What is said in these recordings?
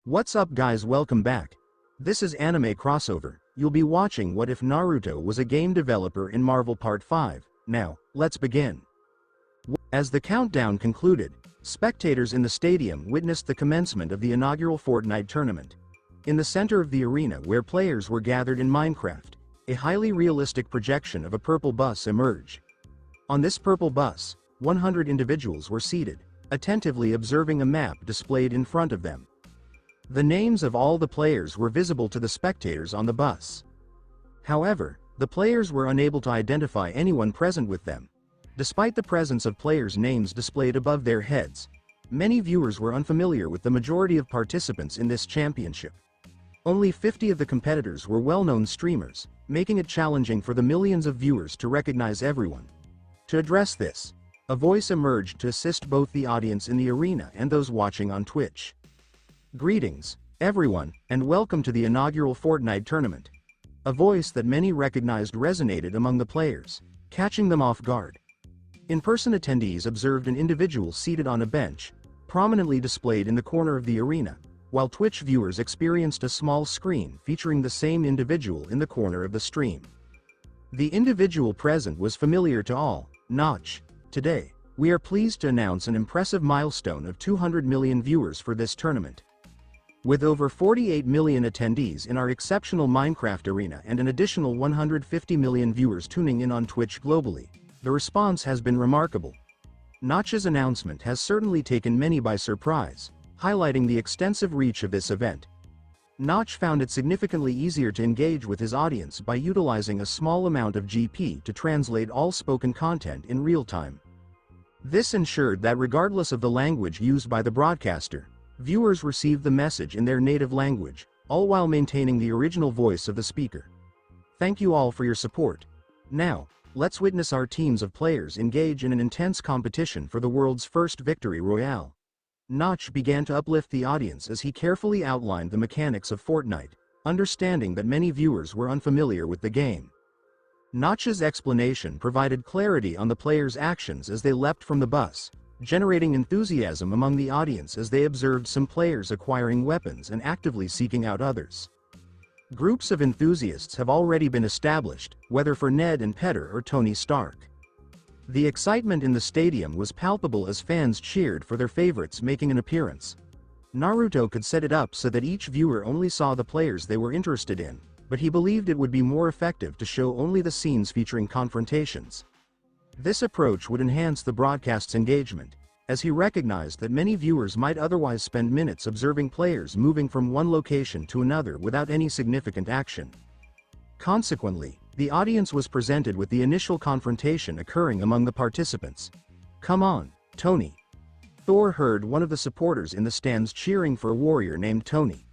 What's up guys, welcome back. This is Anime Crossover. You'll be watching What If Naruto Was a Game Developer in Marvel Part 5. Now, let's begin. As the countdown concluded, spectators in the stadium witnessed the commencement of the inaugural Fortnite tournament. In the center of the arena where players were gathered in Minecraft, a highly realistic projection of a purple bus emerged. On this purple bus, 100 individuals were seated, attentively observing a map displayed in front of them. The names of all the players were visible to the spectators on the bus. However, the players were unable to identify anyone present with them. Despite the presence of players' names displayed above their heads, many viewers were unfamiliar with the majority of participants in this championship. Only 50 of the competitors were well-known streamers, making it challenging for the millions of viewers to recognize everyone. To address this, a voice emerged to assist both the audience in the arena and those watching on Twitch. Greetings, everyone, and welcome to the inaugural Fortnite tournament. A voice that many recognized resonated among the players, catching them off guard. In-person attendees observed an individual seated on a bench, prominently displayed in the corner of the arena, while Twitch viewers experienced a small screen featuring the same individual in the corner of the stream. The individual present was familiar to all, Notch. Today, we are pleased to announce an impressive milestone of 200 million viewers for this tournament. With over 48 million attendees in our exceptional Minecraft arena and an additional 150 million viewers tuning in on Twitch globally, the response has been remarkable. Notch's announcement has certainly taken many by surprise, highlighting the extensive reach of this event. Notch found it significantly easier to engage with his audience by utilizing a small amount of GP to translate all spoken content in real time. This ensured that regardless of the language used by the broadcaster, viewers received the message in their native language, all while maintaining the original voice of the speaker. Thank you all for your support. Now, let's witness our teams of players engage in an intense competition for the world's first victory royale. Notch began to uplift the audience as he carefully outlined the mechanics of Fortnite, understanding that many viewers were unfamiliar with the game. Notch's explanation provided clarity on the players' actions as they leapt from the bus, generating enthusiasm among the audience as they observed some players acquiring weapons and actively seeking out others. Groups of enthusiasts have already been established, whether for Ned and Peter or Tony Stark. The excitement in the stadium was palpable as fans cheered for their favorites making an appearance. Naruto could set it up so that each viewer only saw the players they were interested in, but he believed it would be more effective to show only the scenes featuring confrontations. This approach would enhance the broadcast's engagement, as he recognized that many viewers might otherwise spend minutes observing players moving from one location to another without any significant action. Consequently, the audience was presented with the initial confrontation occurring among the participants. "Come on, Tony." Thor heard one of the supporters in the stands cheering for a warrior named Tony.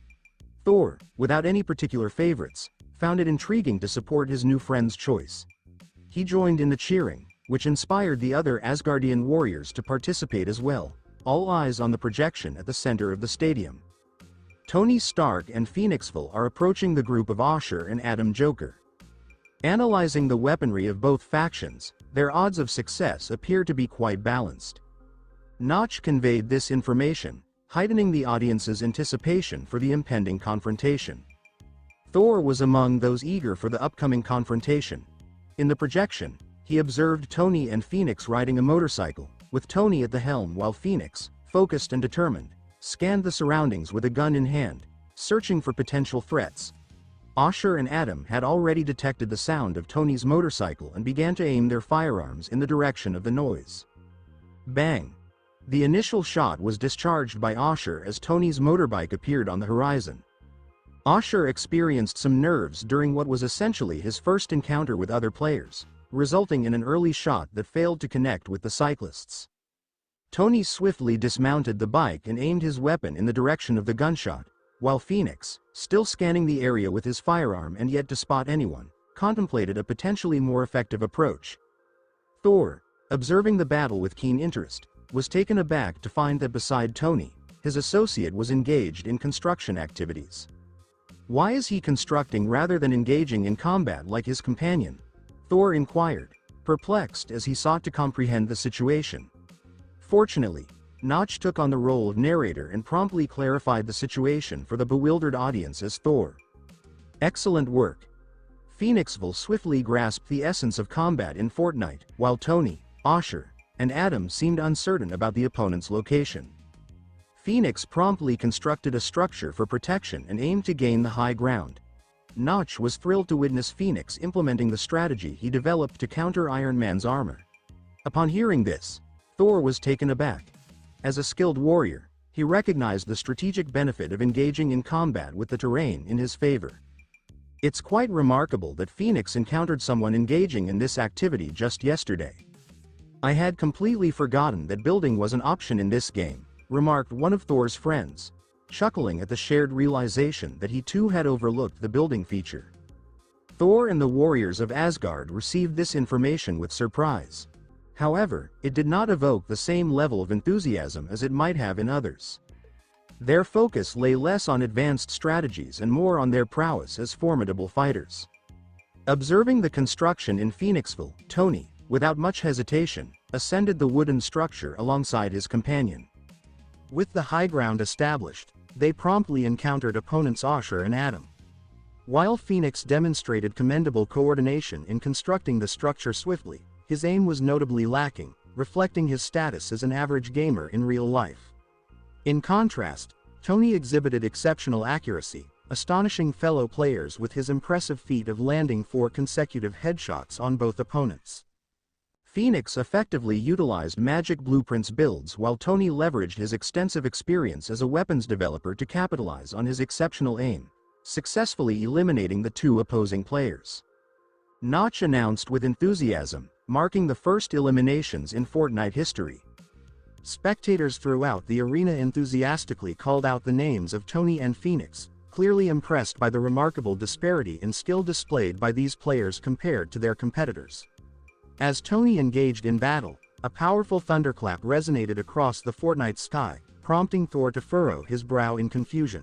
Thor, without any particular favorites, found it intriguing to support his new friend's choice. He joined in the cheering, which inspired the other Asgardian warriors to participate as well, all eyes on the projection at the center of the stadium. Tony Stark and Phoenixville are approaching the group of Asher and Adam Joker. Analyzing the weaponry of both factions, their odds of success appear to be quite balanced. Notch conveyed this information, heightening the audience's anticipation for the impending confrontation. Thor was among those eager for the upcoming confrontation. In the projection, he observed Tony and Phoenix riding a motorcycle, with Tony at the helm while Phoenix, focused and determined, scanned the surroundings with a gun in hand, searching for potential threats. Asher and Adam had already detected the sound of Tony's motorcycle and began to aim their firearms in the direction of the noise. Bang! The initial shot was discharged by Asher as Tony's motorbike appeared on the horizon. Asher experienced some nerves during what was essentially his first encounter with other players, resulting in an early shot that failed to connect with the cyclists. Tony swiftly dismounted the bike and aimed his weapon in the direction of the gunshot, while Phoenix, still scanning the area with his firearm and yet to spot anyone, contemplated a potentially more effective approach. Thor, observing the battle with keen interest, was taken aback to find that beside Tony, his associate was engaged in construction activities. Why is he constructing rather than engaging in combat like his companion? Thor inquired, perplexed as he sought to comprehend the situation. Fortunately, Notch took on the role of narrator and promptly clarified the situation for the bewildered audience as Thor. Excellent work. Phoenixville swiftly grasped the essence of combat in Fortnite, while Tony, Osher, and Adam seemed uncertain about the opponent's location. Phoenix promptly constructed a structure for protection and aimed to gain the high ground. Notch was thrilled to witness Phoenix implementing the strategy he developed to counter Iron Man's armor. Upon hearing this, Thor was taken aback. As a skilled warrior, he recognized the strategic benefit of engaging in combat with the terrain in his favor. It's quite remarkable that Phoenix encountered someone engaging in this activity just yesterday. I had completely forgotten that building was an option in this game, remarked one of Thor's friends, chuckling at the shared realization that he too had overlooked the building feature. Thor and the warriors of Asgard received this information with surprise. However, it did not evoke the same level of enthusiasm as it might have in others. Their focus lay less on advanced strategies and more on their prowess as formidable fighters. Observing the construction in Phoenixville, Tony, without much hesitation, ascended the wooden structure alongside his companion. With the high ground established, they promptly encountered opponents Osher and Adam. While Phoenix demonstrated commendable coordination in constructing the structure swiftly, his aim was notably lacking, reflecting his status as an average gamer in real life. In contrast, Tony exhibited exceptional accuracy, astonishing fellow players with his impressive feat of landing 4 consecutive headshots on both opponents. Phoenix effectively utilized Magic Blueprint's builds while Tony leveraged his extensive experience as a weapons developer to capitalize on his exceptional aim, successfully eliminating the 2 opposing players. Notch announced with enthusiasm, marking the first eliminations in Fortnite history. Spectators throughout the arena enthusiastically called out the names of Tony and Phoenix, clearly impressed by the remarkable disparity in skill displayed by these players compared to their competitors. As Tony engaged in battle, a powerful thunderclap resonated across the Fortnite sky, prompting Thor to furrow his brow in confusion.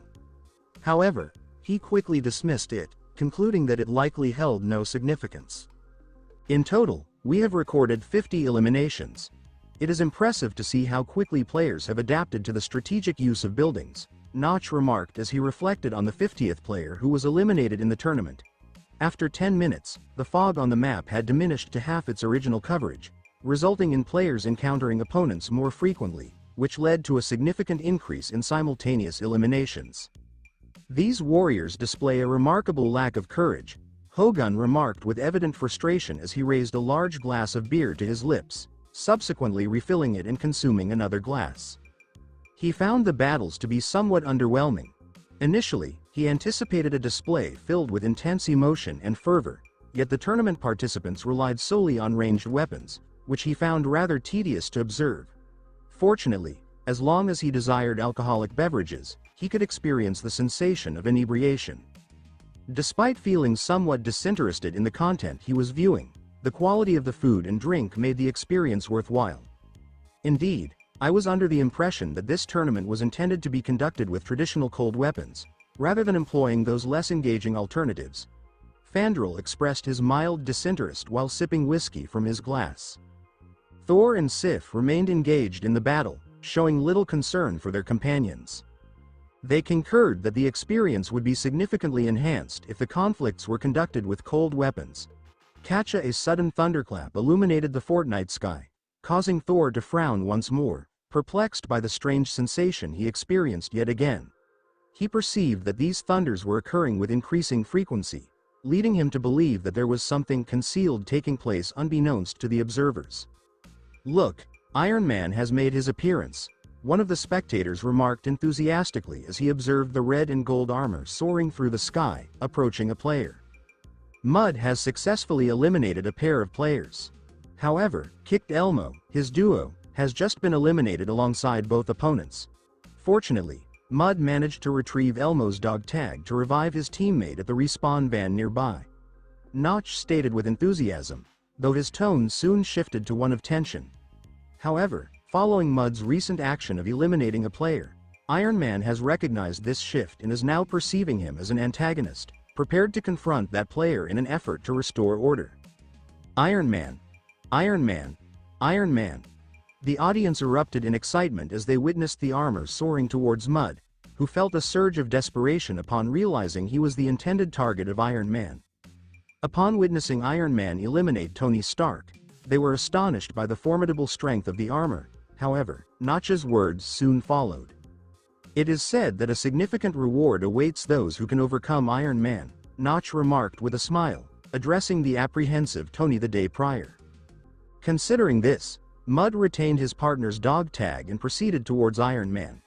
However, he quickly dismissed it, concluding that it likely held no significance. In total, we have recorded 50 eliminations. It is impressive to see how quickly players have adapted to the strategic use of buildings, Notch remarked as he reflected on the 50th player who was eliminated in the tournament. After 10 minutes, the fog on the map had diminished to half its original coverage, resulting in players encountering opponents more frequently, which led to a significant increase in simultaneous eliminations. These warriors display a remarkable lack of courage, Hogun remarked with evident frustration as he raised a large glass of beer to his lips, subsequently refilling it and consuming another glass. He found the battles to be somewhat underwhelming. Initially, he anticipated a display filled with intense emotion and fervor, yet the tournament participants relied solely on ranged weapons, which he found rather tedious to observe. Fortunately, as long as he desired alcoholic beverages, he could experience the sensation of inebriation. Despite feeling somewhat disinterested in the content he was viewing, the quality of the food and drink made the experience worthwhile. Indeed, I was under the impression that this tournament was intended to be conducted with traditional cold weapons, rather than employing those less engaging alternatives. Fandral expressed his mild disinterest while sipping whiskey from his glass. Thor and Sif remained engaged in the battle, showing little concern for their companions. They concurred that the experience would be significantly enhanced if the conflicts were conducted with cold weapons. A sudden thunderclap illuminated the Fortnite sky, causing Thor to frown once more, perplexed by the strange sensation he experienced yet again. He perceived that these thunders were occurring with increasing frequency, leading him to believe that there was something concealed taking place unbeknownst to the observers. "Look, Iron Man has made his appearance," one of the spectators remarked enthusiastically as he observed the red and gold armor soaring through the sky, approaching a player. Mud has successfully eliminated a pair of players. However, Kicked Elmo, his duo, has just been eliminated alongside both opponents. Fortunately, Mud managed to retrieve Elmo's dog tag to revive his teammate at the respawn van nearby. Notch stated with enthusiasm, though his tone soon shifted to one of tension. However, following Mud's recent action of eliminating a player, Iron Man has recognized this shift and is now perceiving him as an antagonist, prepared to confront that player in an effort to restore order. Iron Man. Iron Man. Iron Man. The audience erupted in excitement as they witnessed the armor soaring towards Mud, who felt a surge of desperation upon realizing he was the intended target of Iron Man. Upon witnessing Iron Man eliminate Tony Stark, they were astonished by the formidable strength of the armor. However, Notch's words soon followed. "It is said that a significant reward awaits those who can overcome Iron Man," Notch remarked with a smile, addressing the apprehensive Tony the day prior. Considering this, Mud retained his partner's dog tag and proceeded towards Iron Man.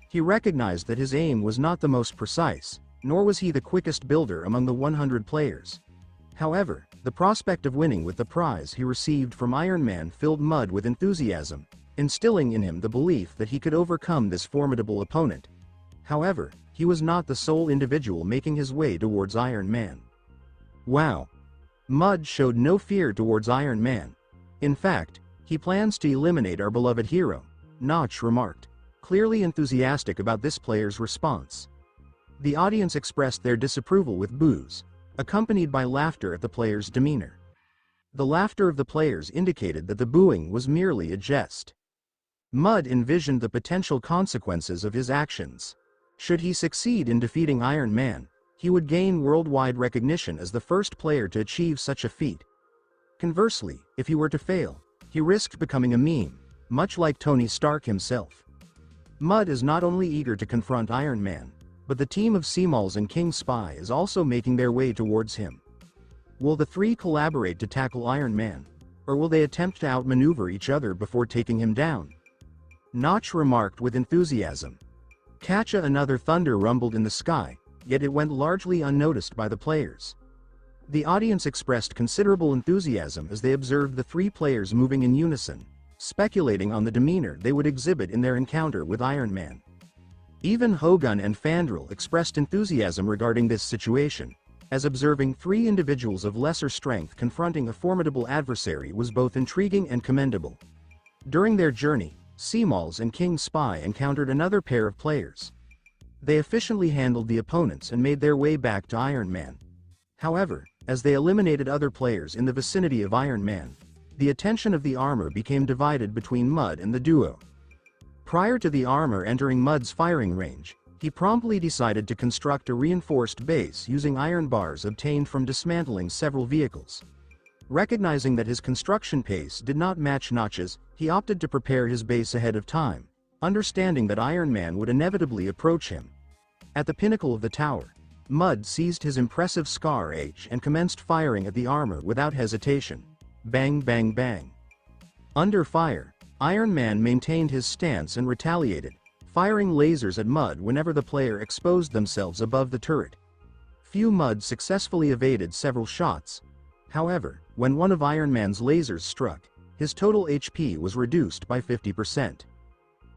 He recognized that his aim was not the most precise, nor was he the quickest builder among the 100 players. However, the prospect of winning with the prize he received from Iron Man filled Mud with enthusiasm, instilling in him the belief that he could overcome this formidable opponent. However, he was not the sole individual making his way towards Iron Man. Wow! Mud showed no fear towards Iron Man. In fact, he plans to eliminate our beloved hero, Notch remarked, clearly enthusiastic about this player's response. The audience expressed their disapproval with boos, accompanied by laughter at the player's demeanor. The laughter of the players indicated that the booing was merely a jest. Mud envisioned the potential consequences of his actions. Should he succeed in defeating Iron Man, he would gain worldwide recognition as the first player to achieve such a feat. Conversely, if he were to fail, he risked becoming a meme, much like Tony Stark himself. Mud is not only eager to confront Iron Man, but the team of Seamals and King Spy is also making their way towards him. Will the three collaborate to tackle Iron Man, or will they attempt to outmaneuver each other before taking him down? Notch remarked with enthusiasm. Catcha another thunder rumbled in the sky, yet it went largely unnoticed by the players. The audience expressed considerable enthusiasm as they observed the three players moving in unison, speculating on the demeanor they would exhibit in their encounter with Iron Man. Even Hogun and Fandral expressed enthusiasm regarding this situation, as observing three individuals of lesser strength confronting a formidable adversary was both intriguing and commendable. During their journey, Seamals and King Spy encountered another pair of players. They efficiently handled the opponents and made their way back to Iron Man. However, as they eliminated other players in the vicinity of Iron Man, the attention of the armor became divided between Mud and the duo. Prior to the armor entering Mud's firing range, he promptly decided to construct a reinforced base using iron bars obtained from dismantling several vehicles. Recognizing that his construction pace did not match Notch's, he opted to prepare his base ahead of time, understanding that Iron Man would inevitably approach him. At the pinnacle of the tower, Mud seized his impressive Scar H and commenced firing at the armor without hesitation. Bang bang bang. Under fire, Iron Man maintained his stance and retaliated, firing lasers at Mud whenever the player exposed themselves above the turret. Few Mud successfully evaded several shots. However, when one of Iron Man's lasers struck, his total HP was reduced by 50%.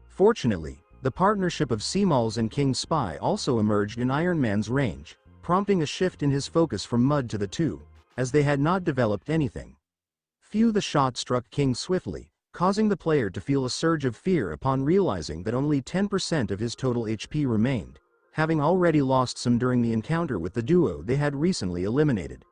Fortunately, the partnership of Seamals and King Spy also emerged in Iron Man's range, prompting a shift in his focus from Mud to the two, as they had not developed anything. Few the shot struck King swiftly, causing the player to feel a surge of fear upon realizing that only 10% of his total HP remained, having already lost some during the encounter with the duo they had recently eliminated.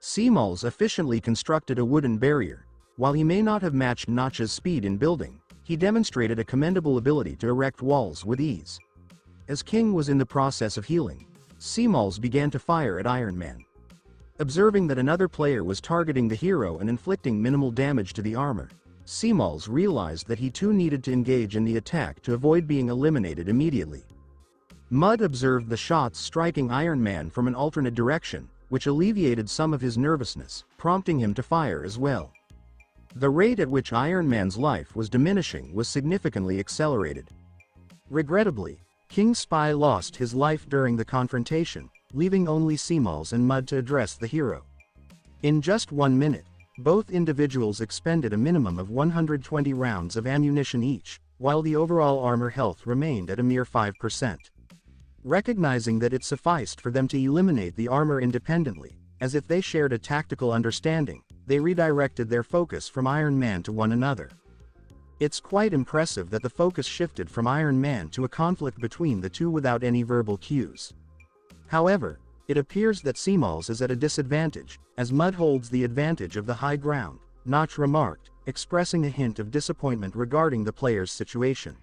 Seamals efficiently constructed a wooden barrier. While he may not have matched Notch's speed in building, he demonstrated a commendable ability to erect walls with ease. As King was in the process of healing, Seamals began to fire at Iron Man. Observing that another player was targeting the hero and inflicting minimal damage to the armor, Seamals realized that he too needed to engage in the attack to avoid being eliminated immediately. Mud observed the shots striking Iron Man from an alternate direction, which alleviated some of his nervousness, prompting him to fire as well. The rate at which Iron Man's life was diminishing was significantly accelerated. Regrettably, King Spy lost his life during the confrontation, leaving only Seamals and Mud to address the hero. In just 1 minute, both individuals expended a minimum of 120 rounds of ammunition each, while the overall armor health remained at a mere 5%. Recognizing that it sufficed for them to eliminate the armor independently, as if they shared a tactical understanding, they redirected their focus from Iron Man to one another. It's quite impressive that the focus shifted from Iron Man to a conflict between the two without any verbal cues. However, it appears that Seamals is at a disadvantage, as Mud holds the advantage of the high ground, Notch remarked, expressing a hint of disappointment regarding the player's situation.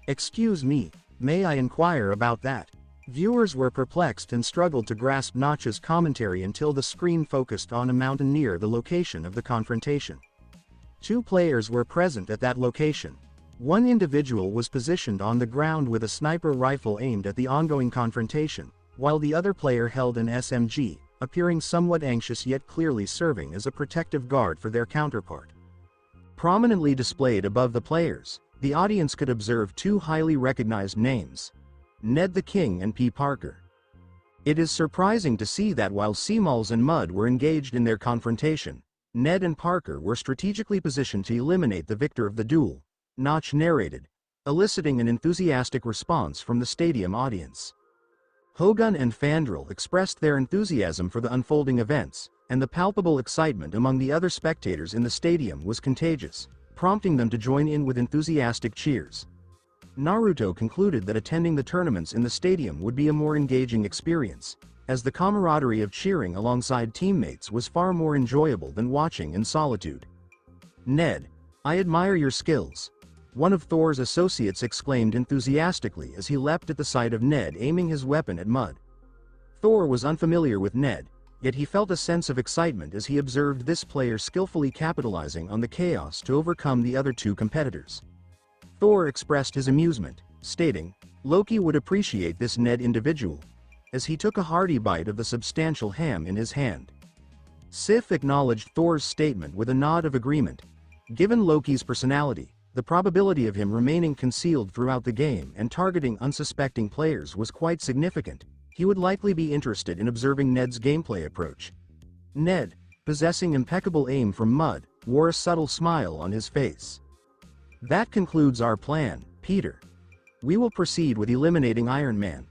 "Excuse me, may I inquire about that?" Viewers were perplexed and struggled to grasp Notch's commentary until the screen focused on a mountain near the location of the confrontation. 2 players were present at that location. One individual was positioned on the ground with a sniper rifle aimed at the ongoing confrontation, while the other player held an SMG, appearing somewhat anxious yet clearly serving as a protective guard for their counterpart. Prominently displayed above the players, the audience could observe 2 highly recognized names: Ned the King and P. Parker. It is surprising to see that while Seamals and Mud were engaged in their confrontation, Ned and Parker were strategically positioned to eliminate the victor of the duel, Notch narrated, eliciting an enthusiastic response from the stadium audience. Hogun and Fandral expressed their enthusiasm for the unfolding events, and the palpable excitement among the other spectators in the stadium was contagious, prompting them to join in with enthusiastic cheers. Naruto concluded that attending the tournaments in the stadium would be a more engaging experience, as the camaraderie of cheering alongside teammates was far more enjoyable than watching in solitude. "Ned, I admire your skills," one of Thor's associates exclaimed enthusiastically as he leapt at the sight of Ned aiming his weapon at Mud. Thor was unfamiliar with Ned, yet he felt a sense of excitement as he observed this player skillfully capitalizing on the chaos to overcome the other 2 competitors. Thor expressed his amusement, stating, Loki would appreciate this Ned individual, as he took a hearty bite of the substantial ham in his hand. Sif acknowledged Thor's statement with a nod of agreement. Given Loki's personality, the probability of him remaining concealed throughout the game and targeting unsuspecting players was quite significant. He would likely be interested in observing Ned's gameplay approach. Ned, possessing impeccable aim from Mud, wore a subtle smile on his face. "That concludes our plan, Peter. We will proceed with eliminating Iron Man."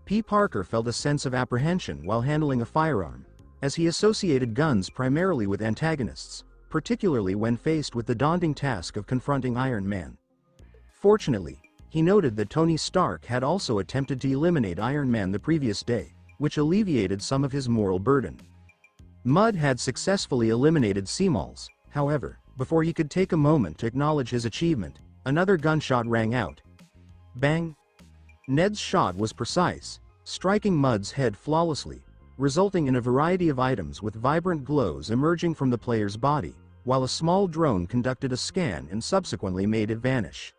P. Parker felt a sense of apprehension while handling a firearm, as he associated guns primarily with antagonists, particularly when faced with the daunting task of confronting Iron Man. Fortunately, he noted that Tony Stark had also attempted to eliminate Iron Man the previous day, which alleviated some of his moral burden. Mud had successfully eliminated Seamals, however, before he could take a moment to acknowledge his achievement, another gunshot rang out. Bang! Ned's shot was precise, striking Mud's head flawlessly, resulting in a variety of items with vibrant glows emerging from the player's body, while a small drone conducted a scan and subsequently made it vanish.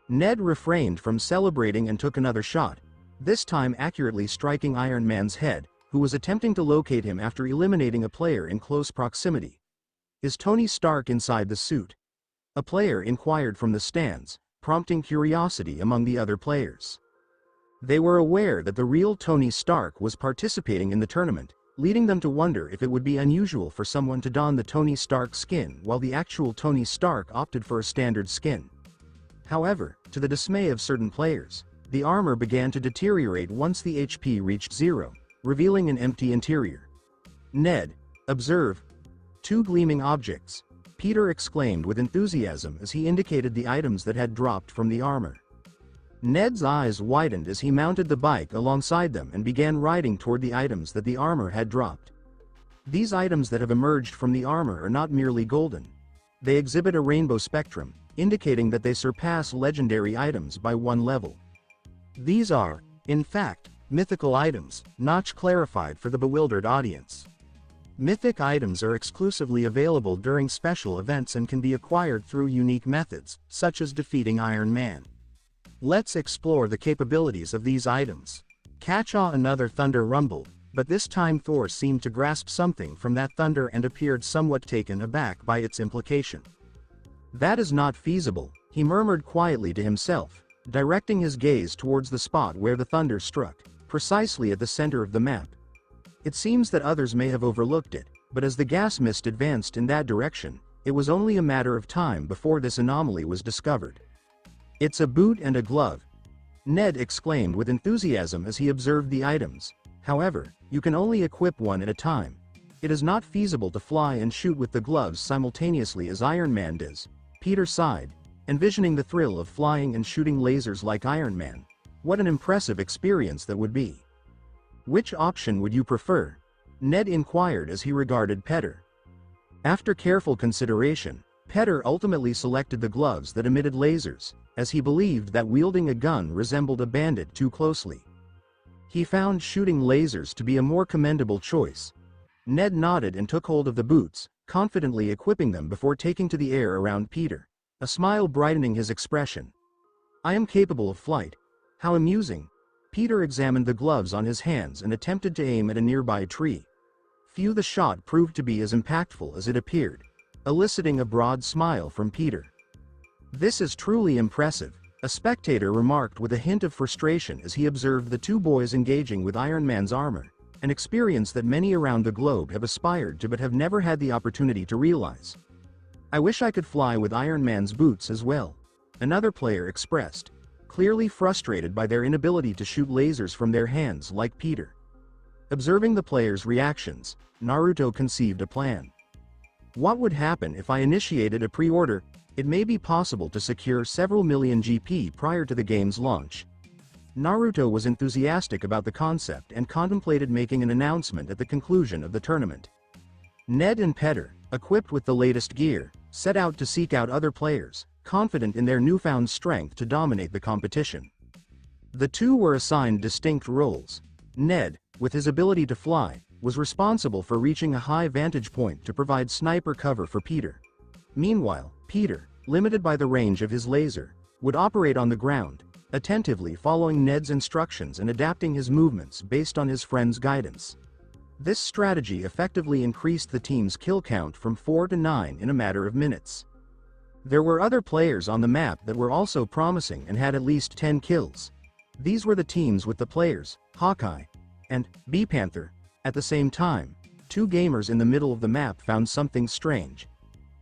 Ned refrained from celebrating and took another shot, this time accurately striking Iron Man's head, who was attempting to locate him after eliminating a player in close proximity. "Is Tony Stark inside the suit?" a player inquired from the stands, prompting curiosity among the other players. They were aware that the real Tony Stark was participating in the tournament, leading them to wonder if it would be unusual for someone to don the Tony Stark skin while the actual Tony Stark opted for a standard skin. However, to the dismay of certain players, the armor began to deteriorate once the HP reached 0, revealing an empty interior. "Ned, observe. 2 gleaming objects," Peter exclaimed with enthusiasm as he indicated the items that had dropped from the armor. Ned's eyes widened as he mounted the bike alongside them and began riding toward the items that the armor had dropped. These items that have emerged from the armor are not merely golden. They exhibit a rainbow spectrum, indicating that they surpass legendary items by 1 level. These are, in fact, mythical items, Notch clarified for the bewildered audience. Mythic items are exclusively available during special events and can be acquired through unique methods, such as defeating Iron Man. Let's explore the capabilities of these items. Catch another thunder rumbled, but this time Thor seemed to grasp something from that thunder and appeared somewhat taken aback by its implication. "That is not feasible," he murmured quietly to himself, directing his gaze towards the spot where the thunder struck, precisely at the center of the map. It seems that others may have overlooked it, but as the gas mist advanced in that direction, it was only a matter of time before this anomaly was discovered. "It's a boot and a glove," Ned exclaimed with enthusiasm as he observed the items. "However, you can only equip one at a time. It is not feasible to fly and shoot with the gloves simultaneously as Iron Man does." Peter sighed, envisioning the thrill of flying and shooting lasers like Iron Man. What an impressive experience that would be. "Which option would you prefer?" Ned inquired as he regarded Peter. After careful consideration, Petter ultimately selected the gloves that emitted lasers, as he believed that wielding a gun resembled a bandit too closely. He found shooting lasers to be a more commendable choice. Ned nodded and took hold of the boots, confidently equipping them before taking to the air around Peter, a smile brightening his expression. "I am capable of flight. How amusing." Peter examined the gloves on his hands and attempted to aim at a nearby tree. The shot proved to be as impactful as it appeared, eliciting a broad smile from Peter. "This is truly impressive," a spectator remarked with a hint of frustration as he observed the two boys engaging with Iron Man's armor, an experience that many around the globe have aspired to but have never had the opportunity to realize. "I wish I could fly with Iron Man's boots as well," another player expressed, clearly frustrated by their inability to shoot lasers from their hands like Peter. Observing the players' reactions, Naruto conceived a plan. "What would happen if I initiated a pre-order? It may be possible to secure several million GP prior to the game's launch." Naruto was enthusiastic about the concept and contemplated making an announcement at the conclusion of the tournament. Ned and Petter, equipped with the latest gear, set out to seek out other players, confident in their newfound strength to dominate the competition. The two were assigned distinct roles. Ned, with his ability to fly, was responsible for reaching a high vantage point to provide sniper cover for Peter. Meanwhile, Peter, limited by the range of his laser, would operate on the ground, attentively following Ned's instructions and adapting his movements based on his friend's guidance. This strategy effectively increased the team's kill count from 4 to 9 in a matter of minutes. There were other players on the map that were also promising and had at least 10 kills. These were the teams with the players, Hawkeye and B-Panther. At the same time, two gamers in the middle of the map found something strange.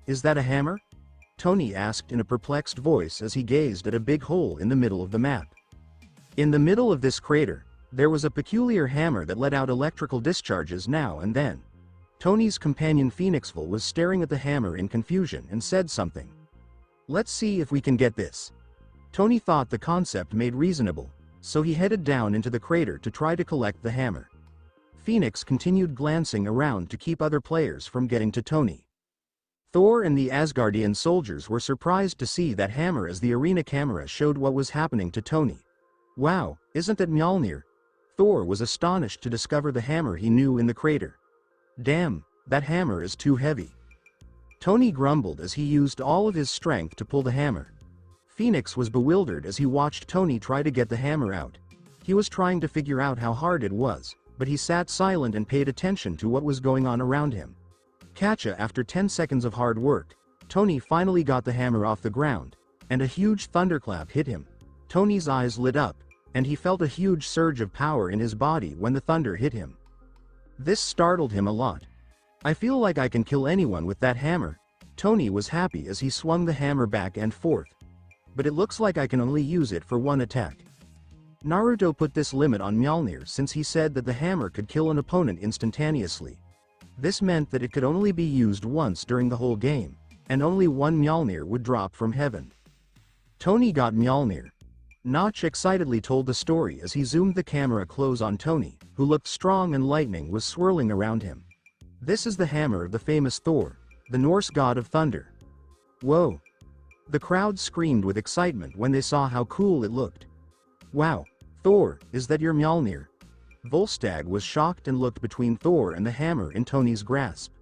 "Is that a hammer?" Tony asked in a perplexed voice as he gazed at a big hole in the middle of the map. In the middle of this crater, there was a peculiar hammer that let out electrical discharges now and then. Tony's companion Phoenixville was staring at the hammer in confusion and said something. "Let's see if we can get this." Tony thought the concept made reasonable, so he headed down into the crater to try to collect the hammer. Phoenix continued glancing around to keep other players from getting to Tony. Thor and the Asgardian soldiers were surprised to see that hammer as the arena camera showed what was happening to Tony. "Wow, isn't that Mjolnir?" Thor was astonished to discover the hammer he knew in the crater. "Damn, that hammer is too heavy." Tony grumbled as he used all of his strength to pull the hammer. Phoenix was bewildered as he watched Tony try to get the hammer out. He was trying to figure out how hard it was, but he sat silent and paid attention to what was going on around him. Catcha, after 10 seconds of hard work, Tony finally got the hammer off the ground, and a huge thunderclap hit him. Tony's eyes lit up, and he felt a huge surge of power in his body when the thunder hit him. This startled him a lot. "I feel like I can kill anyone with that hammer." Tony was happy as he swung the hammer back and forth. "But it looks like I can only use it for one attack." Naruto put this limit on Mjolnir since he said that the hammer could kill an opponent instantaneously. This meant that it could only be used once during the whole game, and only one Mjolnir would drop from heaven. Tony got Mjolnir. Notch excitedly told the story as he zoomed the camera close on Tony, who looked strong and lightning was swirling around him. "This is the hammer of the famous Thor, the Norse god of thunder." "Whoa!" The crowd screamed with excitement when they saw how cool it looked. "Wow, Thor, is that your Mjolnir?" Volstagg was shocked and looked between Thor and the hammer in Tony's grasp.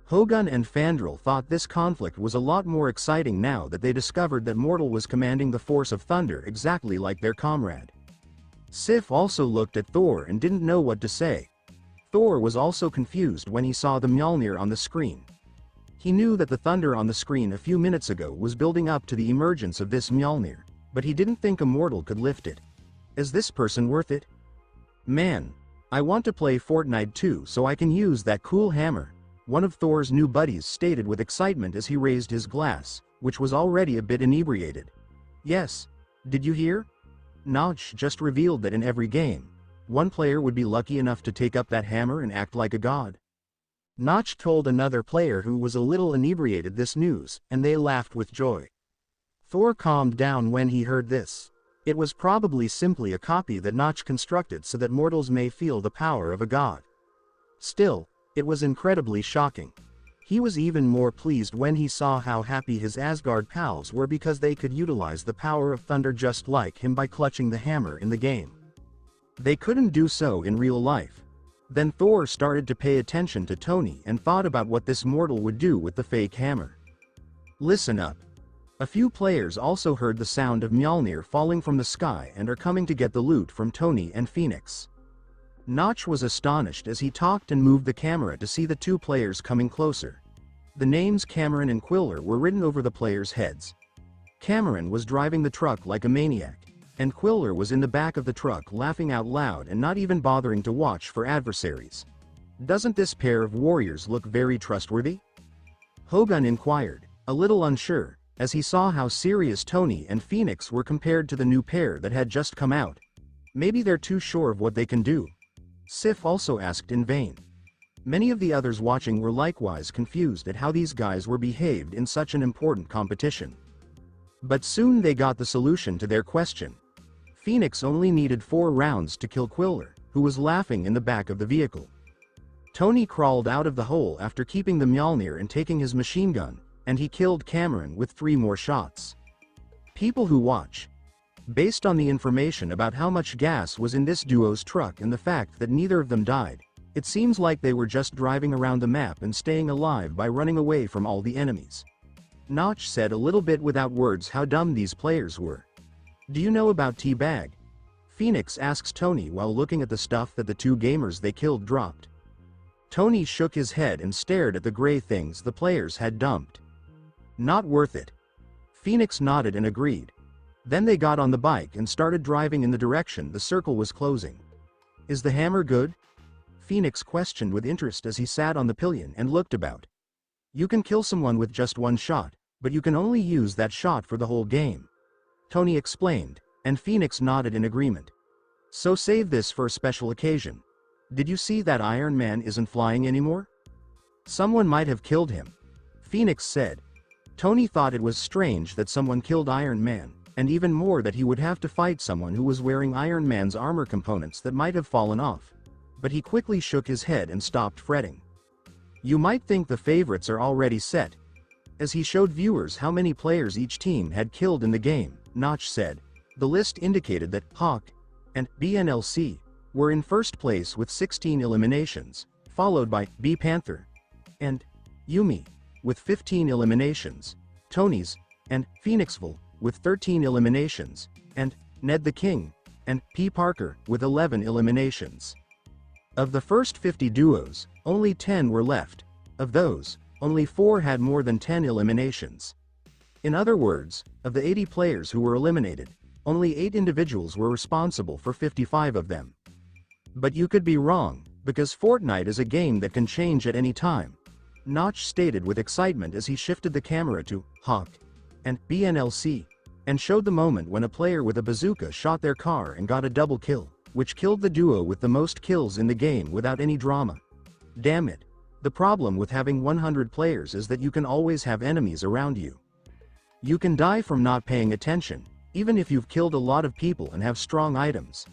Hogun and Fandral thought this conflict was a lot more exciting now that they discovered that mortal was commanding the force of thunder exactly like their comrade. Sif also looked at Thor and didn't know what to say. Thor was also confused when he saw the Mjolnir on the screen. He knew that the thunder on the screen a few minutes ago was building up to the emergence of this Mjolnir, but he didn't think a mortal could lift it. Is this person worth it? "Man, I want to play Fortnite too so I can use that cool hammer," one of Thor's new buddies stated with excitement as he raised his glass, which was already a bit inebriated. "Yes, did you hear? Notch just revealed that in every game, one player would be lucky enough to take up that hammer and act like a god." Notch told another player who was a little inebriated this news, and they laughed with joy. Thor calmed down when he heard this. It was probably simply a copy that Notch constructed so that mortals may feel the power of a god. Still, it was incredibly shocking. He was even more pleased when he saw how happy his Asgard pals were because they could utilize the power of thunder just like him by clutching the hammer in the game. They couldn't do so in real life. Then Thor started to pay attention to Tony and thought about what this mortal would do with the fake hammer. Listen up. A few players also heard the sound of Mjolnir falling from the sky and are coming to get the loot from Tony and Phoenix. Notch was astonished as he talked and moved the camera to see the two players coming closer. The names Cameron and Quiller were written over the players' heads. Cameron was driving the truck like a maniac, and Quiller was in the back of the truck laughing out loud and not even bothering to watch for adversaries. Doesn't this pair of warriors look very trustworthy? Hogun inquired, a little unsure, as he saw how serious Tony and Phoenix were compared to the new pair that had just come out. Maybe they're too sure of what they can do. Sif also asked in vain. Many of the others watching were likewise confused at how these guys were behaved in such an important competition. But soon they got the solution to their question. Phoenix only needed 4 rounds to kill Quiller, who was laughing in the back of the vehicle. Tony crawled out of the hole after keeping the Mjolnir and taking his machine gun, and he killed Cameron with 3 more shots. People who watch. Based on the information about how much gas was in this duo's truck and the fact that neither of them died, it seems like they were just driving around the map and staying alive by running away from all the enemies. Notch said a little bit without words how dumb these players were. Do you know about Teabag? Phoenix asks Tony while looking at the stuff that the 2 gamers they killed dropped. Tony shook his head and stared at the gray things the players had dumped. Not worth it. Phoenix nodded and agreed. Then they got on the bike and started driving in the direction the circle was closing. Is the hammer good? Phoenix questioned with interest as he sat on the pillion and looked about. You can kill someone with just 1 shot, but you can only use that shot for the whole game. Tony explained, and Phoenix nodded in agreement. So save this for a special occasion. Did you see that Iron Man isn't flying anymore? Someone might have killed him. Phoenix said. Tony thought it was strange that someone killed Iron Man, and even more that he would have to fight someone who was wearing Iron Man's armor components that might have fallen off. But he quickly shook his head and stopped fretting. You might think the favorites are already set. As he showed viewers how many players each team had killed in the game, Notch said. The list indicated that Hawk and BNLC were in first place with 16 eliminations, followed by B Panther and Yumi with 15 eliminations, Tony's and Phoenixville with 13 eliminations, and Ned the King and P Parker with 11 eliminations. Of the first 50 duos, only 10 were left. Of those, only 4 had more than 10 eliminations. In other words, of the 80 players who were eliminated, only 8 individuals were responsible for 55 of them. But you could be wrong, because Fortnite is a game that can change at any time. Notch stated with excitement as he shifted the camera to Hawk and BNLC, and showed the moment when a player with a bazooka shot their car and got a double kill, which killed the duo with the most kills in the game without any drama. Damn it. The problem with having 100 players is that you can always have enemies around you. You can die from not paying attention, even if you've killed a lot of people and have strong items.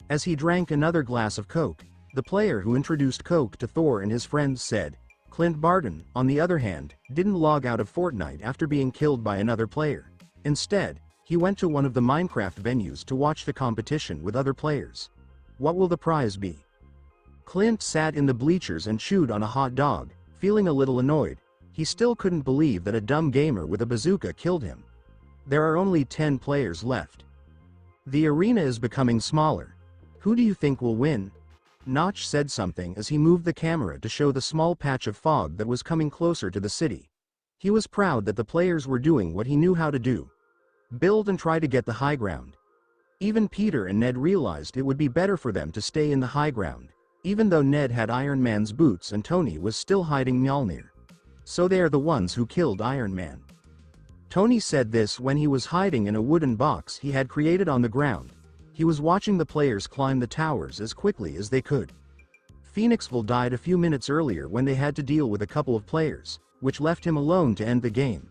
As he drank another glass of Coke, the player who introduced Coke to Thor and his friends said, Clint Barton, on the other hand, didn't log out of Fortnite after being killed by another player. Instead, he went to one of the Minecraft venues to watch the competition with other players. What will the prize be? Clint sat in the bleachers and chewed on a hot dog, feeling a little annoyed. He still couldn't believe that a dumb gamer with a bazooka killed him. There are only 10 players left. The arena is becoming smaller. Who do you think will win? Notch said something as he moved the camera to show the small patch of fog that was coming closer to the city. He was proud that the players were doing what he knew how to do. Build and try to get the high ground. Even Peter and Ned realized it would be better for them to stay in the high ground, even though Ned had Iron Man's boots and Tony was still hiding Mjolnir. So they are the ones who killed Iron Man. Tony said this when he was hiding in a wooden box he had created on the ground. He was watching the players climb the towers as quickly as they could. Phoenixville died a few minutes earlier when they had to deal with a couple of players, which left him alone to end the game.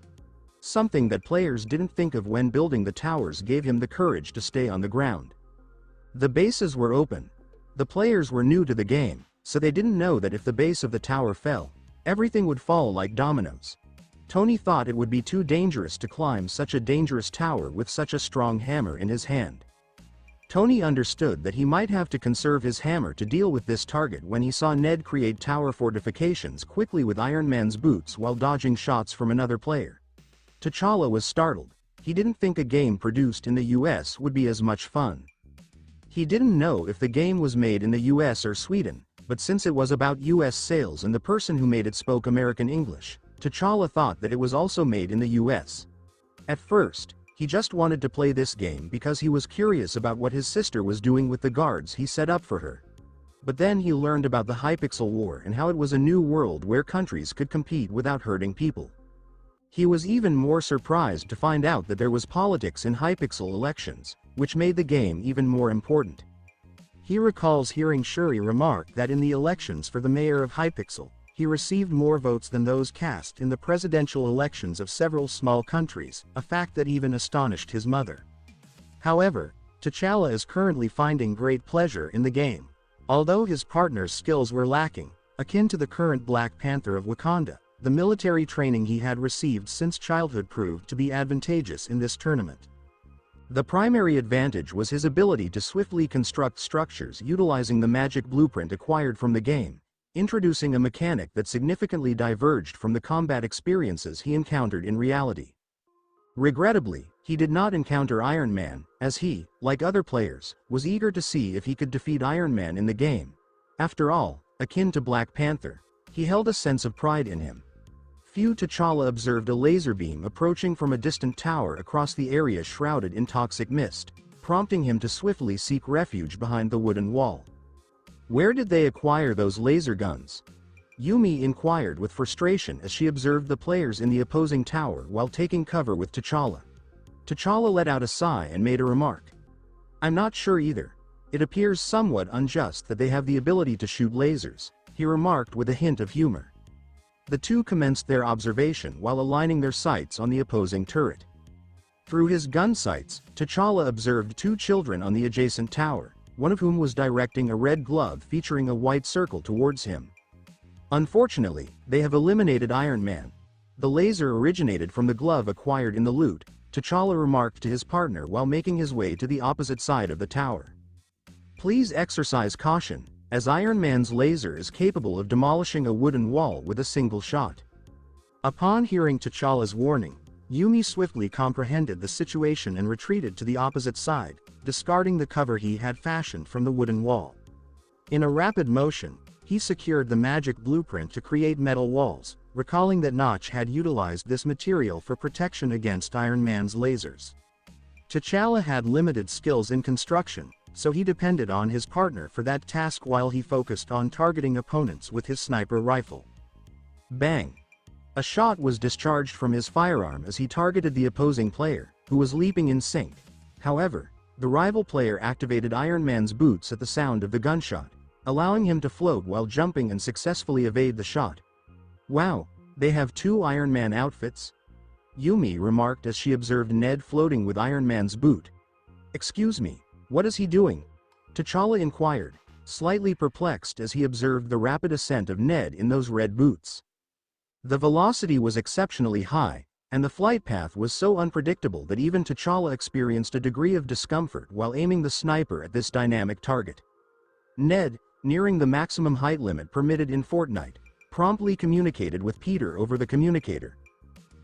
Something that players didn't think of when building the towers gave him the courage to stay on the ground. The bases were open. The players were new to the game, so they didn't know that if the base of the tower fell, Everything would fall like dominoes. Tony thought it would be too dangerous to climb such a dangerous tower with such a strong hammer in his hand. Tony understood that he might have to conserve his hammer to deal with this target when he saw Ned create tower fortifications quickly with Iron Man's boots while dodging shots from another player. T'Challa was startled. He didn't think a game produced in the US would be as much fun. He didn't know if the game was made in the US or Sweden, but since it was about US sales and the person who made it spoke American English, T'Challa thought that it was also made in the US. At first, he just wanted to play this game because he was curious about what his sister was doing with the guards he set up for her. But then he learned about the Hypixel War and how it was a new world where countries could compete without hurting people. He was even more surprised to find out that there was politics in Hypixel elections, which made the game even more important. He recalls hearing Shuri remark that in the elections for the mayor of Hypixel, he received more votes than those cast in the presidential elections of several small countries, a fact that even astonished his mother. However, T'Challa is currently finding great pleasure in the game. Although his partner's skills were lacking, akin to the current Black Panther of Wakanda, the military training he had received since childhood proved to be advantageous in this tournament. The primary advantage was his ability to swiftly construct structures utilizing the magic blueprint acquired from the game, introducing a mechanic that significantly diverged from the combat experiences he encountered in reality. Regrettably, he did not encounter Iron Man, as he, like other players, was eager to see if he could defeat Iron Man in the game. After all, akin to Black Panther, he held a sense of pride in him. Few T'Challa observed a laser beam approaching from a distant tower across the area shrouded in toxic mist, prompting him to swiftly seek refuge behind the wooden wall. Where did they acquire those laser guns? Yumi inquired with frustration as she observed the players in the opposing tower while taking cover with T'Challa. T'Challa let out a sigh and made a remark. "I'm not sure either. It appears somewhat unjust that they have the ability to shoot lasers," he remarked with a hint of humor. The two commenced their observation while aligning their sights on the opposing turret. Through his gun sights, T'Challa observed two children on the adjacent tower, one of whom was directing a red glove featuring a white circle towards him. Unfortunately, they have eliminated Iron Man. The laser originated from the glove acquired in the loot, T'Challa remarked to his partner while making his way to the opposite side of the tower. "Please exercise caution, as Iron Man's laser is capable of demolishing a wooden wall with a single shot." Upon hearing T'Challa's warning, Yumi swiftly comprehended the situation and retreated to the opposite side, discarding the cover he had fashioned from the wooden wall. In a rapid motion, he secured the magic blueprint to create metal walls, recalling that Notch had utilized this material for protection against Iron Man's lasers. T'Challa had limited skills in construction, so he depended on his partner for that task while he focused on targeting opponents with his sniper rifle. Bang! A shot was discharged from his firearm as he targeted the opposing player, who was leaping in sync. However, the rival player activated Iron Man's boots at the sound of the gunshot, allowing him to float while jumping and successfully evade the shot. "Wow, they have two Iron Man outfits?" Yumi remarked as she observed Ned floating with Iron Man's boot. "Excuse me, what is he doing?" T'Challa inquired, slightly perplexed as he observed the rapid ascent of Ned in those red boots. The velocity was exceptionally high, and the flight path was so unpredictable that even T'Challa experienced a degree of discomfort while aiming the sniper at this dynamic target. Ned, nearing the maximum height limit permitted in Fortnite, promptly communicated with Peter over the communicator.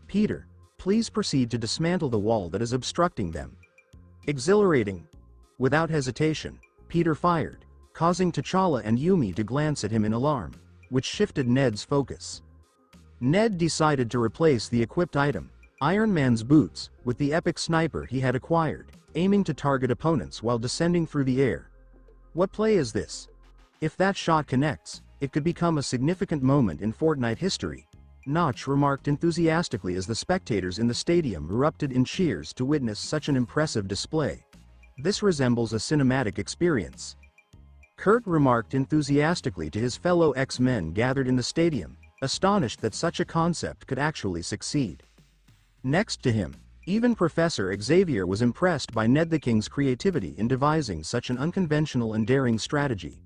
"Peter, please proceed to dismantle the wall that is obstructing them." Exhilarating. Without hesitation, Peter fired, causing T'Challa and Yumi to glance at him in alarm, which shifted Ned's focus. Ned decided to replace the equipped item, Iron Man's boots, with the epic sniper he had acquired, aiming to target opponents while descending through the air. What play is this? If that shot connects, it could become a significant moment in Fortnite history, Notch remarked enthusiastically as the spectators in the stadium erupted in cheers to witness such an impressive display. "This resembles a cinematic experience." Kurt remarked enthusiastically to his fellow X-Men gathered in the stadium, astonished that such a concept could actually succeed. Next to him, even Professor Xavier was impressed by Ned the King's creativity in devising such an unconventional and daring strategy.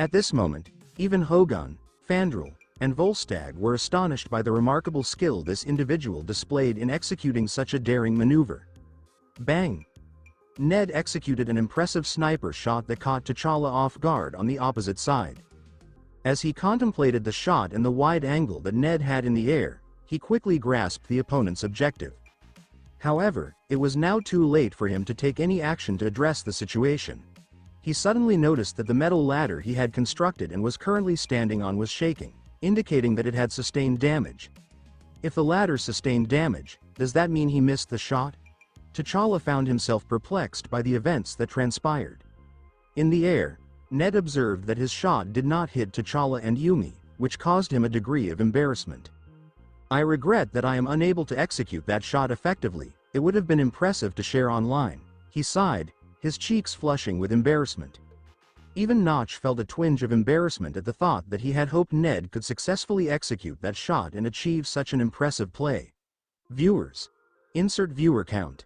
At this moment, even Hogun, Fandral, and Volstagg were astonished by the remarkable skill this individual displayed in executing such a daring maneuver. Bang! Ned executed an impressive sniper shot that caught T'Challa off guard on the opposite side. As he contemplated the shot and the wide angle that Ned had in the air, he quickly grasped the opponent's objective. However, it was now too late for him to take any action to address the situation. He suddenly noticed that the metal ladder he had constructed and was currently standing on was shaking, indicating that it had sustained damage. If the ladder sustained damage, does that mean he missed the shot? T'Challa found himself perplexed by the events that transpired. In the air, Ned observed that his shot did not hit T'Challa and Yumi, which caused him a degree of embarrassment. "I regret that I am unable to execute that shot effectively. It would have been impressive to share online," he sighed, his cheeks flushing with embarrassment. Even Notch felt a twinge of embarrassment at the thought that he had hoped Ned could successfully execute that shot and achieve such an impressive play. Viewers. Insert viewer count.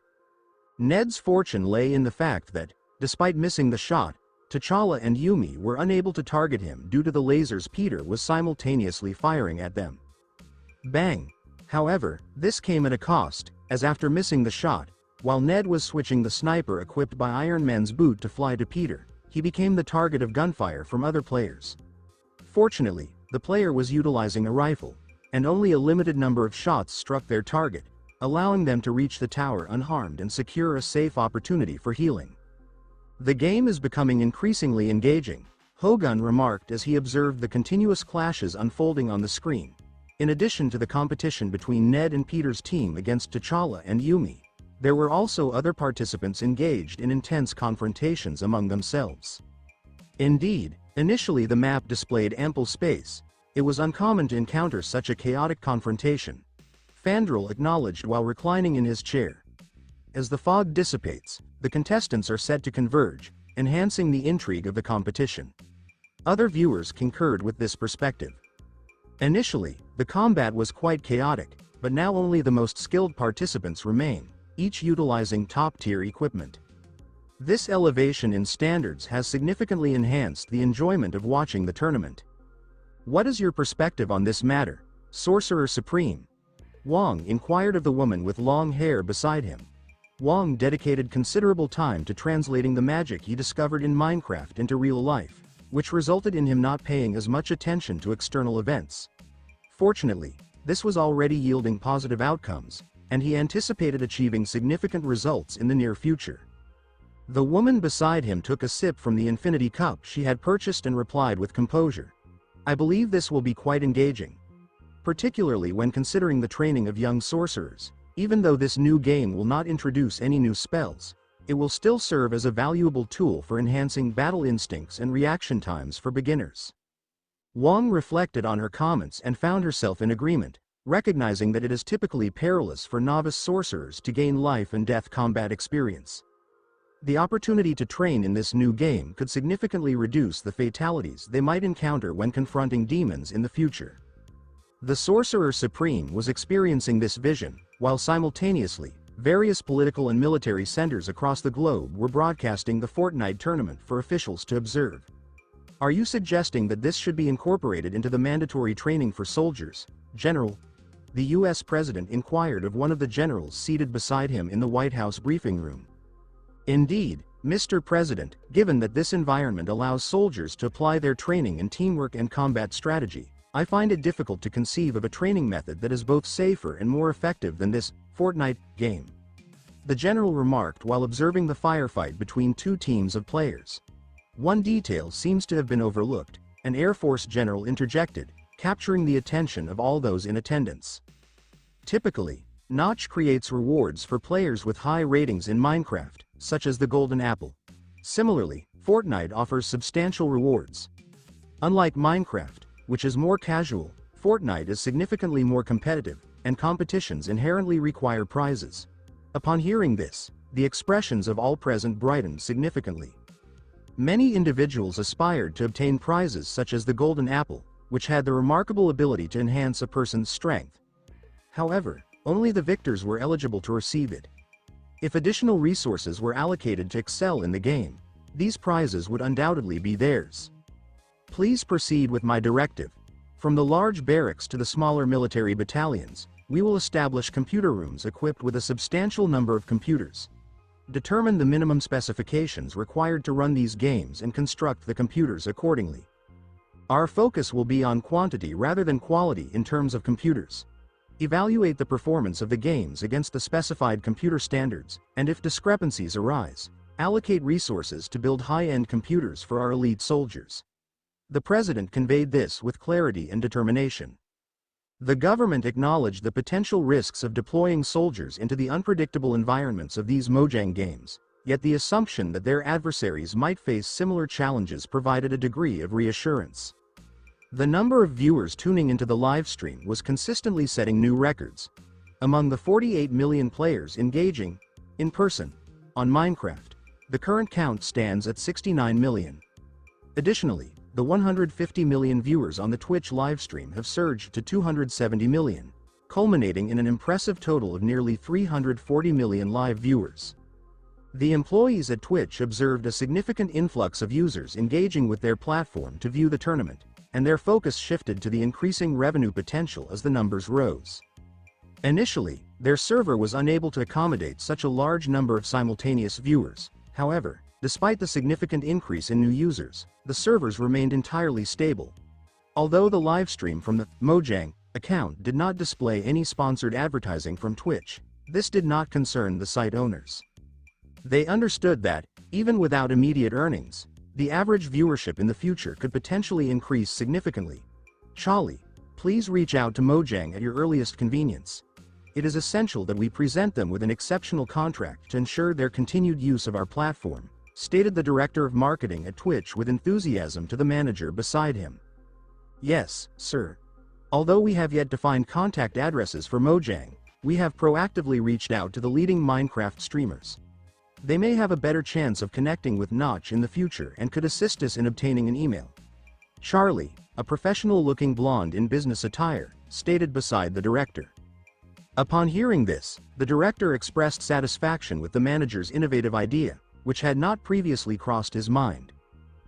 Ned's fortune lay in the fact that, despite missing the shot, T'Challa and Yumi were unable to target him due to the lasers Peter was simultaneously firing at them. Bang! However, this came at a cost, as after missing the shot, while Ned was switching the sniper equipped by Iron Man's boot to fly to Peter, he became the target of gunfire from other players. Fortunately, the player was utilizing a rifle, and only a limited number of shots struck their target, allowing them to reach the tower unharmed and secure a safe opportunity for healing. "The game is becoming increasingly engaging," Hogun remarked as he observed the continuous clashes unfolding on the screen. In addition to the competition between Ned and Peter's team against T'Challa and Yumi, there were also other participants engaged in intense confrontations among themselves. Indeed, initially the map displayed ample space. It was uncommon to encounter such a chaotic confrontation. Fandral acknowledged while reclining in his chair. As the fog dissipates, the contestants are set to converge, enhancing the intrigue of the competition. Other viewers concurred with this perspective. Initially, the combat was quite chaotic, but now only the most skilled participants remain, each utilizing top-tier equipment. This elevation in standards has significantly enhanced the enjoyment of watching the tournament. What is your perspective on this matter, Sorcerer Supreme? Wong inquired of the woman with long hair beside him. Wong dedicated considerable time to translating the magic he discovered in Minecraft into real life, which resulted in him not paying as much attention to external events. Fortunately, this was already yielding positive outcomes, and he anticipated achieving significant results in the near future. The woman beside him took a sip from the infinity cup she had purchased and replied with composure, "I believe this will be quite engaging. Particularly when considering the training of young sorcerers. Even though this new game will not introduce any new spells, it will still serve as a valuable tool for enhancing battle instincts and reaction times for beginners." Wong reflected on her comments and found herself in agreement, recognizing that it is typically perilous for novice sorcerers to gain life and death combat experience. The opportunity to train in this new game could significantly reduce the fatalities they might encounter when confronting demons in the future. The Sorcerer Supreme was experiencing this vision, while simultaneously, various political and military centers across the globe were broadcasting the Fortnite tournament for officials to observe. "Are you suggesting that this should be incorporated into the mandatory training for soldiers, General?" The U.S. President inquired of one of the generals seated beside him in the White House briefing room. "Indeed, Mr. President, given that this environment allows soldiers to apply their training in teamwork and combat strategy, I find it difficult to conceive of a training method that is both safer and more effective than this Fortnite game," the general remarked while observing the firefight between two teams of players. One detail seems to have been overlooked. An Air Force general interjected, capturing the attention of all those in attendance. Typically, Notch creates rewards for players with high ratings in Minecraft, such as the Golden Apple. Similarly, Fortnite offers substantial rewards. Unlike Minecraft, which is more casual, Fortnite is significantly more competitive, and competitions inherently require prizes. Upon hearing this, the expressions of all present brightened significantly. Many individuals aspired to obtain prizes such as the Golden Apple, which had the remarkable ability to enhance a person's strength. However, only the victors were eligible to receive it. If additional resources were allocated to excel in the game, these prizes would undoubtedly be theirs. "Please proceed with my directive." From the large barracks to the smaller military battalions, we will establish computer rooms equipped with a substantial number of computers. Determine the minimum specifications required to run these games and construct the computers accordingly. Our focus will be on quantity rather than quality in terms of computers. Evaluate the performance of the games against the specified computer standards, and if discrepancies arise, allocate resources to build high-end computers for our elite soldiers. The President conveyed this with clarity and determination. The government acknowledged the potential risks of deploying soldiers into the unpredictable environments of these Mojang games, yet the assumption that their adversaries might face similar challenges provided a degree of reassurance. The number of viewers tuning into the live stream was consistently setting new records. Among the 48 million players engaging, in person, on Minecraft, the current count stands at 69 million. Additionally, the 150 million viewers on the Twitch livestream have surged to 270 million, culminating in an impressive total of nearly 340 million live viewers. The employees at Twitch observed a significant influx of users engaging with their platform to view the tournament, and their focus shifted to the increasing revenue potential as the numbers rose. Initially, their server was unable to accommodate such a large number of simultaneous viewers. However, despite the significant increase in new users, the servers remained entirely stable. Although the livestream from the Mojang account did not display any sponsored advertising from Twitch, this did not concern the site owners. They understood that, even without immediate earnings, the average viewership in the future could potentially increase significantly. Charlie, please reach out to Mojang at your earliest convenience. It is essential that we present them with an exceptional contract to ensure their continued use of our platform, stated the director of marketing at Twitch with enthusiasm to the manager beside him. Yes, sir. Although we have yet to find contact addresses for Mojang, we have proactively reached out to the leading Minecraft streamers. They may have a better chance of connecting with Notch in the future and could assist us in obtaining an email. Charlie, a professional-looking blonde in business attire, stated beside the director. Upon hearing this, the director expressed satisfaction with the manager's innovative idea, which had not previously crossed his mind.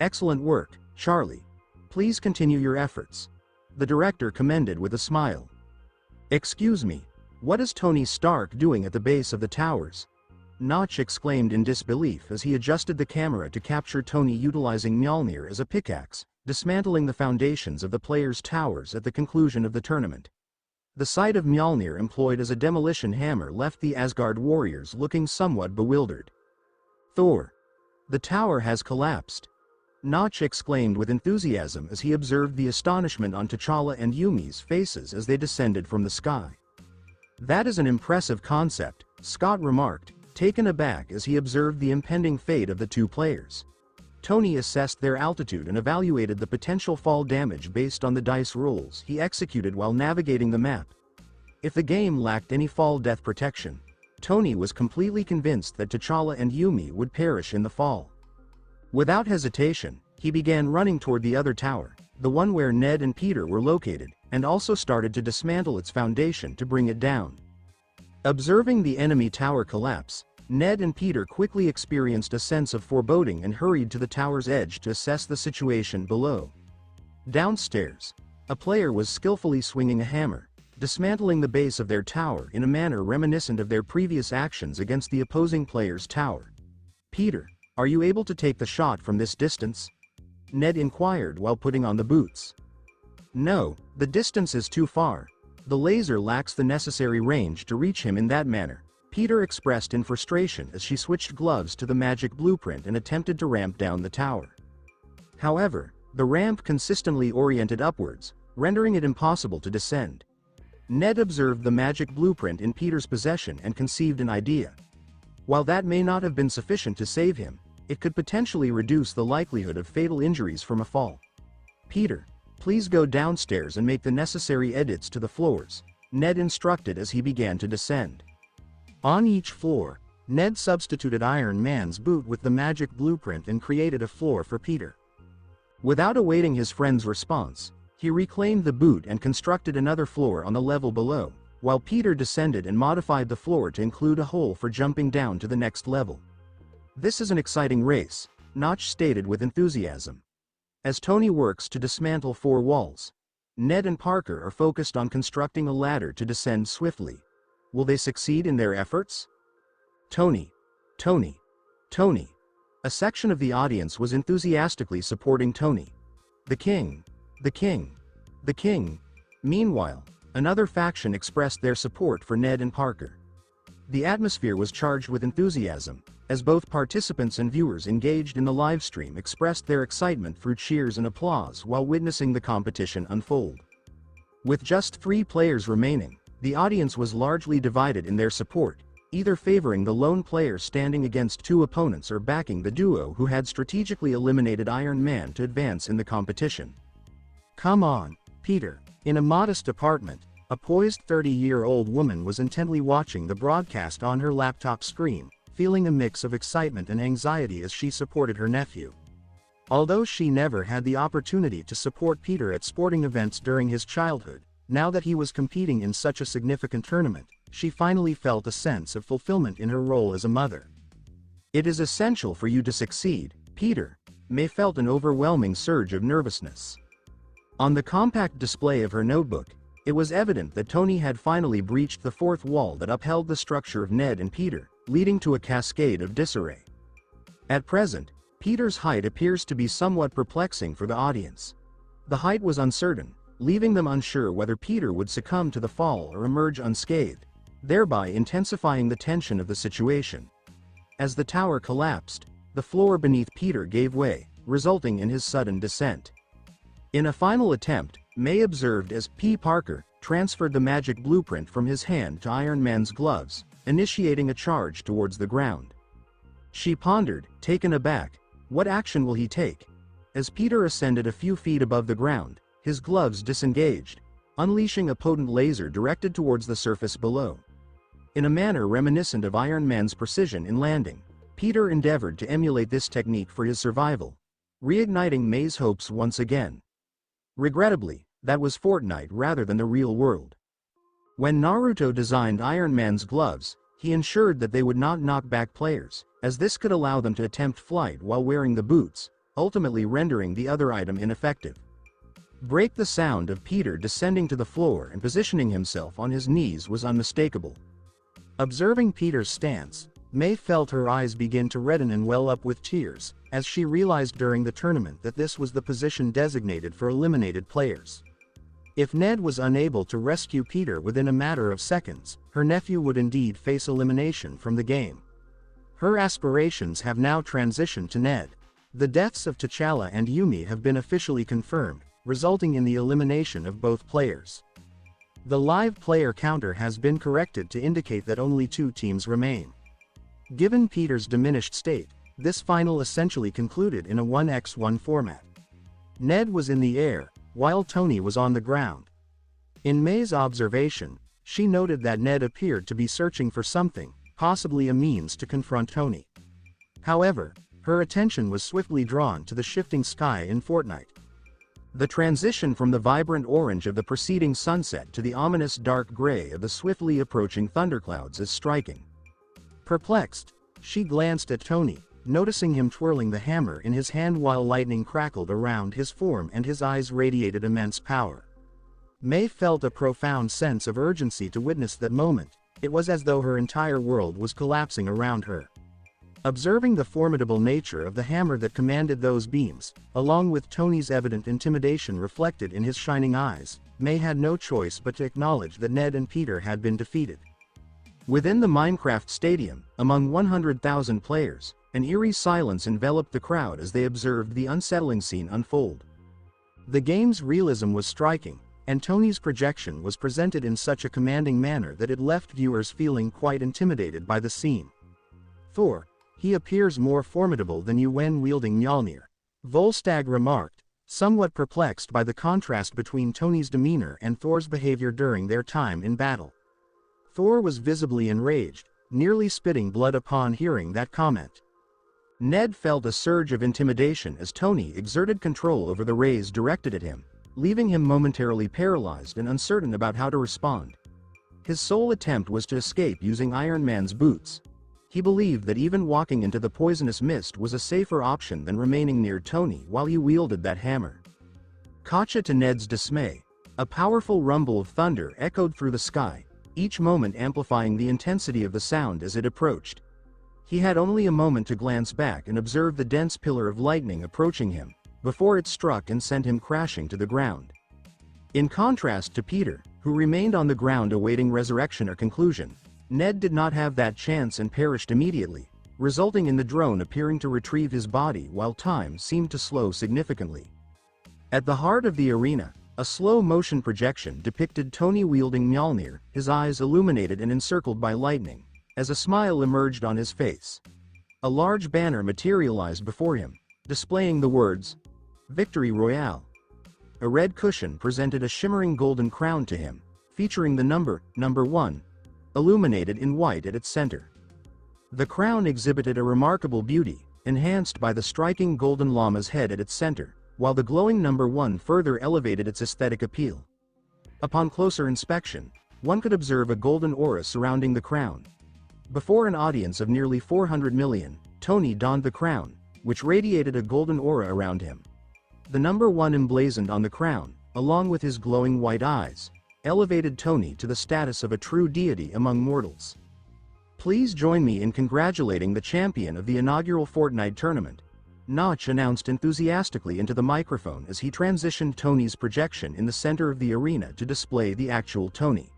Excellent work, Charlie. Please continue your efforts. The director commended with a smile. Excuse me, what is Tony Stark doing at the base of the towers? Notch exclaimed in disbelief as he adjusted the camera to capture Tony utilizing Mjolnir as a pickaxe, dismantling the foundations of the players' towers at the conclusion of the tournament. The sight of Mjolnir employed as a demolition hammer left the Asgard warriors looking somewhat bewildered. Thor! The tower has collapsed! Notch exclaimed with enthusiasm as he observed the astonishment on T'Challa and Yumi's faces as they descended from the sky. That is an impressive concept, Scott remarked, taken aback as he observed the impending fate of the two players. Tony assessed their altitude and evaluated the potential fall damage based on the dice rolls he executed while navigating the map. If the game lacked any fall death protection, Tony was completely convinced that T'Challa and Yumi would perish in the fall. Without hesitation, he began running toward the other tower, the one where Ned and Peter were located, and also started to dismantle its foundation to bring it down. Observing the enemy tower collapse, Ned and Peter quickly experienced a sense of foreboding and hurried to the tower's edge to assess the situation below. Downstairs, a player was skillfully swinging a hammer, dismantling the base of their tower in a manner reminiscent of their previous actions against the opposing player's tower. Peter, are you able to take the shot from this distance? Ned inquired while putting on the boots. No, the distance is too far. The laser lacks the necessary range to reach him in that manner, Peter expressed in frustration as she switched gloves to the magic blueprint and attempted to ramp down the tower. However, the ramp consistently oriented upwards, rendering it impossible to descend. Ned observed the magic blueprint in Peter's possession and conceived an idea. While that may not have been sufficient to save him, it could potentially reduce the likelihood of fatal injuries from a fall. Peter, please go downstairs and make the necessary edits to the floors, Ned instructed as he began to descend. On each floor, Ned substituted Iron Man's boot with the magic blueprint and created a floor for Peter. Without awaiting his friend's response, he reclaimed the boot and constructed another floor on the level below, while Peter descended and modified the floor to include a hole for jumping down to the next level. This is an exciting race, Notch stated with enthusiasm. As Tony works to dismantle 4 walls. Ned and Parker are focused on constructing a ladder to descend swiftly. Will they succeed in their efforts? Tony. Tony. Tony. A section of the audience was enthusiastically supporting Tony. The king. The king. The king. Meanwhile, another faction expressed their support for Ned and Parker. The atmosphere was charged with enthusiasm, as both participants and viewers engaged in the livestream expressed their excitement through cheers and applause while witnessing the competition unfold. With just 3 players remaining, the audience was largely divided in their support, either favoring the lone player standing against 2 opponents or backing the duo who had strategically eliminated Iron Man to advance in the competition. Come on, Peter. In a modest apartment, a poised 30-year-old woman was intently watching the broadcast on her laptop screen, feeling a mix of excitement and anxiety as she supported her nephew. Although she never had the opportunity to support Peter at sporting events during his childhood, now that he was competing in such a significant tournament, she finally felt a sense of fulfillment in her role as a mother. It is essential for you to succeed, Peter. May felt an overwhelming surge of nervousness. On the compact display of her notebook, it was evident that Tony had finally breached the 4th wall that upheld the structure of Ned and Peter, leading to a cascade of disarray. At present, Peter's height appears to be somewhat perplexing for the audience. The height was uncertain, leaving them unsure whether Peter would succumb to the fall or emerge unscathed, thereby intensifying the tension of the situation. As the tower collapsed, the floor beneath Peter gave way, resulting in his sudden descent. In a final attempt, May observed as P. Parker transferred the magic blueprint from his hand to Iron Man's gloves, initiating a charge towards the ground. She pondered, taken aback. What action will he take? As Peter ascended a few feet above the ground, his gloves disengaged, unleashing a potent laser directed towards the surface below. In a manner reminiscent of Iron Man's precision in landing, Peter endeavored to emulate this technique for his survival, reigniting May's hopes once again. Regrettably, that was Fortnite rather than the real world. When Naruto designed Iron Man's gloves, he ensured that they would not knock back players, as this could allow them to attempt flight while wearing the boots, ultimately rendering the other item ineffective. Break the sound of Peter descending to the floor and positioning himself on his knees was unmistakable. Observing Peter's stance, May felt her eyes begin to redden and well up with tears, as she realized during the tournament that this was the position designated for eliminated players. If Ned was unable to rescue Peter within a matter of seconds, her nephew would indeed face elimination from the game. Her aspirations have now transitioned to Ned. The deaths of T'Challa and Yumi have been officially confirmed, resulting in the elimination of both players. The live player counter has been corrected to indicate that only 2 teams remain. Given Peter's diminished state, this final essentially concluded in a 1x1 format. Ned was in the air, while Tony was on the ground. In May's observation, she noted that Ned appeared to be searching for something, possibly a means to confront Tony. However, her attention was swiftly drawn to the shifting sky in Fortnite. The transition from the vibrant orange of the preceding sunset to the ominous dark gray of the swiftly approaching thunderclouds is striking. Perplexed, she glanced at Tony, noticing him twirling the hammer in his hand while lightning crackled around his form and his eyes radiated immense power. May felt a profound sense of urgency to witness that moment. It was as though her entire world was collapsing around her. Observing the formidable nature of the hammer that commanded those beams, along with Tony's evident intimidation reflected in his shining eyes, May had no choice but to acknowledge that Ned and Peter had been defeated. Within the Minecraft stadium, among 100,000 players, an eerie silence enveloped the crowd as they observed the unsettling scene unfold. The game's realism was striking, and Tony's projection was presented in such a commanding manner that it left viewers feeling quite intimidated by the scene. Thor, he appears more formidable than you when wielding Mjolnir, Volstagg remarked, somewhat perplexed by the contrast between Tony's demeanor and Thor's behavior during their time in battle. Thor was visibly enraged, nearly spitting blood upon hearing that comment. Ned felt a surge of intimidation as Tony exerted control over the rays directed at him, leaving him momentarily paralyzed and uncertain about how to respond. His sole attempt was to escape using Iron Man's boots. He believed that even walking into the poisonous mist was a safer option than remaining near Tony while he wielded that hammer. Gotcha. To Ned's dismay, A powerful rumble of thunder echoed through the sky, each moment amplifying the intensity of the sound as it approached. He had only a moment to glance back and observe the dense pillar of lightning approaching him, before it struck and sent him crashing to the ground. In contrast to Peter, who remained on the ground awaiting resurrection or conclusion, Ned did not have that chance and perished immediately, resulting in the drone appearing to retrieve his body while time seemed to slow significantly. At the heart of the arena, a slow-motion projection depicted Tony wielding Mjolnir, his eyes illuminated and encircled by lightning, as a smile emerged on his face. A large banner materialized before him, displaying the words, "Victory Royale." A red cushion presented a shimmering golden crown to him, featuring the number 1, illuminated in white at its center. The crown exhibited a remarkable beauty, enhanced by the striking golden llama's head at its center, while the glowing number 1 further elevated its aesthetic appeal. Upon closer inspection, one could observe a golden aura surrounding the crown. Before an audience of nearly 400 million, Tony donned the crown, which radiated a golden aura around him. The number 1 emblazoned on the crown, along with his glowing white eyes, elevated Tony to the status of a true deity among mortals. "Please join me in congratulating the champion of the inaugural Fortnite tournament," Notch announced enthusiastically into the microphone as he transitioned Tony's projection in the center of the arena to display the actual Tony.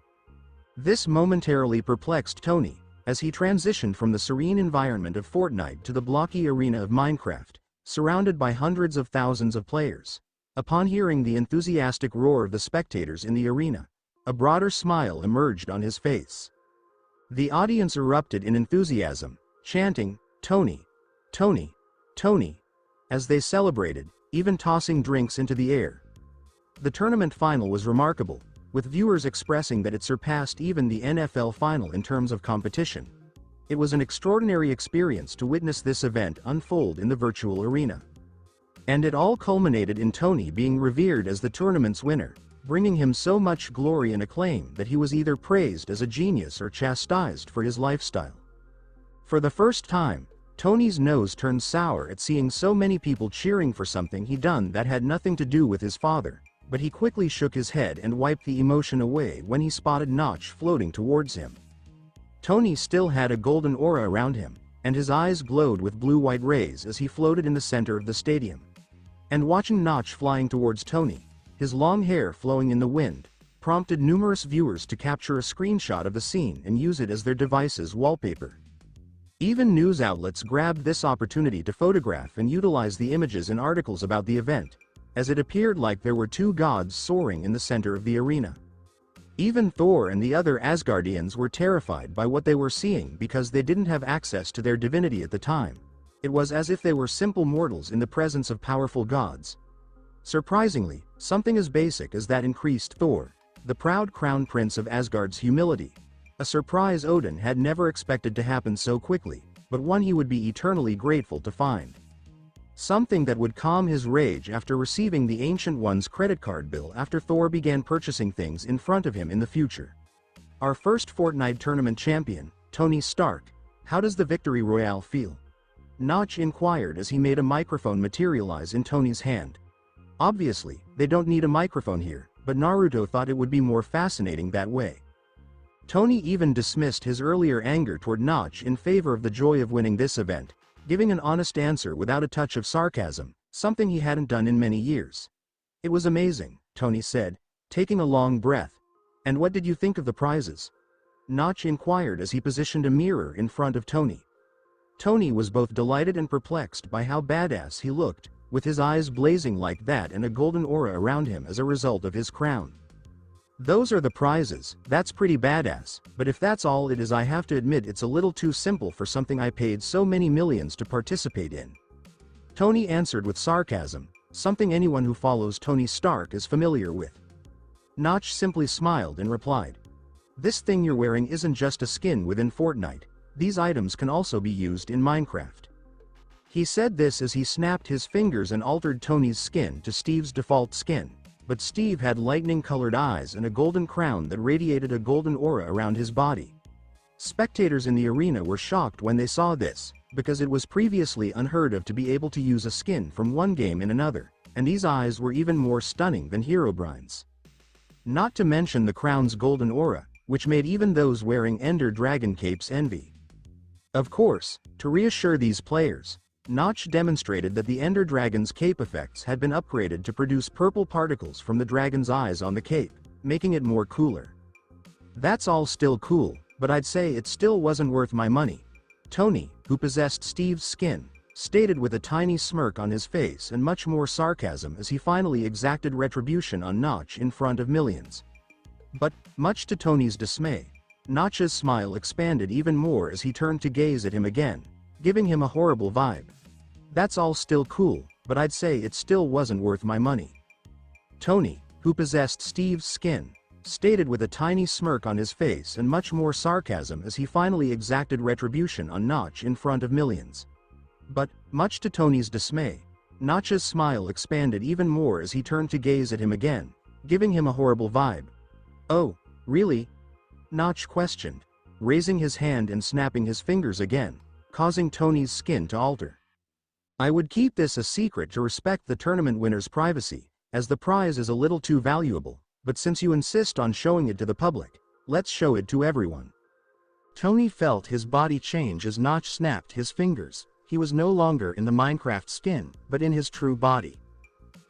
This momentarily perplexed Tony, as he transitioned from the serene environment of Fortnite to the blocky arena of Minecraft, surrounded by hundreds of thousands of players. Upon hearing the enthusiastic roar of the spectators in the arena, a broader smile emerged on his face. The audience erupted in enthusiasm, chanting, "Tony! Tony! Tony!" as they celebrated, even tossing drinks into the air. The tournament final was remarkable, with viewers expressing that it surpassed even the NFL final in terms of competition. It was an extraordinary experience to witness this event unfold in the virtual arena. And it all culminated in Tony being revered as the tournament's winner, bringing him so much glory and acclaim that he was either praised as a genius or chastised for his lifestyle. For the first time, Tony's nose turned sour at seeing so many people cheering for something he'd done that had nothing to do with his father, but he quickly shook his head and wiped the emotion away when he spotted Notch floating towards him. Tony still had a golden aura around him, and his eyes glowed with blue-white rays as he floated in the center of the stadium. And watching Notch flying towards Tony, his long hair flowing in the wind, prompted numerous viewers to capture a screenshot of the scene and use it as their device's wallpaper. Even news outlets grabbed this opportunity to photograph and utilize the images in articles about the event, as it appeared like there were two gods soaring in the center of the arena. Even Thor and the other Asgardians were terrified by what they were seeing because they didn't have access to their divinity at the time. It was as if they were simple mortals in the presence of powerful gods. Surprisingly, something as basic as that increased Thor, the proud crown prince of Asgard's humility. A surprise Odin had never expected to happen so quickly, but one he would be eternally grateful to find. Something that would calm his rage after receiving the Ancient One's credit card bill after Thor began purchasing things in front of him in the future. "Our first Fortnite tournament champion, Tony Stark. How does the Victory Royale feel?" Notch inquired as he made a microphone materialize in Tony's hand. Obviously, they don't need a microphone here, but Naruto thought it would be more fascinating that way. Tony even dismissed his earlier anger toward Notch in favor of the joy of winning this event, giving an honest answer without a touch of sarcasm, something he hadn't done in many years. "It was amazing," Tony said, taking a long breath. "And what did you think of the prizes?" Notch inquired as he positioned a mirror in front of Tony. Tony was both delighted and perplexed by how badass he looked, with his eyes blazing like that and a golden aura around him as a result of his crown. "Those are the prizes, that's pretty badass, but if that's all it is, I have to admit it's a little too simple for something I paid so many millions to participate in." Tony answered with sarcasm, something anyone who follows Tony Stark is familiar with. Notch simply smiled and replied, "This thing you're wearing isn't just a skin within Fortnite, these items can also be used in Minecraft." He said this as he snapped his fingers and altered Tony's skin to Steve's default skin. But Steve had lightning-colored eyes and a golden crown that radiated a golden aura around his body. Spectators in the arena were shocked when they saw this, because it was previously unheard of to be able to use a skin from one game in another, and these eyes were even more stunning than Herobrine's. Not to mention the crown's golden aura, which made even those wearing Ender Dragon capes envy. Of course, to reassure these players, Notch demonstrated that the Ender Dragon's cape effects had been upgraded to produce purple particles from the dragon's eyes on the cape, making it more cooler. That's all still cool, but I'd say it still wasn't worth my money. Tony, who possessed Steve's skin, stated with a tiny smirk on his face and much more sarcasm as he finally exacted retribution on Notch in front of millions. But, much to Tony's dismay, Notch's smile expanded even more as he turned to gaze at him again, giving him a horrible vibe. That's all still cool, but I'd say it still wasn't worth my money. Tony, who possessed Steve's skin, stated with a tiny smirk on his face and much more sarcasm as he finally exacted retribution on Notch in front of millions. But, much to Tony's dismay, Notch's smile expanded even more as he turned to gaze at him again, giving him a horrible vibe. "Oh, really?" Notch questioned, raising his hand and snapping his fingers again, causing Tony's skin to alter. "I would keep this a secret to respect the tournament winner's privacy, as the prize is a little too valuable, but since you insist on showing it to the public, let's show it to everyone." Tony felt his body change as Notch snapped his fingers. He was no longer in the Minecraft skin, but in his true body.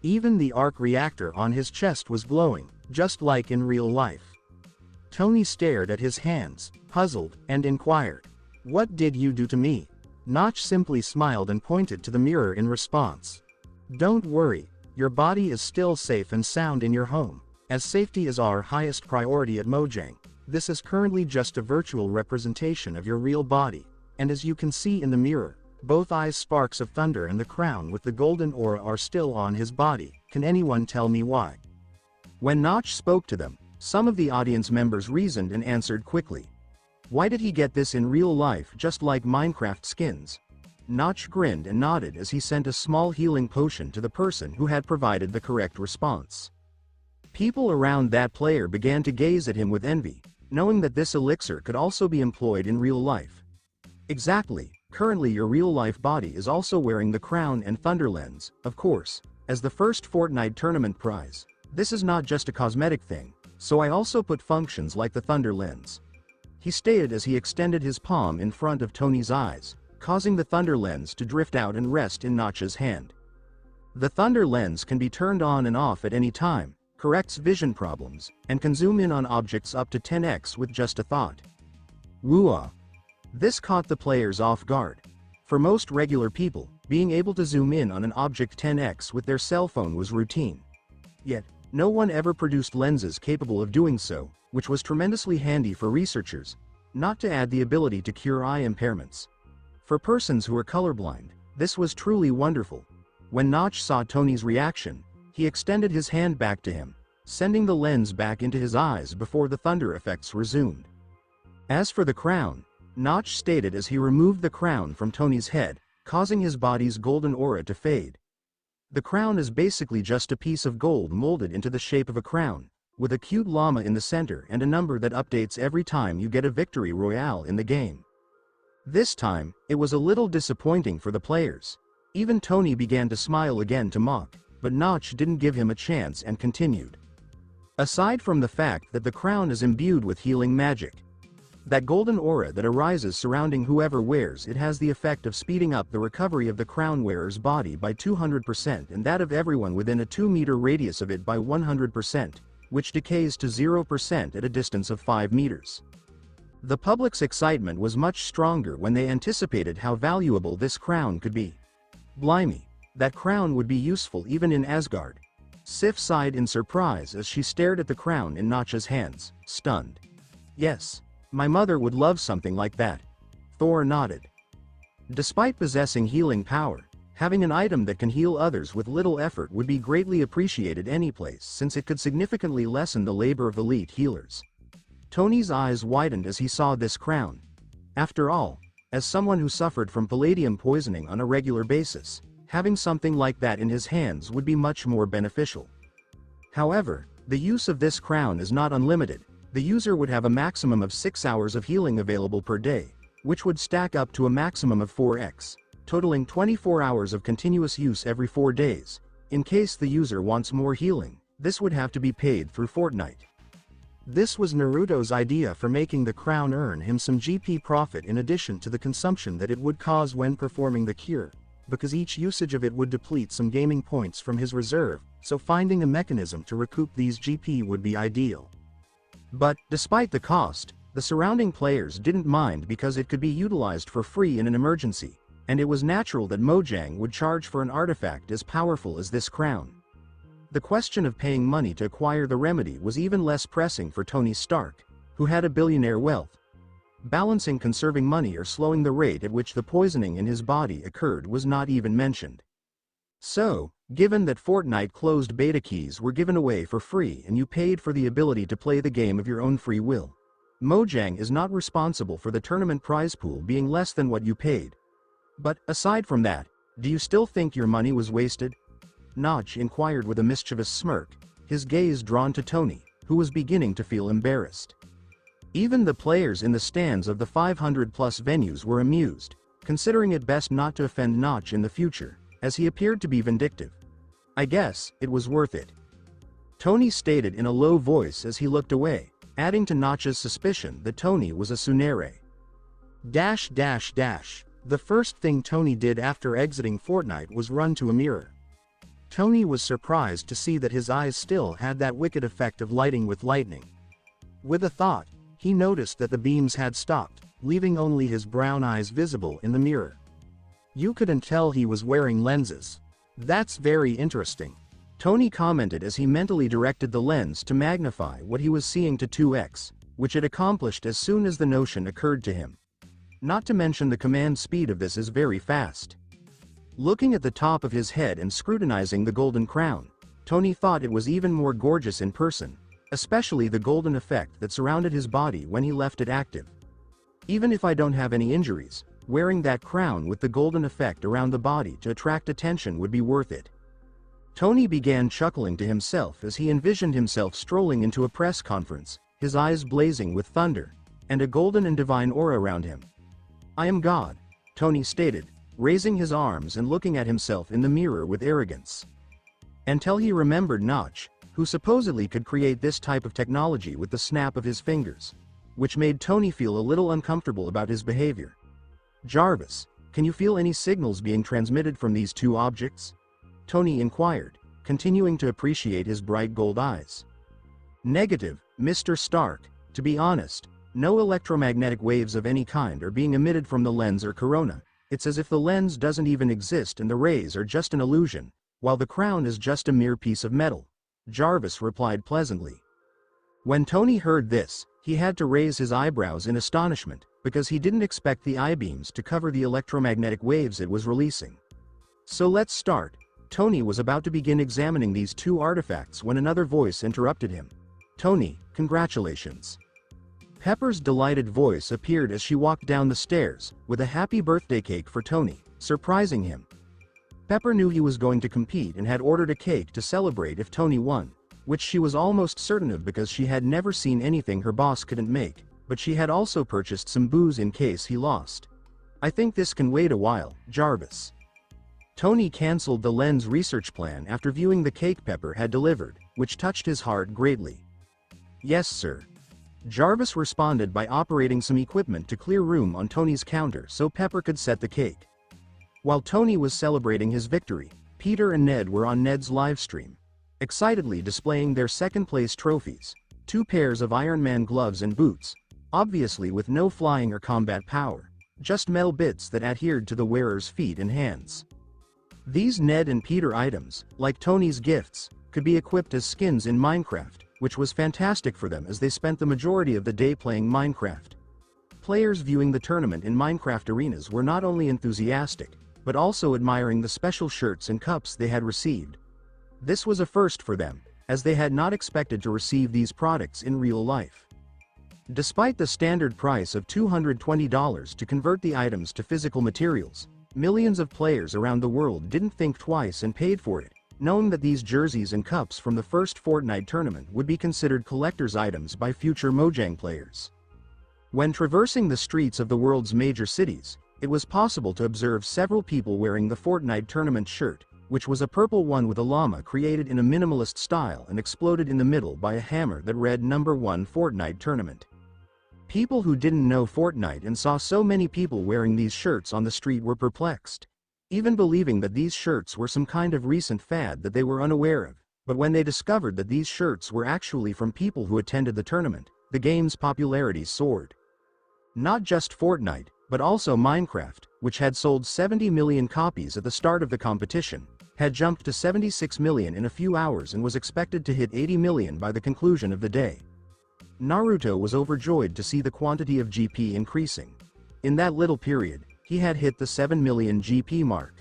Even the arc reactor on his chest was glowing, just like in real life. Tony stared at his hands, puzzled, and inquired, "What did you do to me?" Notch simply smiled and pointed to the mirror in response. "Don't worry, your body is still safe and sound in your home, as safety is our highest priority at Mojang. This is currently just a virtual representation of your real body, and as you can see in the mirror, both eyes sparks of thunder and the crown with the golden aura are still on his body. Can anyone tell me why?" When Notch spoke to them, some of the audience members reasoned and answered quickly. Why did he get this in real life just like Minecraft skins? Notch grinned and nodded as he sent a small healing potion to the person who had provided the correct response. People around that player began to gaze at him with envy, knowing that this elixir could also be employed in real life. Exactly, currently your real-life body is also wearing the crown and thunder lens, of course, as the first Fortnite tournament prize. This is not just a cosmetic thing, so I also put functions like the thunder lens. He stated as he extended his palm in front of Tony's eyes, causing the thunder lens to drift out and rest in Notch's hand. The thunder lens can be turned on and off at any time, corrects vision problems, and can zoom in on objects up to 10x with just a thought. Woo-ah! This caught the players off guard. For most regular people, being able to zoom in on an object 10x with their cell phone was routine. Yet, no one ever produced lenses capable of doing so, which was tremendously handy for researchers, not to add the ability to cure eye impairments. For persons who are colorblind, this was truly wonderful. When Notch saw Tony's reaction, he extended his hand back to him, sending the lens back into his eyes before the thunder effects resumed. As for the crown, Notch stated as he removed the crown from Tony's head, causing his body's golden aura to fade. The crown is basically just a piece of gold molded into the shape of a crown, with a cute llama in the center and a number that updates every time you get a victory royale in the game. This time, it was a little disappointing for the players. Even Tony began to smile again to mock, but Notch didn't give him a chance and continued. Aside from the fact that the crown is imbued with healing magic, that golden aura that arises surrounding whoever wears it has the effect of speeding up the recovery of the crown wearer's body by 200% and that of everyone within a 2-meter radius of it by 100%, which decays to 0% at a distance of 5 meters. The public's excitement was much stronger when they anticipated how valuable this crown could be. Blimey, that crown would be useful even in Asgard. Sif sighed in surprise as she stared at the crown in Notch's hands, stunned. Yes, my mother would love something like that. Thor nodded. Despite possessing healing power, having an item that can heal others with little effort would be greatly appreciated anyplace since it could significantly lessen the labor of elite healers. Tony's eyes widened as he saw this crown. After all, as someone who suffered from palladium poisoning on a regular basis, having something like that in his hands would be much more beneficial. However, the use of this crown is not unlimited. The user would have a maximum of 6 hours of healing available per day, which would stack up to a maximum of 4x, totaling 24 hours of continuous use every 4 days. In case the user wants more healing, This would have to be paid through Fortnite. This was Naruto's idea for making the crown earn him some GP profit in addition to the consumption that it would cause when performing the cure, because each usage of it would deplete some gaming points from his reserve, so finding a mechanism to recoup these GP would be ideal. But, despite the cost, the surrounding players didn't mind because it could be utilized for free in an emergency, and it was natural that Mojang would charge for an artifact as powerful as this crown. The question of paying money to acquire the remedy was even less pressing for Tony Stark, who had a billionaire wealth. Balancing conserving money or slowing the rate at which the poisoning in his body occurred was not even mentioned. So, given that Fortnite closed beta keys were given away for free and you paid for the ability to play the game of your own free will, Mojang is not responsible for the tournament prize pool being less than what you paid. But, aside from that, do you still think your money was wasted? Notch inquired with a mischievous smirk, his gaze drawn to Tony, who was beginning to feel embarrassed. Even the players in the stands of the 500-plus venues were amused, considering it best not to offend Notch in the future, as he appeared to be vindictive. I guess, it was worth it. Tony stated in a low voice as he looked away, adding to Notch's suspicion that Tony was a tsundere. The first thing Tony did after exiting Fortnite was run to a mirror. Tony was surprised to see that his eyes still had that wicked effect of lighting with lightning. With a thought, he noticed that the beams had stopped, leaving only his brown eyes visible in the mirror. You couldn't tell he was wearing lenses. That's very interesting, Tony commented as he mentally directed the lens to magnify what he was seeing to 2x, which it accomplished as soon as the notion occurred to him. Not to mention the command speed of this is very fast. Looking at the top of his head and scrutinizing the golden crown, Tony thought it was even more gorgeous in person, especially the golden effect that surrounded his body when he left it active. Even if I don't have any injuries, wearing that crown with the golden effect around the body to attract attention would be worth it. Tony began chuckling to himself as he envisioned himself strolling into a press conference, his eyes blazing with thunder, and a golden and divine aura around him. I am God, Tony stated, raising his arms and looking at himself in the mirror with arrogance. Until he remembered Notch, who supposedly could create this type of technology with the snap of his fingers, which made Tony feel a little uncomfortable about his behavior. Jarvis, can you feel any signals being transmitted from these two objects? Tony inquired, continuing to appreciate his bright gold eyes. Negative, Mr. Stark, to be honest, no electromagnetic waves of any kind are being emitted from the lens or corona. It's as if the lens doesn't even exist and the rays are just an illusion, while the crown is just a mere piece of metal, Jarvis replied pleasantly. When Tony heard this, he had to raise his eyebrows in astonishment, because he didn't expect the I-beams to cover the electromagnetic waves it was releasing. So let's start. Tony was about to begin examining these two artifacts when another voice interrupted him. Tony, congratulations. Pepper's delighted voice appeared as she walked down the stairs, with a happy birthday cake for Tony, surprising him. Pepper knew he was going to compete and had ordered a cake to celebrate if Tony won, which she was almost certain of because she had never seen anything her boss couldn't make, but she had also purchased some booze in case he lost. I think this can wait a while, Jarvis. Tony cancelled the lens research plan after viewing the cake Pepper had delivered, which touched his heart greatly. Yes, sir. Jarvis responded by operating some equipment to clear room on Tony's counter so Pepper could set the cake. While Tony was celebrating his victory, Peter and Ned were on Ned's livestream, excitedly displaying their second-place trophies, 2 pairs of Iron Man gloves and boots, obviously with no flying or combat power, just metal bits that adhered to the wearer's feet and hands. These Ned and Peter items, like Tony's gifts, could be equipped as skins in Minecraft, which was fantastic for them as they spent the majority of the day playing Minecraft. Players viewing the tournament in Minecraft arenas were not only enthusiastic, but also admiring the special shirts and cups they had received. This was a first for them, as they had not expected to receive these products in real life. Despite the standard price of $220 to convert the items to physical materials, millions of players around the world didn't think twice and paid for it, knowing that these jerseys and cups from the first Fortnite tournament would be considered collector's items by future Mojang players. When traversing the streets of the world's major cities, it was possible to observe several people wearing the Fortnite tournament shirt, which was a purple one with a llama created in a minimalist style and exploded in the middle by a hammer that read "Number 1 Fortnite Tournament." People who didn't know Fortnite and saw so many people wearing these shirts on the street were perplexed, even believing that these shirts were some kind of recent fad that they were unaware of. But when they discovered that these shirts were actually from people who attended the tournament, the game's popularity soared. Not just Fortnite, but also Minecraft, which had sold 70 million copies at the start of the competition, had jumped to 76 million in a few hours and was expected to hit 80 million by the conclusion of the day. Naruto was overjoyed to see the quantity of GP increasing. In that little period, he had hit the 7 million GP mark.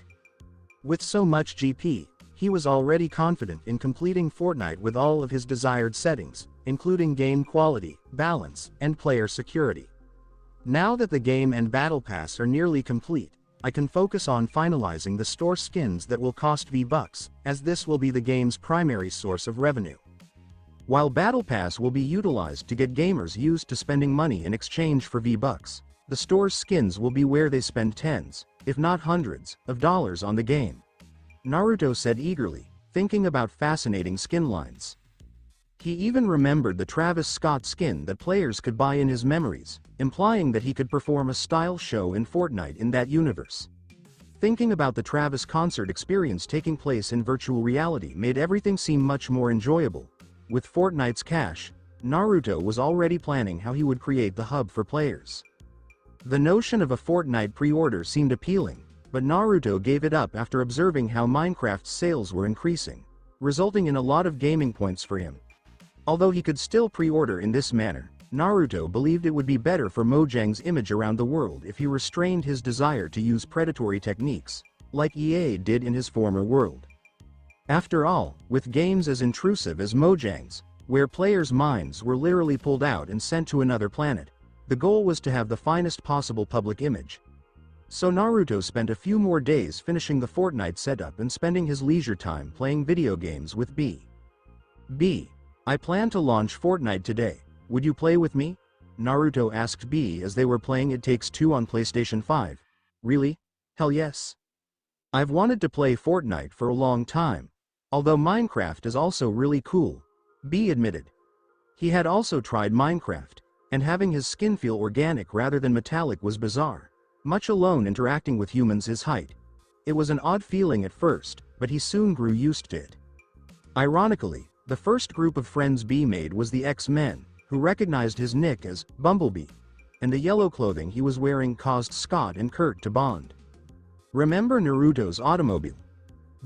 With so much GP, he was already confident in completing Fortnite with all of his desired settings, including game quality, balance, and player security. Now that the game and battle pass are nearly complete, I can focus on finalizing the store skins that will cost V-Bucks, as this will be the game's primary source of revenue. While Battle Pass will be utilized to get gamers used to spending money in exchange for V-Bucks, the store's skins will be where they spend tens, if not hundreds, of dollars on the game. Naruto said eagerly, thinking about fascinating skin lines. He even remembered the Travis Scott skin that players could buy in his memories, implying that he could perform a style show in Fortnite in that universe. Thinking about the Travis concert experience taking place in virtual reality made everything seem much more enjoyable. With Fortnite's cash, Naruto was already planning how he would create the hub for players. The notion of a Fortnite pre-order seemed appealing, but Naruto gave it up after observing how Minecraft's sales were increasing, resulting in a lot of gaming points for him. Although he could still pre-order in this manner, Naruto believed it would be better for Mojang's image around the world if he restrained his desire to use predatory techniques, like EA did in his former world. After all, with games as intrusive as Mojang's, where players' minds were literally pulled out and sent to another planet, the goal was to have the finest possible public image. So Naruto spent a few more days finishing the Fortnite setup and spending his leisure time playing video games with B. I plan to launch Fortnite today. Would you play with me? Naruto asked B as they were playing It Takes Two on PlayStation 5. Really? Hell yes. I've wanted to play Fortnite for a long time. Although Minecraft is also really cool, B admitted. He had also tried Minecraft, and having his skin feel organic rather than metallic was bizarre. Much alone interacting with humans his height. It was an odd feeling at first, but he soon grew used to it. Ironically, the first group of friends B made was the X-Men, who recognized his nick as Bumblebee, and the yellow clothing he was wearing caused Scott and Kurt to bond. Remember Naruto's Automotive?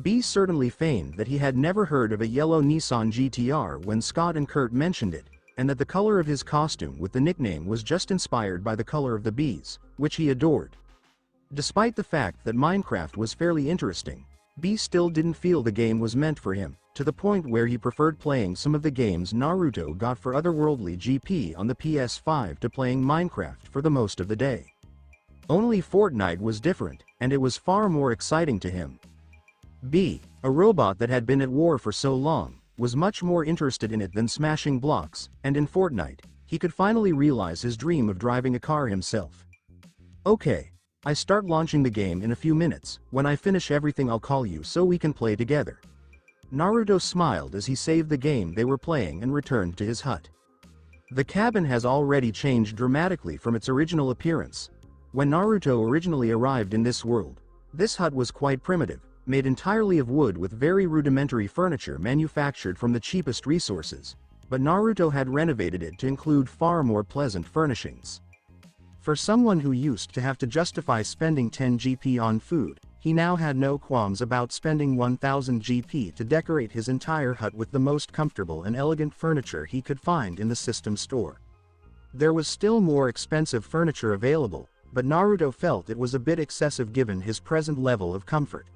B certainly feigned that he had never heard of a yellow Nissan GTR when Scott and Kurt mentioned it, and that the color of his costume with the nickname was just inspired by the color of the bees, which he adored. Despite the fact that Minecraft was fairly interesting, B still didn't feel the game was meant for him, to the point where he preferred playing some of the games Naruto got for otherworldly GP on the PS5 to playing Minecraft for the most of the day. Only Fortnite was different, and it was far more exciting to him. B, a robot that had been at war for so long, was much more interested in it than smashing blocks, and in Fortnite, he could finally realize his dream of driving a car himself. Okay, I start launching the game in a few minutes. When I finish everything I'll call you so we can play together. Naruto smiled as he saved the game they were playing and returned to his hut. The cabin has already changed dramatically from its original appearance. When Naruto originally arrived in this world, this hut was quite primitive, made entirely of wood with very rudimentary furniture manufactured from the cheapest resources, but Naruto had renovated it to include far more pleasant furnishings. For someone who used to have to justify spending 10 GP on food, he now had no qualms about spending 1000 GP to decorate his entire hut with the most comfortable and elegant furniture he could find in the system store. There was still more expensive furniture available, but Naruto felt it was a bit excessive given his present level of comfort.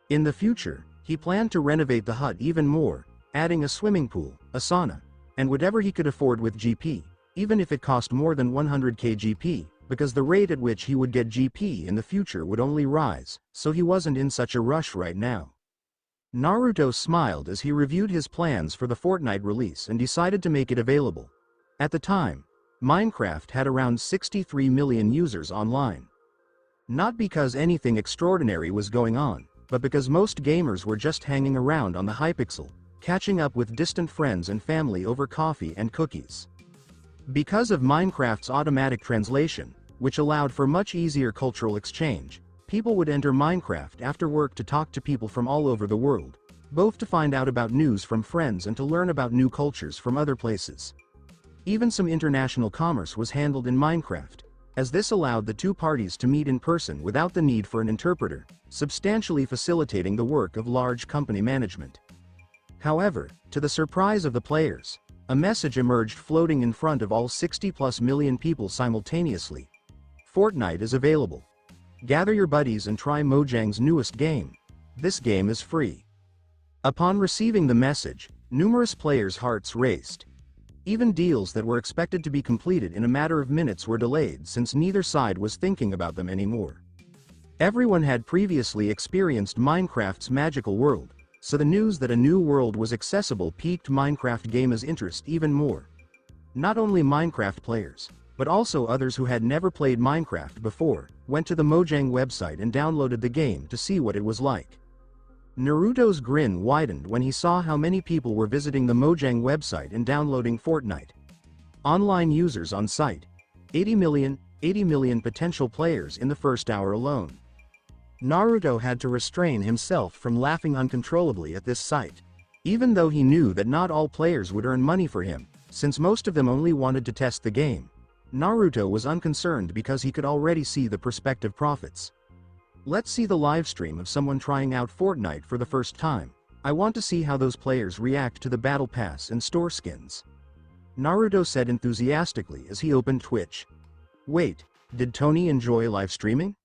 In the future, he planned to renovate the hut even more, adding a swimming pool, a sauna, and whatever he could afford with GP, even if it cost more than 100k GP, because the rate at which he would get GP in the future would only rise, so he wasn't in such a rush right now. Naruto smiled as he reviewed his plans for the Fortnite release and decided to make it available. At the time, Minecraft had around 63 million users online. Not because anything extraordinary was going on, but because most gamers were just hanging around on the Hypixel, catching up with distant friends and family over coffee and cookies. Because of Minecraft's automatic translation, which allowed for much easier cultural exchange, people would enter Minecraft after work to talk to people from all over the world, both to find out about news from friends and to learn about new cultures from other places. Even some international commerce was handled in Minecraft, as this allowed the two parties to meet in person without the need for an interpreter, substantially facilitating the work of large company management. However, to the surprise of the players, a message emerged floating in front of all 60+ million people simultaneously. Fortnite is available. Gather your buddies and try Mojang's newest game. This game is free. Upon receiving the message, numerous players' hearts raced. Even deals that were expected to be completed in a matter of minutes were delayed since neither side was thinking about them anymore. Everyone had previously experienced Minecraft's magical world, so the news that a new world was accessible piqued Minecraft gamers' interest even more. Not only Minecraft players, but also others who had never played Minecraft before, went to the Mojang website and downloaded the game to see what it was like. Naruto's grin widened when he saw how many people were visiting the Mojang website and downloading Fortnite. Online users on site. 80 million potential players in the first hour alone. Naruto had to restrain himself from laughing uncontrollably at this sight. Even though he knew that not all players would earn money for him, since most of them only wanted to test the game, Naruto was unconcerned because he could already see the prospective profits. Let's see the livestream of someone trying out Fortnite for the first time. I want to see how those players react to the battle pass and store skins. Naruto said enthusiastically as he opened Twitch. Wait, did Tony enjoy live streaming?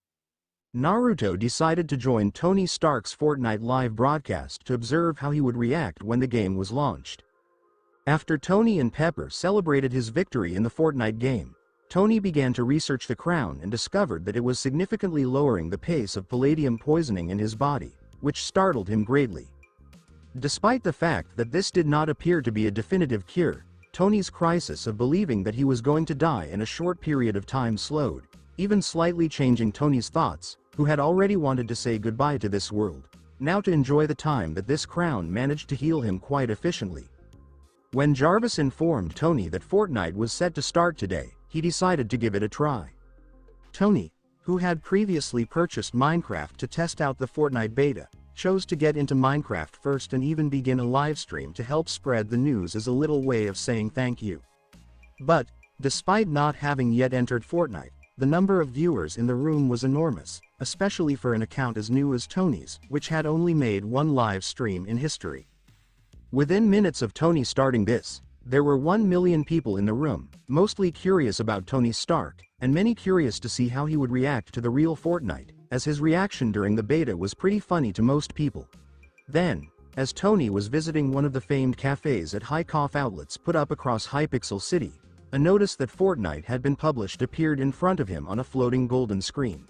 Naruto decided to join Tony Stark's Fortnite live broadcast to observe how he would react when the game was launched. After Tony and Pepper celebrated his victory in the Fortnite game, Tony began to research the crown and discovered that it was significantly lowering the pace of palladium poisoning in his body, which startled him greatly. Despite the fact that this did not appear to be a definitive cure, Tony's crisis of believing that he was going to die in a short period of time slowed, even slightly changing Tony's thoughts, who had already wanted to say goodbye to this world, now to enjoy the time that this crown managed to heal him quite efficiently. When Jarvis informed Tony that Fortnite was set to start today, he decided to give it a try. Tony, who had previously purchased Minecraft to test out the Fortnite beta, chose to get into Minecraft first and even begin a live stream to help spread the news as a little way of saying thank you. But, despite not having yet entered Fortnite, the number of viewers in the room was enormous, especially for an account as new as Tony's, which had only made one live stream in history. Within minutes of Tony starting this, there were 1 million people in the room, mostly curious about Tony Stark, and many curious to see how he would react to the real Fortnite, as his reaction during the beta was pretty funny to most people. Then, as Tony was visiting one of the famed cafes at kickoff outlets put up across Hypixel City, a notice that Fortnite had been published appeared in front of him on a floating golden screen.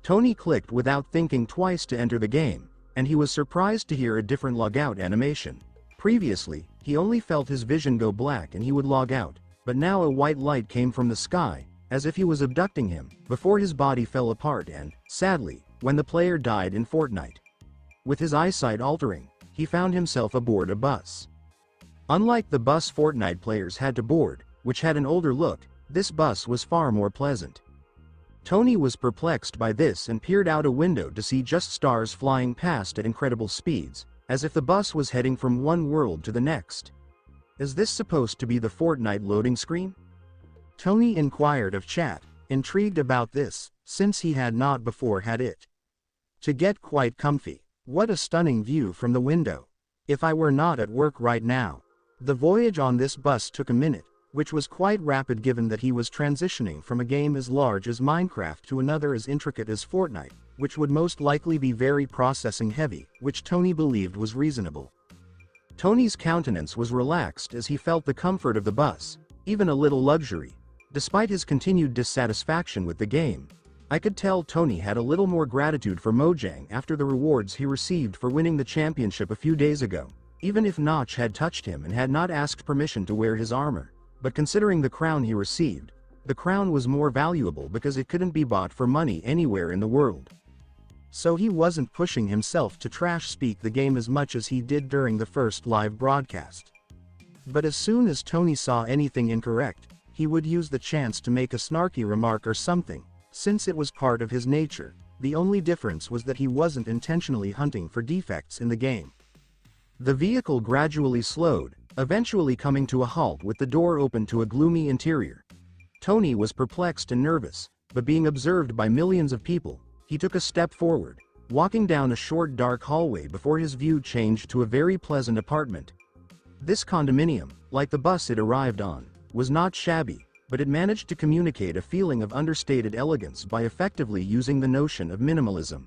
Tony clicked without thinking twice to enter the game, and he was surprised to hear a different logout animation. Previously, he only felt his vision go black and he would log out, but now a white light came from the sky, as if he was abducting him, before his body fell apart and, sadly, when the player died in Fortnite. With his eyesight altering, he found himself aboard a bus. Unlike the bus Fortnite players had to board, which had an older look, this bus was far more pleasant. Tony was perplexed by this and peered out a window to see just stars flying past at incredible speeds, as if the bus was heading from one world to the next. Is this supposed to be the Fortnite loading screen? Tony inquired of chat, intrigued about this, since he had not before had it. To get quite comfy. What a stunning view from the window. If I were not at work right now. The voyage on this bus took a minute, which was quite rapid given that he was transitioning from a game as large as Minecraft to another as intricate as Fortnite, which would most likely be very processing heavy, which Tony believed was reasonable. Tony's countenance was relaxed as he felt the comfort of the bus, even a little luxury. Despite his continued dissatisfaction with the game, I could tell Tony had a little more gratitude for Mojang after the rewards he received for winning the championship a few days ago, even if Notch had touched him and had not asked permission to wear his armor. But considering the crown he received, the crown was more valuable because it couldn't be bought for money anywhere in the world. so he wasn't pushing himself to trash speak the game as much as he did during the first live broadcast. But as soon as Tony saw anything incorrect, he would use the chance to make a snarky remark or something, since it was part of his nature. The only difference was that he wasn't intentionally hunting for defects in the game. The vehicle gradually slowed, eventually coming to a halt with the door open to a gloomy interior. Tony was perplexed and nervous, but being observed by millions of people, he took a step forward, walking down a short dark hallway before his view changed to a very pleasant apartment. This condominium, like the bus it arrived on, was not shabby, but it managed to communicate a feeling of understated elegance by effectively using the notion of minimalism.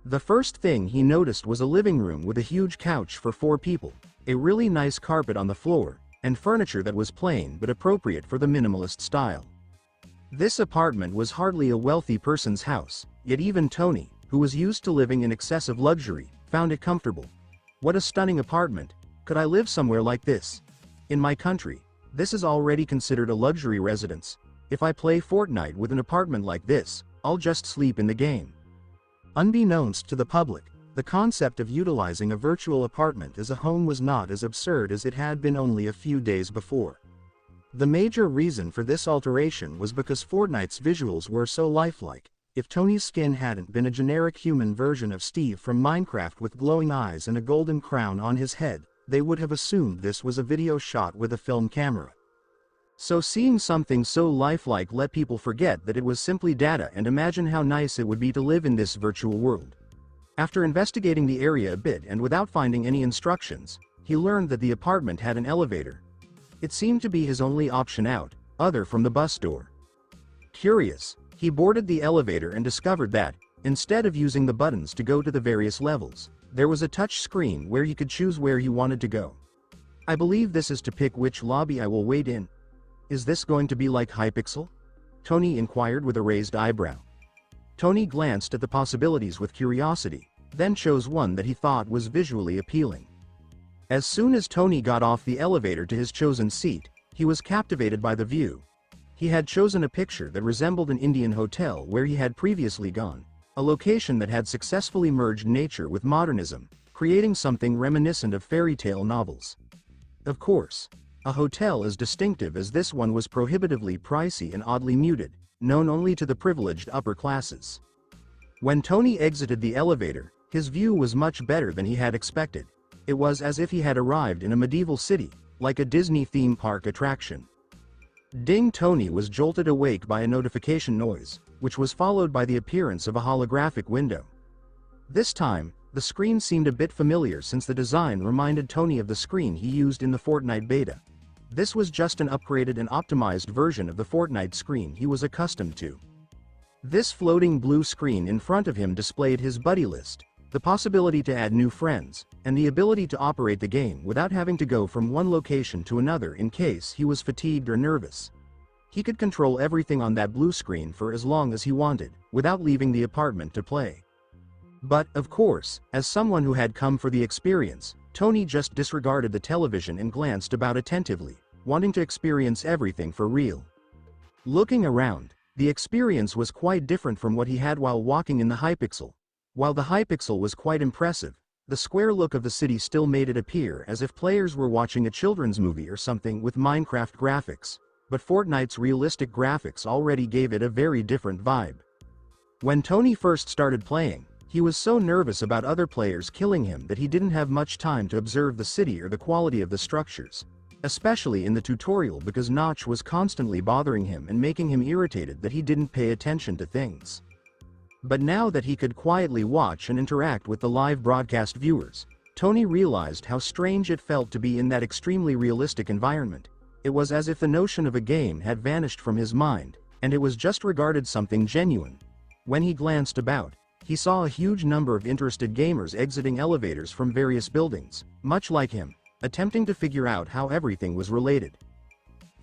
The first thing he noticed was a living room with a huge couch for 4 people, a really nice carpet on the floor, and furniture that was plain but appropriate for the minimalist style. This apartment was hardly a wealthy person's house, yet even Tony, who was used to living in excessive luxury, found it comfortable. What a stunning apartment! Could I live somewhere like this? In my country, this is already considered a luxury residence. If I play Fortnite with an apartment like this, I'll just sleep in the game. Unbeknownst to the public, the concept of utilizing a virtual apartment as a home was not as absurd as it had been only a few days before. The major reason for this alteration was because Fortnite's visuals were so lifelike. If Tony's skin hadn't been a generic human version of Steve from Minecraft with glowing eyes and a golden crown on his head, they would have assumed this was a video shot with a film camera. So seeing something so lifelike let people forget that it was simply data and imagine how nice it would be to live in this virtual world. After investigating the area a bit and without finding any instructions, he learned that the apartment had an elevator. It seemed to be his only option out, other from the bus door. Curious, he boarded the elevator and discovered that, instead of using the buttons to go to the various levels, there was a touch screen where he could choose where he wanted to go. I believe this is to pick which lobby I will wait in. Is this going to be like Hypixel? Tony inquired with a raised eyebrow. Tony glanced at the possibilities with curiosity, then chose one that he thought was visually appealing. As soon as Tony got off the elevator to his chosen seat, he was captivated by the view. He had chosen a picture that resembled an Indian hotel where he had previously gone, a location that had successfully merged nature with modernism, creating something reminiscent of fairy tale novels. Of course, a hotel as distinctive as this one was prohibitively pricey and oddly muted, known only to the privileged upper classes. When Tony exited the elevator, his view was much better than he had expected. It was as if he had arrived in a medieval city, like a Disney theme park attraction. Ding! Tony was jolted awake by a notification noise, which was followed by the appearance of a holographic window. This time, the screen seemed a bit familiar since the design reminded Tony of the screen he used in the Fortnite beta. This was just an upgraded and optimized version of the Fortnite screen he was accustomed to. This floating blue screen in front of him displayed his buddy list, the possibility to add new friends, and the ability to operate the game without having to go from one location to another in case he was fatigued or nervous. He could control everything on that blue screen for as long as he wanted, without leaving the apartment to play. But, of course, as someone who had come for the experience, Tony just disregarded the television and glanced about attentively, wanting to experience everything for real. Looking around, the experience was quite different from what he had while walking in the Hypixel. While the Hypixel was quite impressive, the square look of the city still made it appear as if players were watching a children's movie or something with Minecraft graphics, but Fortnite's realistic graphics already gave it a very different vibe. When Tony first started playing, he was so nervous about other players killing him that he didn't have much time to observe the city or the quality of the structures, especially in the tutorial because Notch was constantly bothering him and making him irritated that he didn't pay attention to things. But now that he could quietly watch and interact with the live broadcast viewers, Tony realized how strange it felt to be in that extremely realistic environment. It was as if the notion of a game had vanished from his mind, and it was just regarded something genuine. When he glanced about, he saw a huge number of interested gamers exiting elevators from various buildings, much like him, attempting to figure out how everything was related.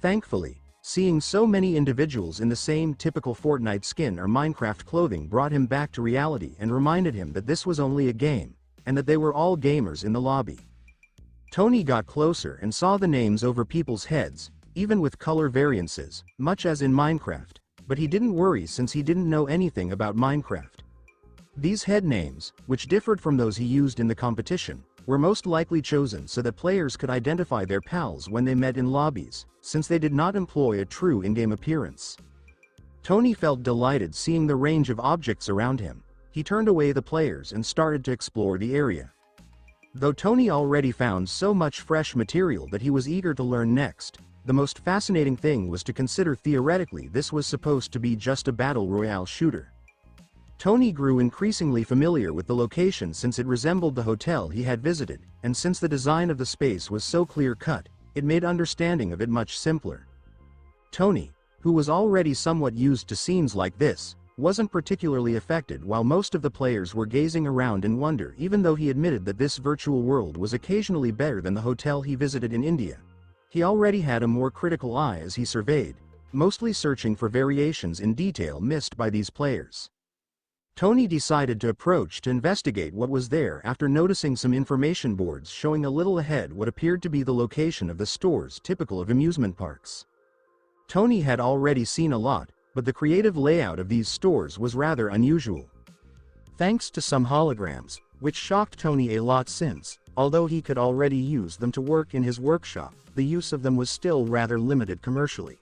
Thankfully, seeing so many individuals in the same typical Fortnite skin or Minecraft clothing brought him back to reality and reminded him that this was only a game, and that they were all gamers in the lobby. Tony got closer and saw the names over people's heads, even with color variances, much as in Minecraft, but he didn't worry since he didn't know anything about Minecraft. These head names, which differed from those he used in the competition, were most likely chosen so that players could identify their pals when they met in lobbies, since they did not employ a true in-game appearance. Tony felt delighted seeing the range of objects around him. He turned away the players and started to explore the area. Though Tony already found so much fresh material that he was eager to learn next, the most fascinating thing was to consider theoretically this was supposed to be just a battle royale shooter. Tony grew increasingly familiar with the location since it resembled the hotel he had visited, and since the design of the space was so clear-cut, it made understanding of it much simpler. Tony, who was already somewhat used to scenes like this, wasn't particularly affected while most of the players were gazing around in wonder, even though he admitted that this virtual world was occasionally better than the hotel he visited in India. He already had a more critical eye as he surveyed, mostly searching for variations in detail missed by these players. Tony decided to approach to investigate what was there after noticing some information boards showing a little ahead what appeared to be the location of the stores typical of amusement parks. Tony had already seen a lot, but the creative layout of these stores was rather unusual. Thanks to some holograms, which shocked Tony a lot since, although he could already use them to work in his workshop, the use of them was still rather limited commercially.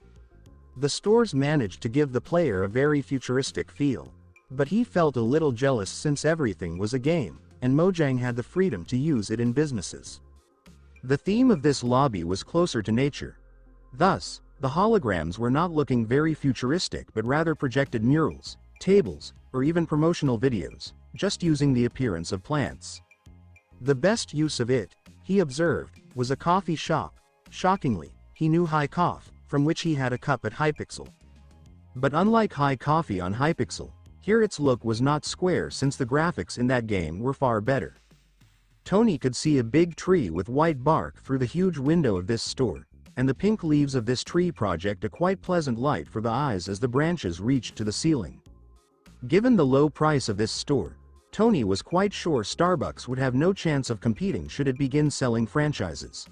The stores managed to give the player a very futuristic feel. But he felt a little jealous since everything was a game, and Mojang had the freedom to use it in businesses. The theme of this lobby was closer to nature. Thus, the holograms were not looking very futuristic but rather projected murals, tables, or even promotional videos, just using the appearance of plants. The best use of it, he observed, was a coffee shop. Shockingly, he knew kickoff, from which he had a cup at Hypixel. But unlike Coffee on Hypixel, here its look was not square since the graphics in that game were far better. Tony could see a big tree with white bark through the huge window of this store, and the pink leaves of this tree project a quite pleasant light for the eyes as the branches reached to the ceiling. Given the low price of this store, Tony was quite sure Starbucks would have no chance of competing should it begin selling franchises.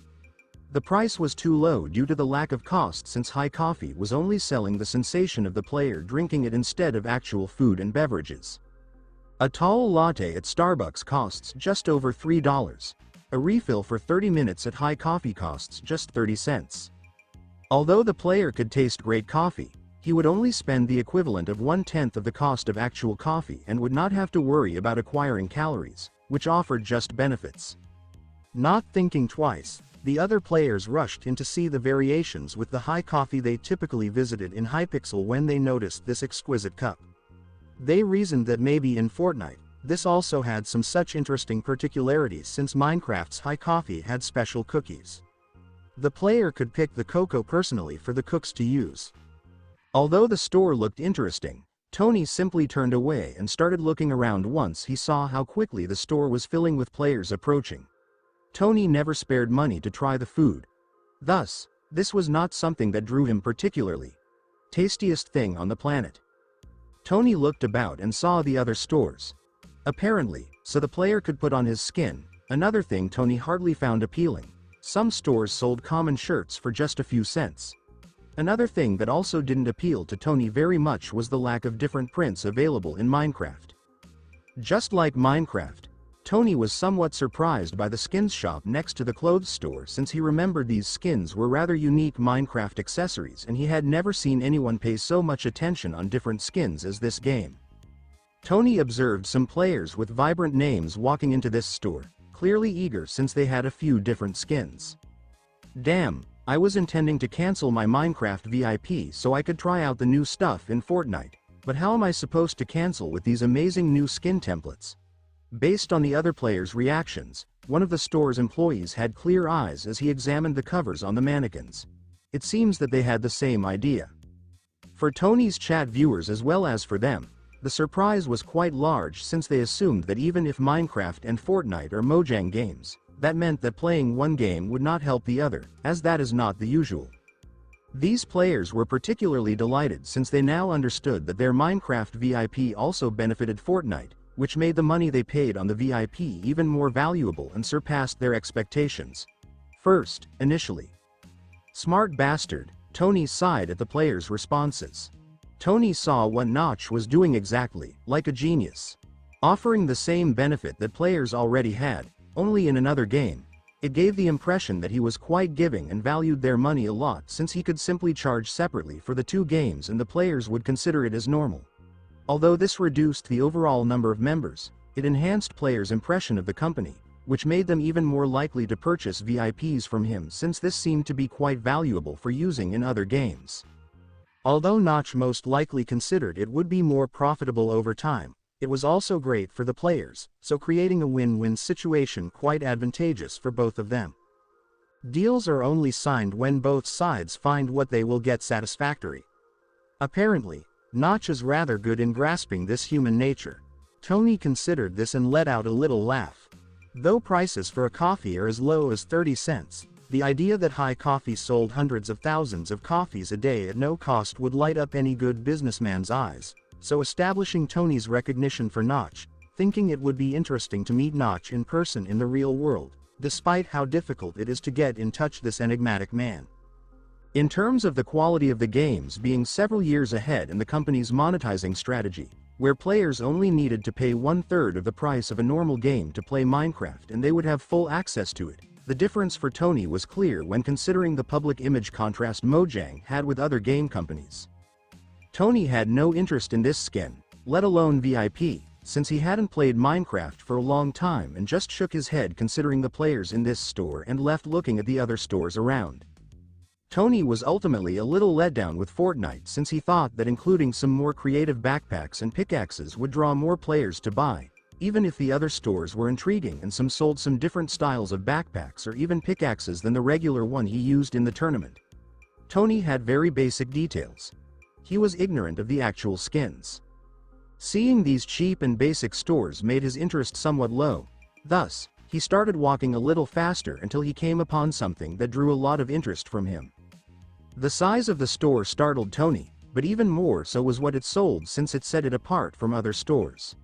The price was too low due to the lack of cost since Coffee was only selling the sensation of the player drinking it instead of actual food and beverages. A tall latte at Starbucks costs just over $3. A refill for 30 minutes at Coffee costs just 30 cents. Although the player could taste great coffee, he would only spend the equivalent of 1/10 of the cost of actual coffee and would not have to worry about acquiring calories, which offered just benefits. Not thinking twice, the other players rushed in to see the variations with the Coffee they typically visited in Hypixel when they noticed this exquisite cup. They reasoned that maybe in Fortnite, this also had some such interesting particularities since Minecraft's Coffee had special cookies. The player could pick the cocoa personally for the cooks to use. Although the store looked interesting, Tony simply turned away and started looking around once he saw how quickly the store was filling with players approaching. Tony never spared money to try the food. Thus, this was not something that drew him particularly. Tastiest thing on the planet. Tony looked about and saw the other stores. Apparently, so the player could put on his skin, another thing Tony hardly found appealing. Some stores sold common shirts for just a few cents. Another thing that also didn't appeal to Tony very much was the lack of different prints available in Minecraft. Just like Minecraft, Tony was somewhat surprised by the skins shop next to the clothes store since he remembered these skins were rather unique Minecraft accessories and he had never seen anyone pay so much attention on different skins as this game. Tony observed some players with vibrant names walking into this store, clearly eager since they had a few different skins. Damn, I was intending to cancel my Minecraft VIP so I could try out the new stuff in Fortnite, but how am I supposed to cancel with these amazing new skin templates? Based on the other players' reactions, one of the store's employees had clear eyes as he examined the covers on the mannequins. It seems that they had the same idea. For Tony's chat viewers as well as for them, the surprise was quite large since they assumed that even if Minecraft and Fortnite are Mojang games, that meant that playing one game would not help the other, as that is not the usual. These players were particularly delighted since they now understood that their Minecraft VIP also benefited Fortnite, which made the money they paid on the VIP even more valuable and surpassed their expectations. First, initially. Smart bastard, Tony sighed at the players' responses. Tony saw what Notch was doing exactly, like a genius. Offering the same benefit that players already had, only in another game. It gave the impression that he was quite giving and valued their money a lot, since he could simply charge separately for the two games and the players would consider it as normal. Although this reduced the overall number of members, it enhanced players' impression of the company, which made them even more likely to purchase VIPs from him, since this seemed to be quite valuable for using in other games. Although Notch most likely considered it would be more profitable over time, it was also great for the players, so creating a win-win situation quite advantageous for both of them. Deals are only signed when both sides find what they will get satisfactory. Apparently, Notch is rather good in grasping this human nature. Tony considered this and let out a little laugh. Though prices for a coffee are as low as 30 cents, the idea that High Coffee sold hundreds of thousands of coffees a day at no cost would light up any good businessman's eyes. So establishing Tony's recognition for Notch, thinking it would be interesting to meet Notch in person in the real world, despite how difficult it is to get in touch this enigmatic man. In terms of the quality of the games being several years ahead in the company's monetizing strategy, where players only needed to pay 1/3 of the price of a normal game to play Minecraft and they would have full access to it, the difference for Tony was clear when considering the public image contrast Mojang had with other game companies. Tony had no interest in this skin, let alone VIP, since he hadn't played Minecraft for a long time and just shook his head considering the players in this store and left looking at the other stores around. Tony was ultimately a little let down with Fortnite, since he thought that including some more creative backpacks and pickaxes would draw more players to buy, even if the other stores were intriguing and some sold some different styles of backpacks or even pickaxes than the regular one he used in the tournament. Tony had very basic details. He was ignorant of the actual skins. Seeing these cheap and basic stores made his interest somewhat low. Thus, he started walking a little faster until he came upon something that drew a lot of interest from him. The size of the store startled Tony, but even more so was what it sold, since it set it apart from other stores.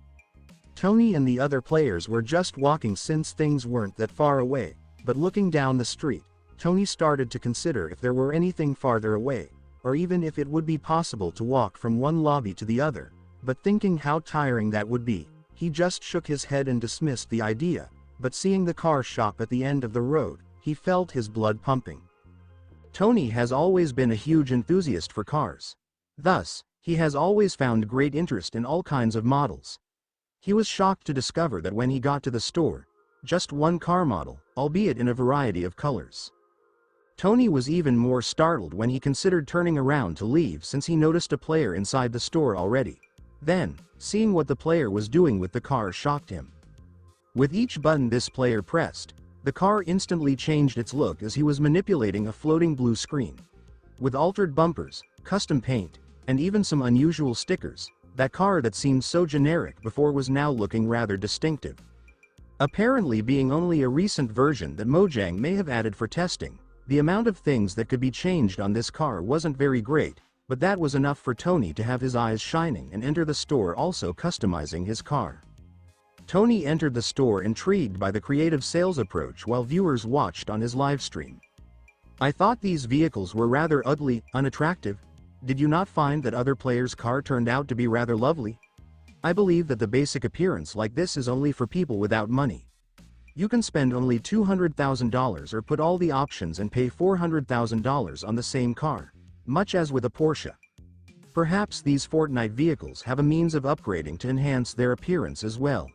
Tony and the other players were just walking since things weren't that far away, but looking down the street, Tony started to consider if there were anything farther away, or even if it would be possible to walk from one lobby to the other, but thinking how tiring that would be, he just shook his head and dismissed the idea, but seeing the car shop at the end of the road, he felt his blood pumping. Tony has always been a huge enthusiast for cars. Thus, he has always found great interest in all kinds of models. He was shocked to discover that when he got to the store, just one car model, albeit in a variety of colors. Tony was even more startled when he considered turning around to leave, since he noticed a player inside the store already. Then, seeing what the player was doing with the car shocked him. With each button this player pressed, the car instantly changed its look as he was manipulating a floating blue screen. With altered bumpers, custom paint, and even some unusual stickers, that car that seemed so generic before was now looking rather distinctive. Apparently, being only a recent version that Mojang may have added for testing, the amount of things that could be changed on this car wasn't very great, but that was enough for Tony to have his eyes shining and enter the store, also customizing his car. Tony entered the store intrigued by the creative sales approach while viewers watched on his live stream. "I thought these vehicles were rather ugly, unattractive. Did you not find that other players' car turned out to be rather lovely? I believe that the basic appearance like this is only for people without money. You can spend only $200,000 or put all the options and pay $400,000 on the same car, much as with a Porsche. Perhaps these Fortnite vehicles have a means of upgrading to enhance their appearance as well."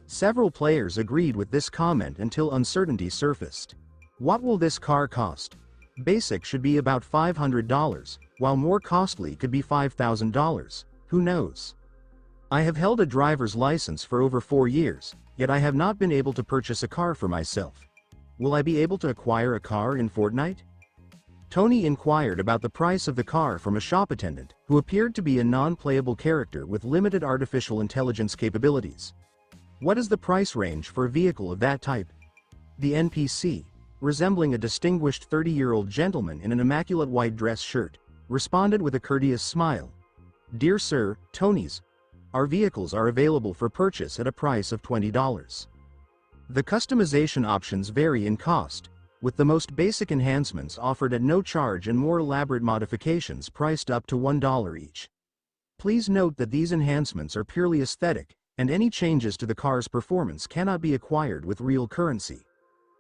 Several players agreed with this comment until uncertainty surfaced. What will this car cost? Basic should be about $500, while more costly could be $5,000, who knows? I have held a driver's license for over 4 years, yet I have not been able to purchase a car for myself. Will I be able to acquire a car in Fortnite? Tony inquired about the price of the car from a shop attendant, who appeared to be a non-playable character with limited artificial intelligence capabilities. "What is the price range for a vehicle of that type?" The NPC, resembling a distinguished 30-year-old gentleman in an immaculate white dress shirt, responded with a courteous smile. "Dear sir, Tony's. Our vehicles are available for purchase at a price of $20. The customization options vary in cost, with the most basic enhancements offered at no charge and more elaborate modifications priced up to $1 each. Please note that these enhancements are purely aesthetic, and any changes to the car's performance cannot be acquired with real currency.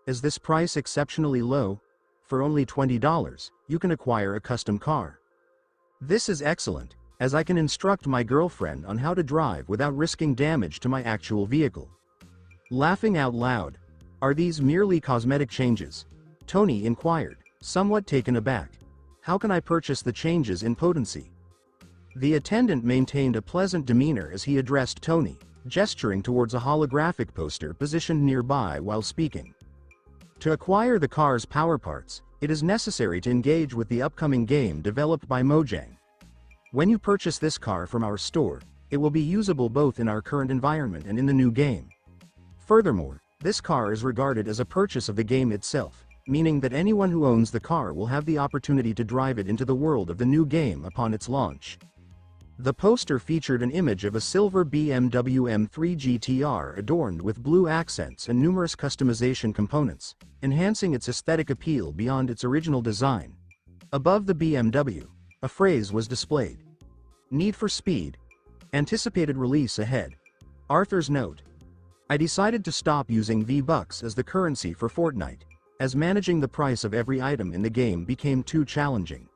Is this price exceptionally low? For only $20, you can acquire a custom car. This is excellent, as I can instruct my girlfriend on how to drive without risking damage to my actual vehicle. Laughing out loud. Are these merely cosmetic changes? Tony inquired, somewhat taken aback. How can I purchase the changes in potency? The attendant maintained a pleasant demeanor as he addressed Tony, gesturing towards a holographic poster positioned nearby while speaking. To acquire the car's power parts, it is necessary to engage with the upcoming game developed by Mojang. When you purchase this car from our store, it will be usable both in our current environment and in the new game. Furthermore, this car is regarded as a purchase of the game itself, meaning that anyone who owns the car will have the opportunity to drive it into the world of the new game upon its launch. The poster featured an image of a silver BMW M3 GTR adorned with blue accents and numerous customization components, enhancing its aesthetic appeal beyond its original design. Above the BMW, a phrase was displayed. Need for Speed. Anticipated release ahead. Arthur's note. I decided to stop using V-Bucks as the currency for Fortnite, as managing the price of every item in the game became too challenging.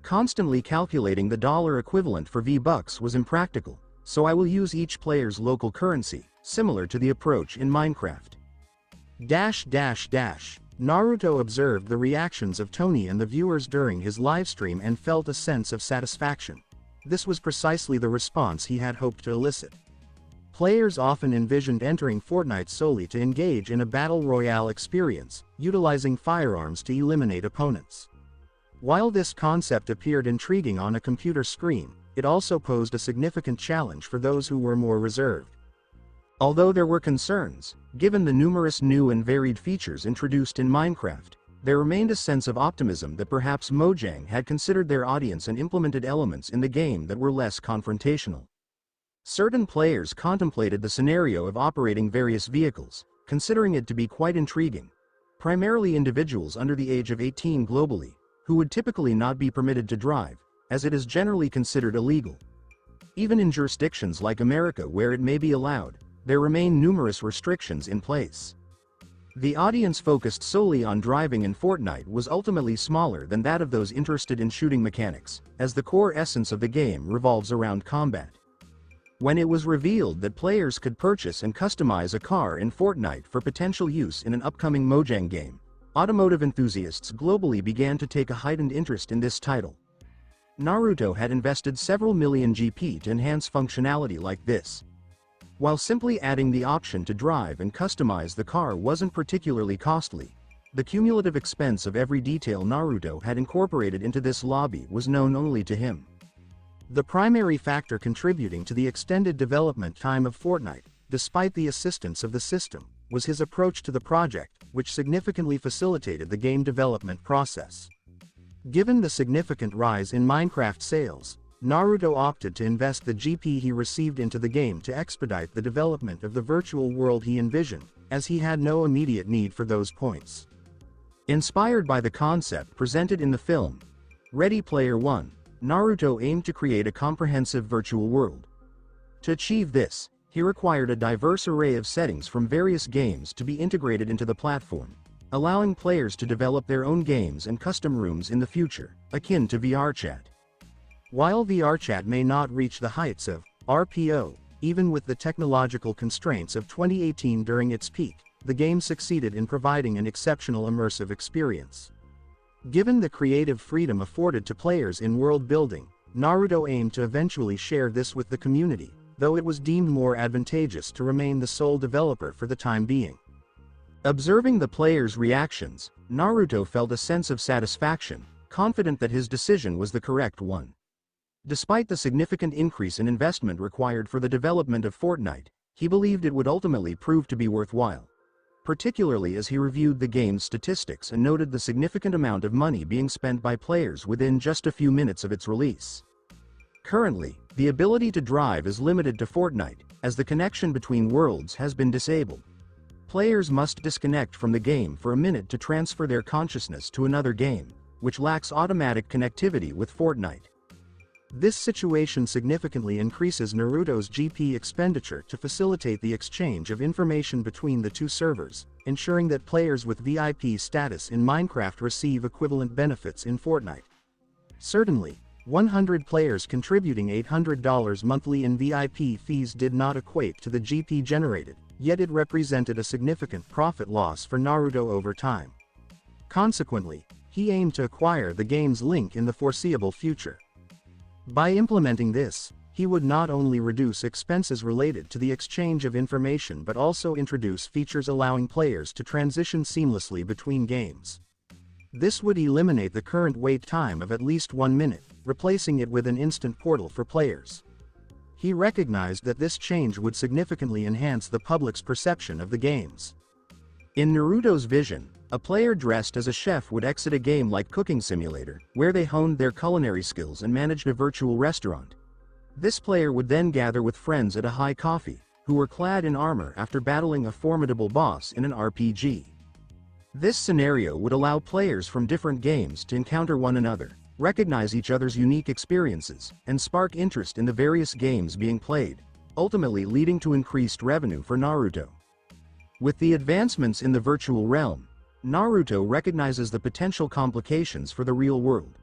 Constantly calculating the dollar equivalent for V-Bucks was impractical, so I will use each player's local currency, similar to the approach in Minecraft. Naruto observed the reactions of Tony and the viewers during his livestream and felt a sense of satisfaction. This was precisely the response he had hoped to elicit. Players often envisioned entering Fortnite solely to engage in a battle royale experience, utilizing firearms to eliminate opponents. While this concept appeared intriguing on a computer screen, it also posed a significant challenge for those who were more reserved. Although there were concerns, given the numerous new and varied features introduced in Minecraft, there remained a sense of optimism that perhaps Mojang had considered their audience and implemented elements in the game that were less confrontational. Certain players contemplated the scenario of operating various vehicles, considering it to be quite intriguing. Primarily individuals under the age of 18 globally, who would typically not be permitted to drive, as it is generally considered illegal. Even in jurisdictions like America where it may be allowed, there remain numerous restrictions in place. The audience focused solely on driving in Fortnite was ultimately smaller than that of those interested in shooting mechanics, as the core essence of the game revolves around combat. When it was revealed that players could purchase and customize a car in Fortnite for potential use in an upcoming Mojang game, automotive enthusiasts globally began to take a heightened interest in this title. Naruto had invested several million GP to enhance functionality like this. While simply adding the option to drive and customize the car wasn't particularly costly, the cumulative expense of every detail Naruto had incorporated into this lobby was known only to him. The primary factor contributing to the extended development time of Fortnite, despite the assistance of the system, was his approach to the project, which significantly facilitated the game development process. Given the significant rise in Minecraft sales, Naruto opted to invest the GP he received into the game to expedite the development of the virtual world he envisioned, as he had no immediate need for those points. Inspired by the concept presented in the film Ready Player One, Naruto aimed to create a comprehensive virtual world. To achieve this, he required a diverse array of settings from various games to be integrated into the platform, allowing players to develop their own games and custom rooms in the future, akin to VRChat. While VRChat may not reach the heights of RPO, even with the technological constraints of 2018 during its peak, the game succeeded in providing an exceptional immersive experience. Given the creative freedom afforded to players in world building, Naruto aimed to eventually share this with the community, though it was deemed more advantageous to remain the sole developer for the time being. Observing the players' reactions, Naruto felt a sense of satisfaction, confident that his decision was the correct one. Despite the significant increase in investment required for the development of Fortnite, he believed it would ultimately prove to be worthwhile, particularly as he reviewed the game's statistics and noted the significant amount of money being spent by players within just a few minutes of its release. Currently, the ability to drive is limited to Fortnite, as the connection between worlds has been disabled. Players must disconnect from the game for a minute to transfer their consciousness to another game, which lacks automatic connectivity with Fortnite. This situation significantly increases Naruto's GP expenditure to facilitate the exchange of information between the two servers, ensuring that players with VIP status in Minecraft receive equivalent benefits in Fortnite. Certainly, 100 players contributing $800 monthly in VIP fees did not equate to the GP generated, yet it represented a significant profit loss for Naruto over time. Consequently, he aimed to acquire the game's link in the foreseeable future. By implementing this, he would not only reduce expenses related to the exchange of information but also introduce features allowing players to transition seamlessly between games. This would eliminate the current wait time of at least 1 minute, replacing it with an instant portal for players. He recognized that this change would significantly enhance the public's perception of the games. In Naruto's vision, a player dressed as a chef would exit a game like Cooking Simulator, where they honed their culinary skills and managed a virtual restaurant. This player would then gather with friends at a high coffee, who were clad in armor after battling a formidable boss in an RPG. This scenario would allow players from different games to encounter one another, recognize each other's unique experiences, and spark interest in the various games being played, ultimately leading to increased revenue for Naruto. With the advancements in the virtual realm, Naruto recognizes the potential complications for the real world.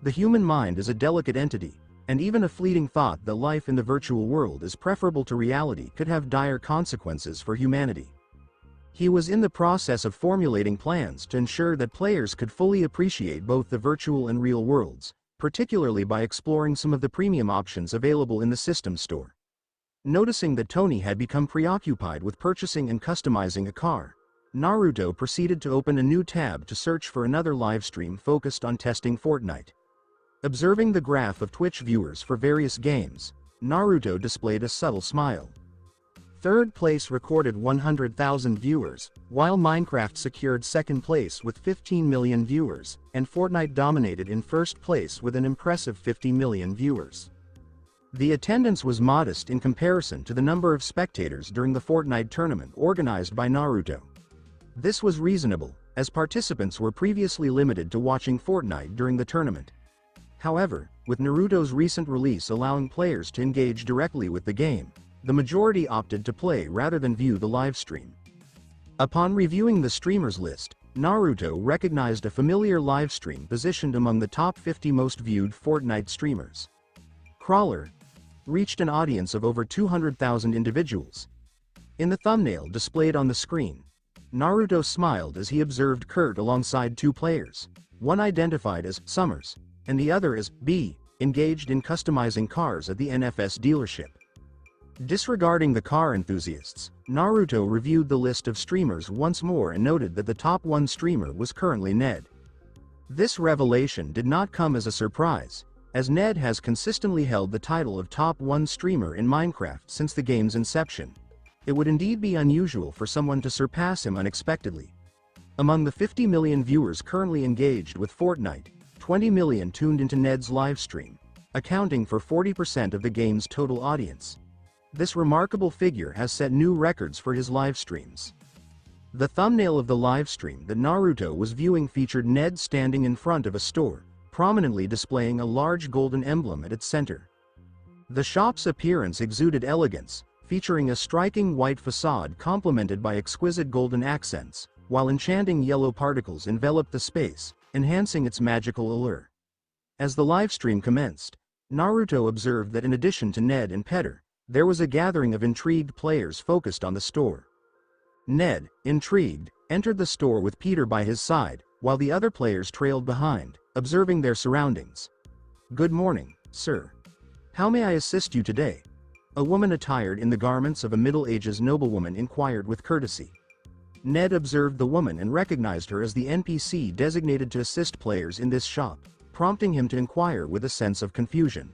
The human mind is a delicate entity, and even a fleeting thought that life in the virtual world is preferable to reality could have dire consequences for humanity. He was in the process of formulating plans to ensure that players could fully appreciate both the virtual and real worlds, particularly by exploring some of the premium options available in the system store. Noticing that Tony had become preoccupied with purchasing and customizing a car, Naruto proceeded to open a new tab to search for another livestream focused on testing Fortnite. Observing the graph of Twitch viewers for various games, Naruto displayed a subtle smile. Third place recorded 100,000 viewers, while Minecraft secured second place with 15 million viewers, and Fortnite dominated in first place with an impressive 50 million viewers. The attendance was modest in comparison to the number of spectators during the Fortnite tournament organized by Naruto. This was reasonable, as participants were previously limited to watching Fortnite during the tournament. However, with Naruto's recent release allowing players to engage directly with the game, the majority opted to play rather than view the livestream. Upon reviewing the streamers list, Naruto recognized a familiar livestream positioned among the top 50 most viewed Fortnite streamers. Crawler reached an audience of over 200,000 individuals. In the thumbnail displayed on the screen, Naruto smiled as he observed Kurt alongside two players, one identified as Summers, and the other as B, engaged in customizing cars at the NFS dealership. Disregarding the car enthusiasts, Naruto reviewed the list of streamers once more and noted that the top 1 streamer was currently Ned. This revelation did not come as a surprise, as Ned has consistently held the title of top 1 streamer in Minecraft since the game's inception. It would indeed be unusual for someone to surpass him unexpectedly. Among the 50 million viewers currently engaged with Fortnite, 20 million tuned into Ned's livestream, accounting for 40% of the game's total audience. This remarkable figure has set new records for his livestreams. The thumbnail of the livestream that Naruto was viewing featured Ned standing in front of a store, prominently displaying a large golden emblem at its center. The shop's appearance exuded elegance, featuring a striking white facade complemented by exquisite golden accents, while enchanting yellow particles enveloped the space, enhancing its magical allure. As the livestream commenced, Naruto observed that in addition to Ned and Petter, there was a gathering of intrigued players focused on the store. Ned, intrigued, entered the store with Peter by his side, while the other players trailed behind, observing their surroundings. "Good morning, sir. How may I assist you today?" A woman attired in the garments of a Middle-Ages noblewoman inquired with courtesy. Ned observed the woman and recognized her as the NPC designated to assist players in this shop, prompting him to inquire with a sense of confusion.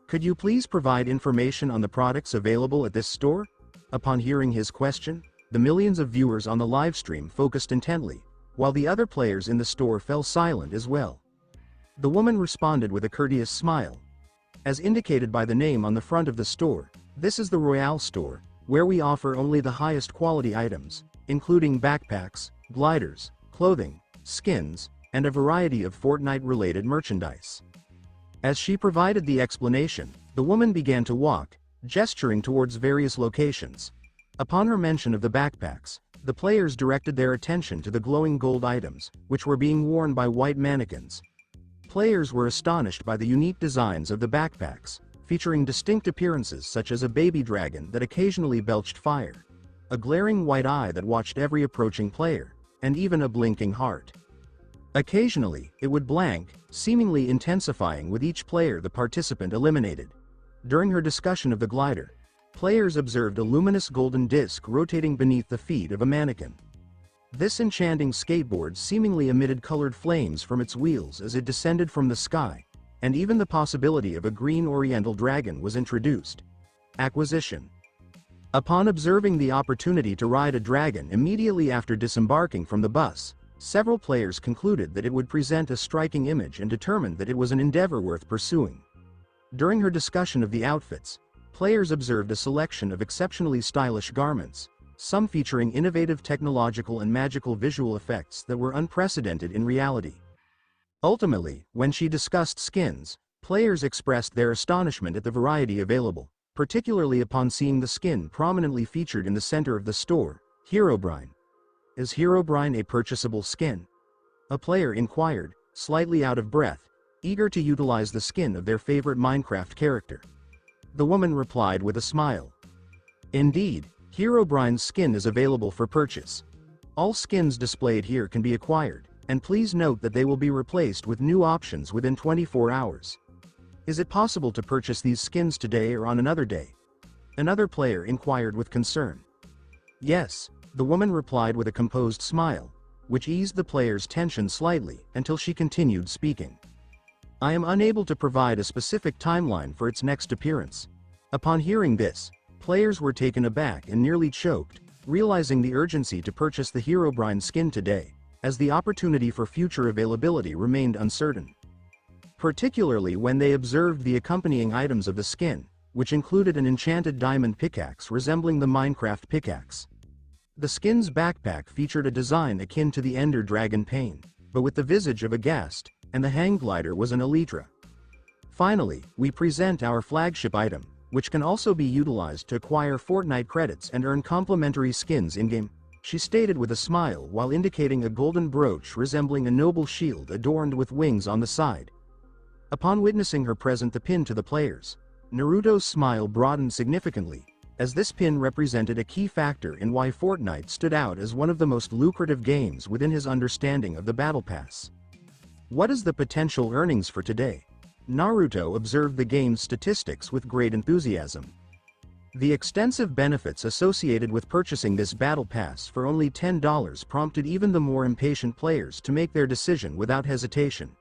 "Could you please provide information on the products available at this store?" Upon hearing his question, the millions of viewers on the livestream focused intently, while the other players in the store fell silent as well. The woman responded with a courteous smile. "As indicated by the name on the front of the store, this is the Royale store, where we offer only the highest quality items, including backpacks, gliders, clothing, skins, and a variety of Fortnite-related merchandise. As she provided the explanation, the woman began to walk, gesturing towards various locations. Upon her mention of the backpacks, the players directed their attention to the glowing gold items, which were being worn by white mannequins. Players were astonished by the unique designs of the backpacks, featuring distinct appearances such as a baby dragon that occasionally belched fire, a glaring white eye that watched every approaching player, and even a blinking heart. Occasionally, it would blank, seemingly intensifying with each player the participant eliminated. During her discussion of the glider, players observed a luminous golden disc rotating beneath the feet of a mannequin. This enchanting skateboard seemingly emitted colored flames from its wheels as it descended from the sky, and even the possibility of a green oriental dragon was introduced. Acquisition. Upon observing the opportunity to ride a dragon immediately after disembarking from the bus, several players concluded that it would present a striking image and determined that it was an endeavor worth pursuing. During her discussion of the outfits, players observed a selection of exceptionally stylish garments, some featuring innovative technological and magical visual effects that were unprecedented in reality. Ultimately, when she discussed skins, players expressed their astonishment at the variety available, particularly upon seeing the skin prominently featured in the center of the store, Herobrine. Is Herobrine a purchasable skin? A player inquired, slightly out of breath, eager to utilize the skin of their favorite Minecraft character. The woman replied with a smile. Indeed, Herobrine's skin is available for purchase. All skins displayed here can be acquired, and please note that they will be replaced with new options within 24 hours. Is it possible to purchase these skins today or on another day? Another player inquired with concern. Yes, the woman replied with a composed smile, which eased the player's tension slightly until she continued speaking. I am unable to provide a specific timeline for its next appearance. Upon hearing this, players were taken aback and nearly choked, realizing the urgency to purchase the Herobrine skin today, as the opportunity for future availability remained uncertain. Particularly when they observed the accompanying items of the skin, which included an enchanted diamond pickaxe resembling the Minecraft pickaxe. The skin's backpack featured a design akin to the Ender Dragon Pain, but with the visage of a ghast, and the hang glider was an elytra. Finally, we present our flagship item, which can also be utilized to acquire Fortnite credits and earn complimentary skins in-game, she stated with a smile while indicating a golden brooch resembling a noble shield adorned with wings on the side. Upon witnessing her present the pin to the players, Naruto's smile broadened significantly, as this pin represented a key factor in why Fortnite stood out as one of the most lucrative games within his understanding of the Battle Pass. What is the potential earnings for today? Naruto observed the game's statistics with great enthusiasm. The extensive benefits associated with purchasing this Battle Pass for only $10 prompted even the more impatient players to make their decision without hesitation.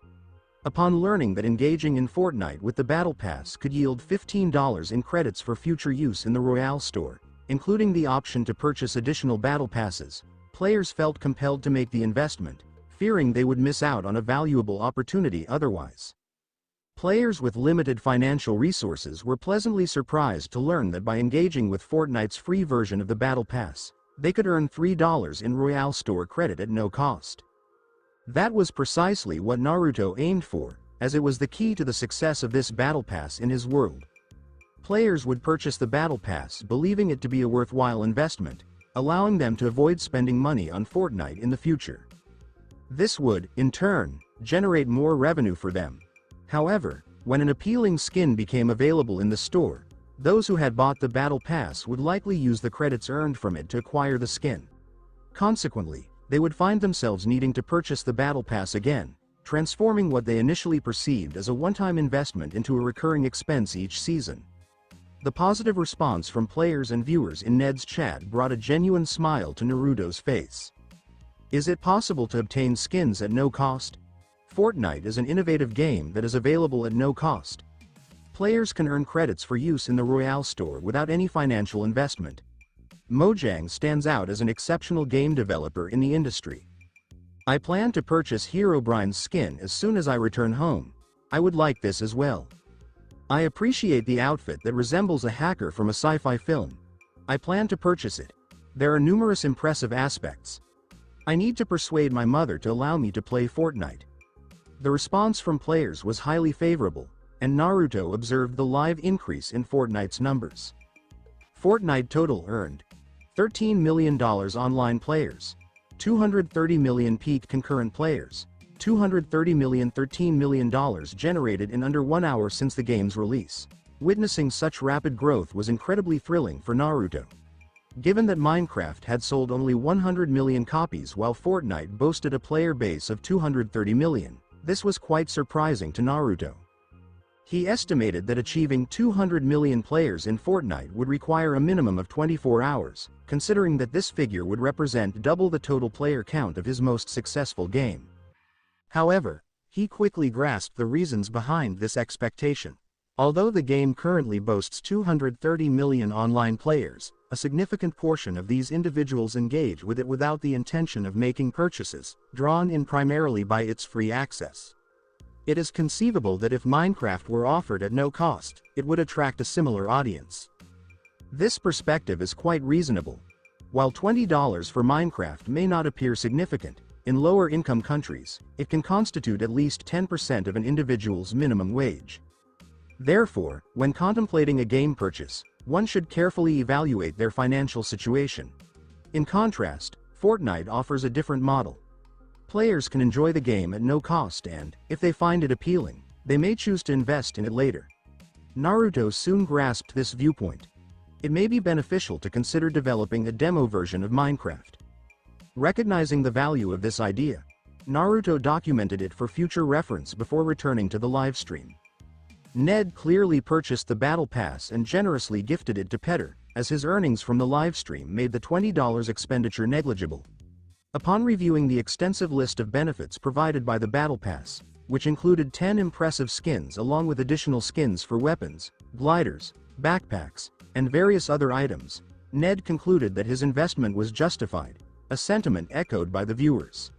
Upon learning that engaging in Fortnite with the Battle Pass could yield $15 in credits for future use in the Royale store, including the option to purchase additional Battle Passes, players felt compelled to make the investment, fearing they would miss out on a valuable opportunity otherwise. Players with limited financial resources were pleasantly surprised to learn that by engaging with Fortnite's free version of the Battle Pass, they could earn $3 in Royale store credit at no cost. That was precisely what Naruto aimed for, as it was the key to the success of this Battle Pass in his world. Players would purchase the Battle Pass believing it to be a worthwhile investment, allowing them to avoid spending money on Fortnite in the future. This would, in turn, generate more revenue for them. However, when an appealing skin became available in the store, those who had bought the Battle Pass would likely use the credits earned from it to acquire the skin. Consequently, they would find themselves needing to purchase the Battle Pass again, transforming what they initially perceived as a one-time investment into a recurring expense each season. The positive response from players and viewers in Ned's chat brought a genuine smile to Naruto's face. Is it possible to obtain skins at no cost? Fortnite is an innovative game that is available at no cost. Players can earn credits for use in the Royale store without any financial investment. Mojang stands out as an exceptional game developer in the industry. I plan to purchase Herobrine's skin as soon as I return home. I would like this as well. I appreciate the outfit that resembles a hacker from a sci-fi film. I plan to purchase it. There are numerous impressive aspects. I need to persuade my mother to allow me to play Fortnite. The response from players was highly favorable, and Naruto observed the live increase in Fortnite's numbers. Fortnite total earned $13 million online players, 230 million peak concurrent players, 230 million $13 million generated in under 1 hour since the game's release. Witnessing such rapid growth was incredibly thrilling for Naruto. Given that Minecraft had sold only 100 million copies while Fortnite boasted a player base of 230 million, this was quite surprising to Naruto. He estimated that achieving 200 million players in Fortnite would require a minimum of 24 hours, considering that this figure would represent double the total player count of his most successful game. However, he quickly grasped the reasons behind this expectation. Although the game currently boasts 230 million online players, a significant portion of these individuals engage with it without the intention of making purchases, drawn in primarily by its free access. It is conceivable that if Minecraft were offered at no cost, it would attract a similar audience. This perspective is quite reasonable. While $20 for Minecraft may not appear significant, in lower-income countries, it can constitute at least 10% of an individual's minimum wage. Therefore, when contemplating a game purchase, one should carefully evaluate their financial situation. In contrast, Fortnite offers a different model. Players can enjoy the game at no cost and, if they find it appealing, they may choose to invest in it later. Naruto soon grasped this viewpoint. It may be beneficial to consider developing a demo version of Minecraft. Recognizing the value of this idea, Naruto documented it for future reference before returning to the livestream. Ned clearly purchased the Battle Pass and generously gifted it to Petter, as his earnings from the livestream made the $20 expenditure negligible. Upon reviewing the extensive list of benefits provided by the Battle Pass, which included 10 impressive skins along with additional skins for weapons, gliders, backpacks, and various other items, Ned concluded that his investment was justified, a sentiment echoed by the viewers.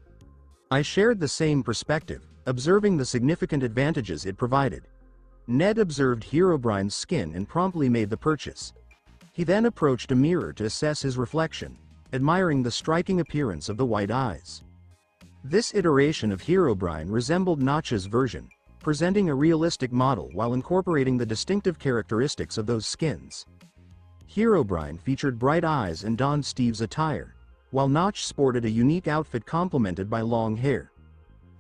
I shared the same perspective, observing the significant advantages it provided. Ned observed Herobrine's skin and promptly made the purchase. He then approached a mirror to assess his reflection, admiring the striking appearance of the white eyes. This iteration of Herobrine resembled Notch's version, presenting a realistic model while incorporating the distinctive characteristics of those skins. Herobrine featured bright eyes and donned Steve's attire, while Notch sported a unique outfit complemented by long hair.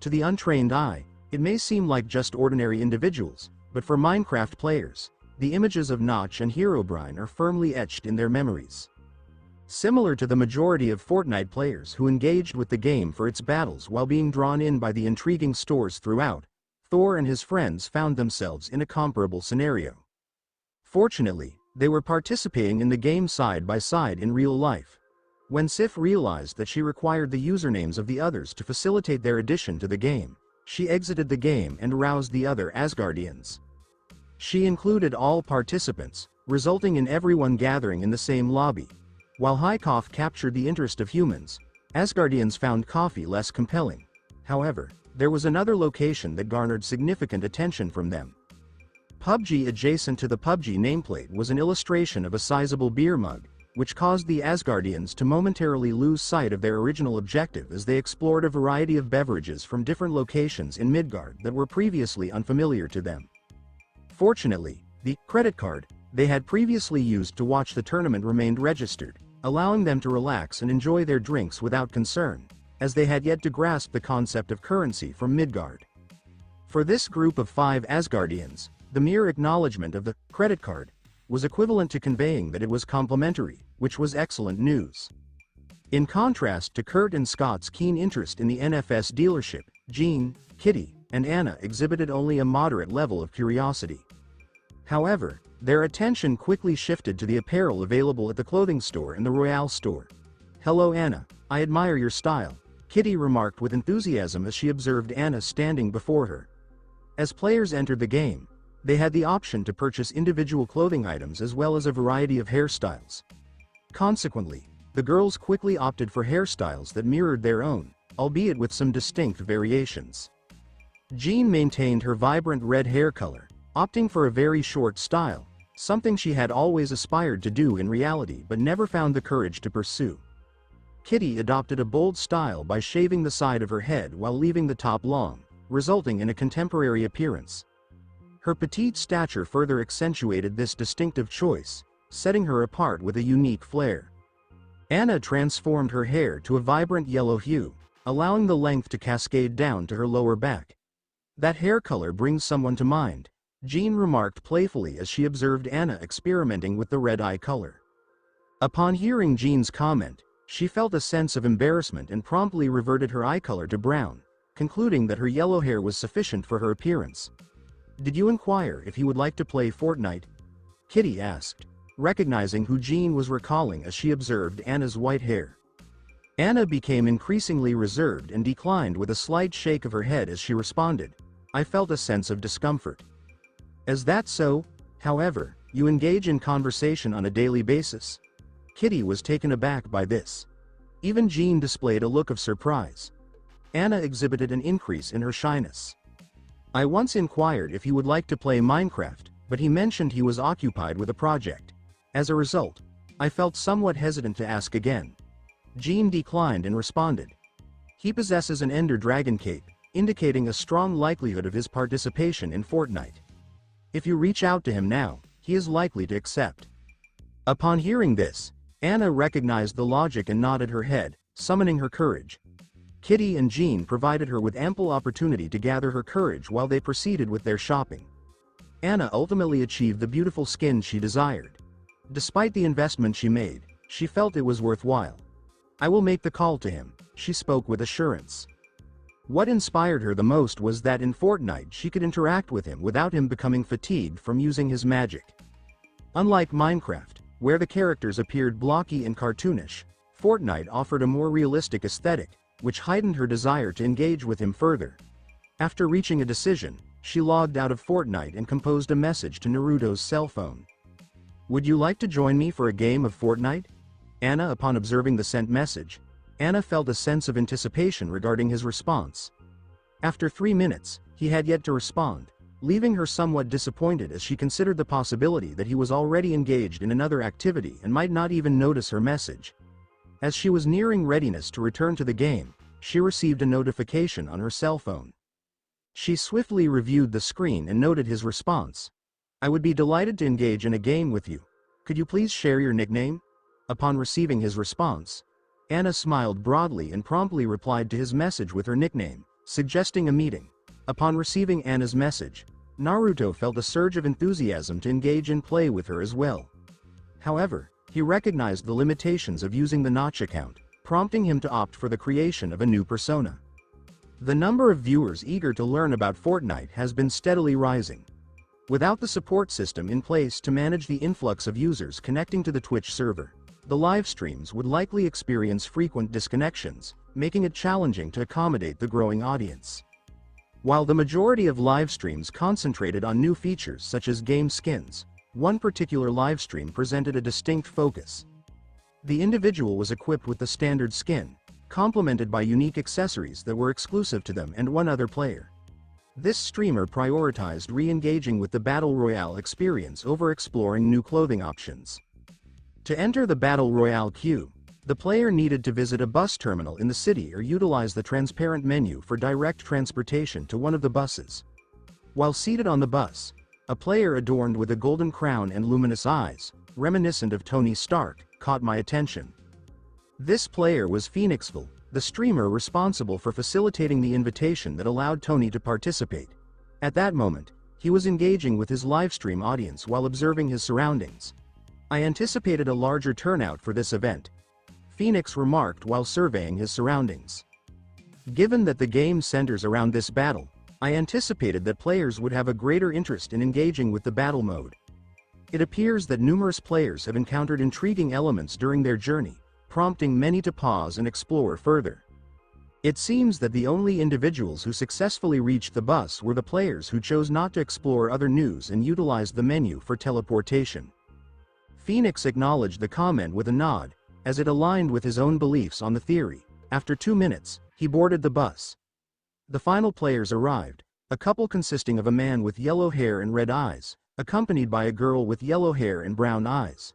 To the untrained eye, it may seem like just ordinary individuals, but for Minecraft players, the images of Notch and Herobrine are firmly etched in their memories. Similar to the majority of Fortnite players who engaged with the game for its battles while being drawn in by the intriguing stores throughout, Thor and his friends found themselves in a comparable scenario. Fortunately, they were participating in the game side by side in real life. When Sif realized that she required the usernames of the others to facilitate their addition to the game, she exited the game and roused the other Asgardians. She included all participants, resulting in everyone gathering in the same lobby. While kickoff captured the interest of humans, Asgardians found coffee less compelling. However, there was another location that garnered significant attention from them. PUBG adjacent to the PUBG nameplate was an illustration of a sizable beer mug, which caused the Asgardians to momentarily lose sight of their original objective as they explored a variety of beverages from different locations in Midgard that were previously unfamiliar to them. Fortunately, the credit card they had previously used to watch the tournament remained registered, allowing them to relax and enjoy their drinks without concern, as they had yet to grasp the concept of currency from Midgard. For this group of 5 Asgardians, the mere acknowledgement of the credit card was equivalent to conveying that it was complimentary, which was excellent news. In contrast to Kurt and Scott's keen interest in the NFS dealership, Jean, Kitty, and Anna exhibited only a moderate level of curiosity. However, their attention quickly shifted to the apparel available at the clothing store and the Royale store. "Hello Anna, I admire your style," Kitty remarked with enthusiasm as she observed Anna standing before her. As players entered the game, they had the option to purchase individual clothing items as well as a variety of hairstyles. Consequently, the girls quickly opted for hairstyles that mirrored their own, albeit with some distinct variations. Jean maintained her vibrant red hair color, opting for a very short style, something she had always aspired to do in reality but never found the courage to pursue. Kitty adopted a bold style by shaving the side of her head while leaving the top long, resulting in a contemporary appearance. Her petite stature further accentuated this distinctive choice, setting her apart with a unique flair. Anna transformed her hair to a vibrant yellow hue, allowing the length to cascade down to her lower back. "That hair color brings someone to mind," Jean remarked playfully as she observed Anna experimenting with the red eye color. Upon hearing Jean's comment, she felt a sense of embarrassment and promptly reverted her eye color to brown, concluding that her yellow hair was sufficient for her appearance. "Did you inquire if he would like to play Fortnite?" Kitty asked, recognizing who Jean was recalling as she observed Anna's white hair. Anna became increasingly reserved and declined with a slight shake of her head as she responded, "I felt a sense of discomfort." "Is that so? However, you engage in conversation on a daily basis?" Kitty was taken aback by this. Even Jean displayed a look of surprise. Anna exhibited an increase in her shyness. "I once inquired if he would like to play Minecraft, but he mentioned he was occupied with a project. As a result, I felt somewhat hesitant to ask again." Jean declined and responded, "He possesses an Ender Dragon cape, indicating a strong likelihood of his participation in Fortnite. If you reach out to him now, he is likely to accept." Upon hearing this, Anna recognized the logic and nodded her head, summoning her courage. Kitty and Jean provided her with ample opportunity to gather her courage while they proceeded with their shopping. Anna ultimately achieved the beautiful skin she desired. Despite the investment she made, she felt it was worthwhile. "I will make the call to him," she spoke with assurance. What inspired her the most was that in Fortnite she could interact with him without him becoming fatigued from using his magic. Unlike Minecraft, where the characters appeared blocky and cartoonish, Fortnite offered a more realistic aesthetic, which heightened her desire to engage with him further. After reaching a decision, she logged out of Fortnite and composed a message to Naruto's cell phone. "Would you like to join me for a game of Fortnite?" Upon observing the sent message, Anna felt a sense of anticipation regarding his response. After 3 minutes, he had yet to respond, leaving her somewhat disappointed as she considered the possibility that he was already engaged in another activity and might not even notice her message. As she was nearing readiness to return to the game, she received a notification on her cell phone. She swiftly reviewed the screen and noted his response. "I would be delighted to engage in a game with you. Could you please share your nickname?" Upon receiving his response, Anna smiled broadly and promptly replied to his message with her nickname, suggesting a meeting. Upon receiving Anna's message, Naruto felt a surge of enthusiasm to engage in play with her as well. However, he recognized the limitations of using the Notch account, prompting him to opt for the creation of a new persona. The number of viewers eager to learn about Fortnite has been steadily rising. Without the support system in place to manage the influx of users connecting to the Twitch server, the live streams would likely experience frequent disconnections, making it challenging to accommodate the growing audience. While the majority of live streams concentrated on new features such as game skins, one particular live stream presented a distinct focus. The individual was equipped with the standard skin, complemented by unique accessories that were exclusive to them and one other player. This streamer prioritized re-engaging with the Battle Royale experience over exploring new clothing options. To enter the Battle Royale queue, the player needed to visit a bus terminal in the city or utilize the transparent menu for direct transportation to one of the buses. While seated on the bus, a player adorned with a golden crown and luminous eyes, reminiscent of Tony Stark, caught my attention. This player was Phoenixville, the streamer responsible for facilitating the invitation that allowed Tony to participate. At that moment, he was engaging with his livestream audience while observing his surroundings. "I anticipated a larger turnout for this event," Phoenix remarked while surveying his surroundings. "Given that the game centers around this battle, I anticipated that players would have a greater interest in engaging with the battle mode. It appears that numerous players have encountered intriguing elements during their journey, prompting many to pause and explore further. It seems that the only individuals who successfully reached the bus were the players who chose not to explore other news and utilized the menu for teleportation." Phoenix acknowledged the comment with a nod, as it aligned with his own beliefs on the theory. After 2 minutes, he boarded the bus. The final players arrived, a couple consisting of a man with yellow hair and red eyes, accompanied by a girl with yellow hair and brown eyes.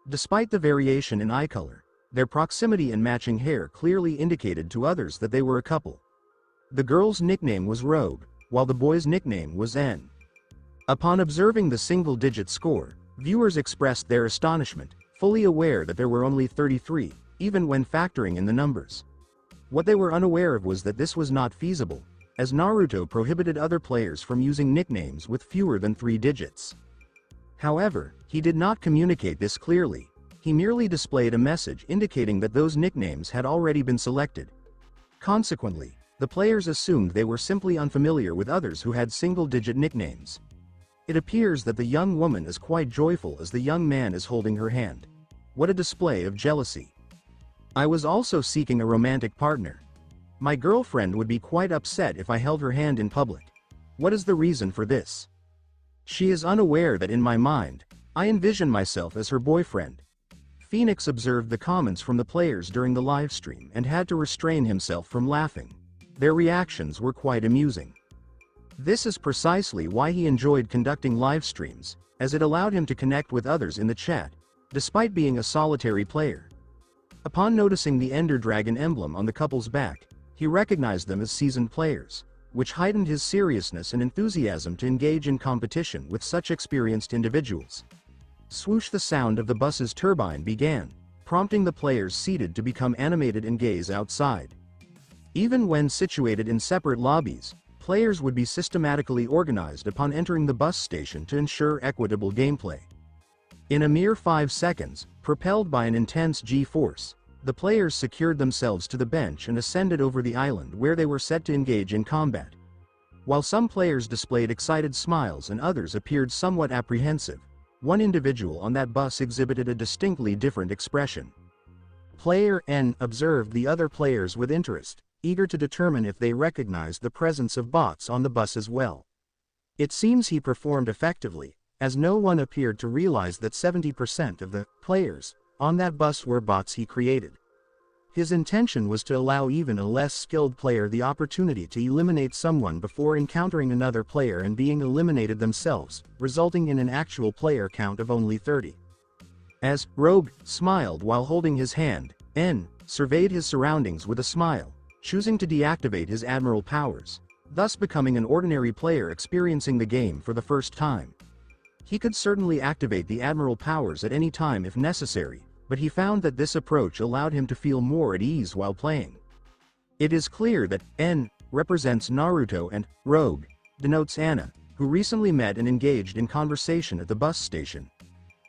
Despite the variation in eye color, their proximity and matching hair clearly indicated to others that they were a couple. The girl's nickname was Rogue, while the boy's nickname was N. Upon observing the single-digit score, viewers expressed their astonishment, fully aware that there were only 33, even when factoring in the numbers. What they were unaware of was that this was not feasible, as Naruto prohibited other players from using nicknames with fewer than 3 digits. However, he did not communicate this clearly. He merely displayed a message indicating that those nicknames had already been selected. Consequently, the players assumed they were simply unfamiliar with others who had single-digit nicknames. It appears that the young woman is quite joyful as the young man is holding her hand. What a display of jealousy. I was also seeking a romantic partner. My girlfriend would be quite upset if I held her hand in public. What is the reason for this? She is unaware that in my mind, I envision myself as her boyfriend. Phoenix observed the comments from the players during the livestream and had to restrain himself from laughing. Their reactions were quite amusing. This is precisely why he enjoyed conducting live streams, as it allowed him to connect with others in the chat, despite being a solitary player. Upon noticing the Ender Dragon emblem on the couple's back, he recognized them as seasoned players, which heightened his seriousness and enthusiasm to engage in competition with such experienced individuals. Swoosh! The sound of the bus's turbine began, prompting the players seated to become animated and gaze outside. Even when situated in separate lobbies, players would be systematically organized upon entering the bus station to ensure equitable gameplay. In a mere 5 seconds, propelled by an intense G-force, the players secured themselves to the bench and ascended over the island where they were set to engage in combat. While some players displayed excited smiles and others appeared somewhat apprehensive, one individual on that bus exhibited a distinctly different expression. Player N observed the other players with interest, eager to determine if they recognized the presence of bots on the bus as well. It seems he performed effectively, as no one appeared to realize that 70% of the players on that bus were bots he created. His intention was to allow even a less skilled player the opportunity to eliminate someone before encountering another player and being eliminated themselves, resulting in an actual player count of only 30. As Rogue smiled while holding his hand, N surveyed his surroundings with a smile, choosing to deactivate his admiral powers, thus becoming an ordinary player experiencing the game for the first time. He could certainly activate the admiral powers at any time if necessary, but he found that this approach allowed him to feel more at ease while playing. It is clear that N represents Naruto and Rogue denotes Anna, who recently met and engaged in conversation at the bus station.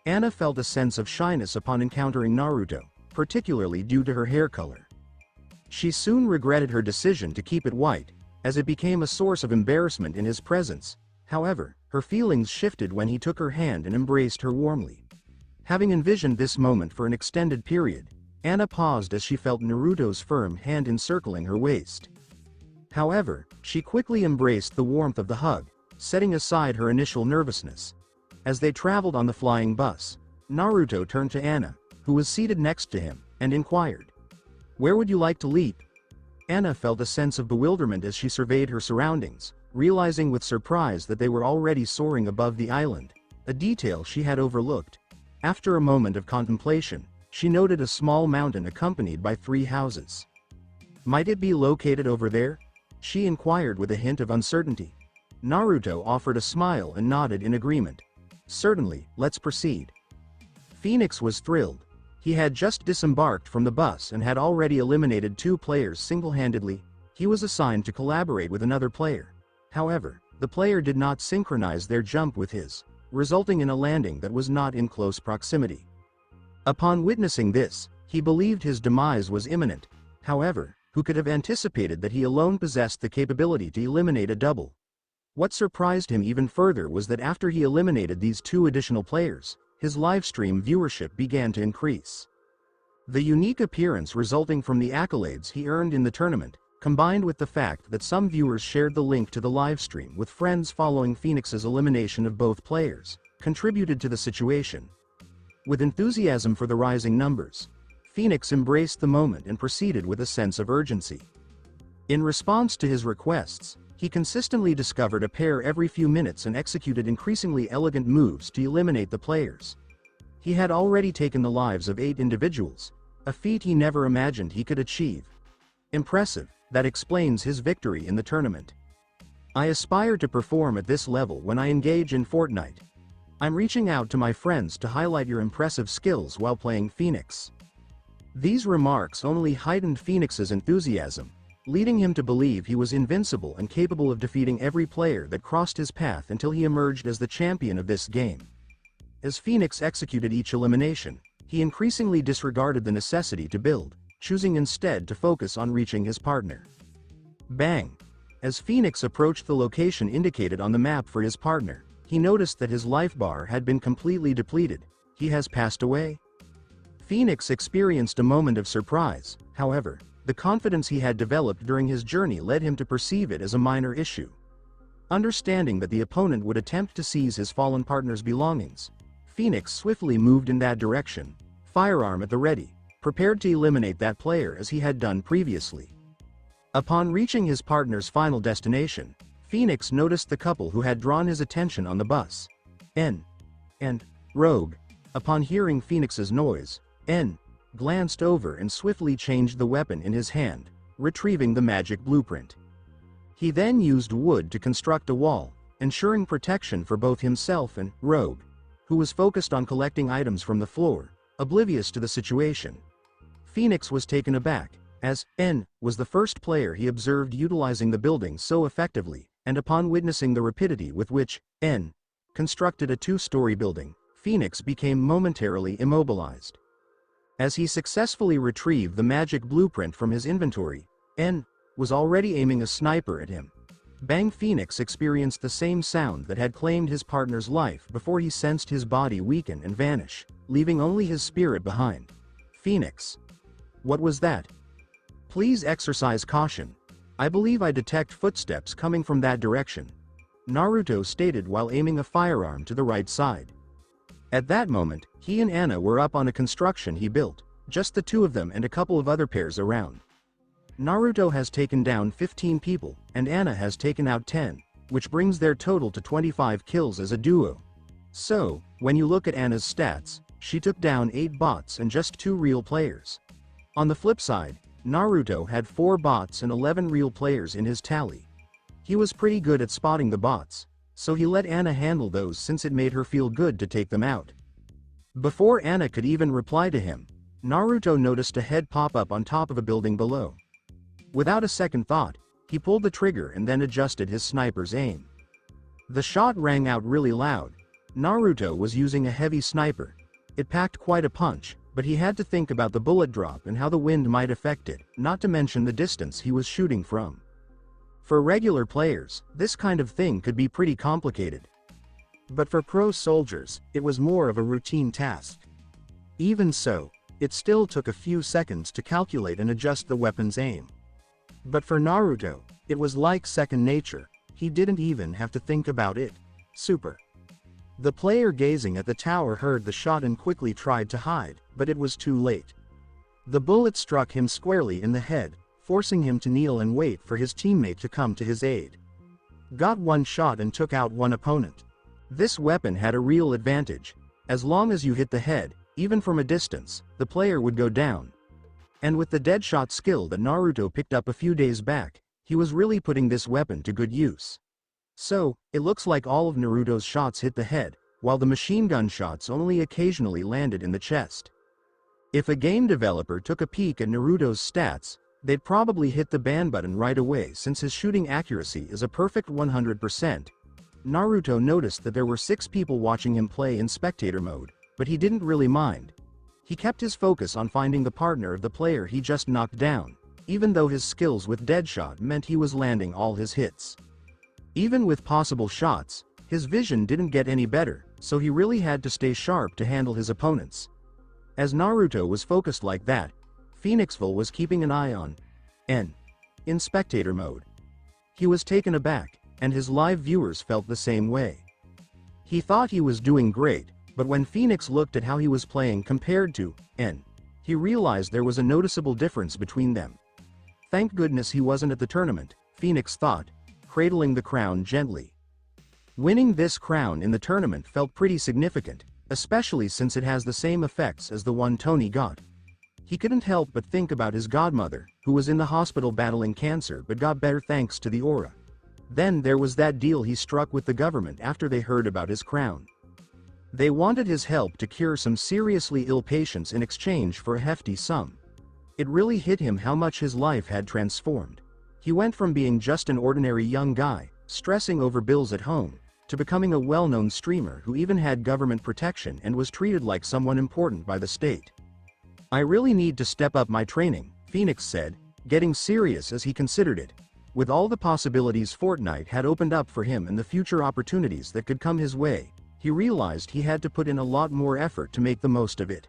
Anna felt a sense of shyness upon encountering Naruto, particularly due to her hair color. She soon regretted her decision to keep it white, as it became a source of embarrassment in his presence. However, her feelings shifted when he took her hand and embraced her warmly. Having envisioned this moment for an extended period, Anna paused as she felt Naruto's firm hand encircling her waist. However, she quickly embraced the warmth of the hug, setting aside her initial nervousness. As they traveled on the flying bus, Naruto turned to Anna, who was seated next to him, and inquired, "Where would you like to leap?" Anna felt a sense of bewilderment as she surveyed her surroundings, realizing with surprise that they were already soaring above the island, a detail she had overlooked. After a moment of contemplation, she noted a small mountain accompanied by 3 houses. "Might it be located over there?" she inquired with a hint of uncertainty. Naruto offered a smile and nodded in agreement. "Certainly, let's proceed." Phoenix was thrilled. He had just disembarked from the bus and had already eliminated 2 players single-handedly. He was assigned to collaborate with another player. However, the player did not synchronize their jump with his, resulting in a landing that was not in close proximity. Upon witnessing this, he believed his demise was imminent. However, who could have anticipated that he alone possessed the capability to eliminate a double? What surprised him even further was that after he eliminated these 2 additional players, his livestream viewership began to increase. The unique appearance resulting from the accolades he earned in the tournament, combined with the fact that some viewers shared the link to the livestream with friends following Phoenix's elimination of both players, contributed to the situation. With enthusiasm for the rising numbers, Phoenix embraced the moment and proceeded with a sense of urgency. In response to his requests, he consistently discovered a pair every few minutes and executed increasingly elegant moves to eliminate the players. He had already taken the lives of 8 individuals, a feat he never imagined he could achieve. Impressive. That explains his victory in the tournament. I aspire to perform at this level when I engage in Fortnite. I'm reaching out to my friends to highlight your impressive skills while playing Phoenix." These remarks only heightened Phoenix's enthusiasm, leading him to believe he was invincible and capable of defeating every player that crossed his path until he emerged as the champion of this game. As Phoenix executed each elimination, he increasingly disregarded the necessity to build, choosing instead to focus on reaching his partner. Bang! As Phoenix approached the location indicated on the map for his partner, he noticed that his life bar had been completely depleted. He has passed away? Phoenix experienced a moment of surprise. However, the confidence he had developed during his journey led him to perceive it as a minor issue. Understanding that the opponent would attempt to seize his fallen partner's belongings, Phoenix swiftly moved in that direction, firearm at the ready, prepared to eliminate that player as he had done previously. Upon reaching his partner's final destination, Phoenix noticed the couple who had drawn his attention on the bus. N and Rogue. Upon hearing Phoenix's noise, N glanced over and swiftly changed the weapon in his hand, retrieving the magic blueprint. He then used wood to construct a wall, ensuring protection for both himself and Rogue, who was focused on collecting items from the floor, oblivious to the situation. Phoenix was taken aback, as N was the first player he observed utilizing the building so effectively, and upon witnessing the rapidity with which N constructed a two-story building, Phoenix became momentarily immobilized. As he successfully retrieved the magic blueprint from his inventory, N was already aiming a sniper at him. Bang! Phoenix experienced the same sound that had claimed his partner's life before he sensed his body weaken and vanish, leaving only his spirit behind. Phoenix. What was that? Please exercise caution. I believe I detect footsteps coming from that direction, Naruto stated while aiming a firearm to the right side. At that moment, he and Anna were up on a construction he built, just the two of them and a couple of other pairs around. Naruto has taken down 15 people, and Anna has taken out 10, which brings their total to 25 kills as a duo. So, when you look at Anna's stats, she took down 8 bots and just 2 real players. On the flip side, Naruto had 4 bots and 11 real players in his tally. He was pretty good at spotting the bots, so he let Anna handle those since it made her feel good to take them out. Before Anna could even reply to him, Naruto noticed a head pop up on top of a building below. Without a second thought, he pulled the trigger and then adjusted his sniper's aim. The shot rang out really loud. Naruto was using a heavy sniper. It packed quite a punch, but he had to think about the bullet drop and how the wind might affect it, not to mention the distance he was shooting from. For regular players, this kind of thing could be pretty complicated. But for pro soldiers, it was more of a routine task. Even so, it still took a few seconds to calculate and adjust the weapon's aim. But for Naruto, it was like second nature. He didn't even have to think about it. Super. The player gazing at the tower heard the shot and quickly tried to hide, but it was too late. The bullet struck him squarely in the head, forcing him to kneel and wait for his teammate to come to his aid. Got one shot and took out one opponent. This weapon had a real advantage. As long as you hit the head, even from a distance, the player would go down. And with the deadshot skill that Naruto picked up a few days back, he was really putting this weapon to good use. So, it looks like all of Naruto's shots hit the head, while the machine gun shots only occasionally landed in the chest. If a game developer took a peek at Naruto's stats, they'd probably hit the ban button right away since his shooting accuracy is a perfect 100%. Naruto noticed that there were 6 people watching him play in spectator mode, but he didn't really mind. He kept his focus on finding the partner of the player he just knocked down, even though his skills with Deadshot meant he was landing all his hits. Even with possible shots, his vision didn't get any better, so he really had to stay sharp to handle his opponents. As Naruto was focused like that, Phoenixville was keeping an eye on N in spectator mode. He was taken aback, and his live viewers felt the same way. He thought he was doing great, but when Phoenix looked at how he was playing compared to N, he realized there was a noticeable difference between them. Thank goodness he wasn't at the tournament, Phoenix thought, cradling the crown gently. Winning this crown in the tournament felt pretty significant, especially since it has the same effects as the one Tony got. He couldn't help but think about his godmother, who was in the hospital battling cancer but got better thanks to the aura. Then there was that deal he struck with the government after they heard about his crown. They wanted his help to cure some seriously ill patients in exchange for a hefty sum. It really hit him how much his life had transformed. He went from being just an ordinary young guy, stressing over bills at home, to becoming a well-known streamer who even had government protection and was treated like someone important by the state. "I really need to step up my training," Phoenix said, getting serious as he considered it. With all the possibilities Fortnite had opened up for him and the future opportunities that could come his way, he realized he had to put in a lot more effort to make the most of it.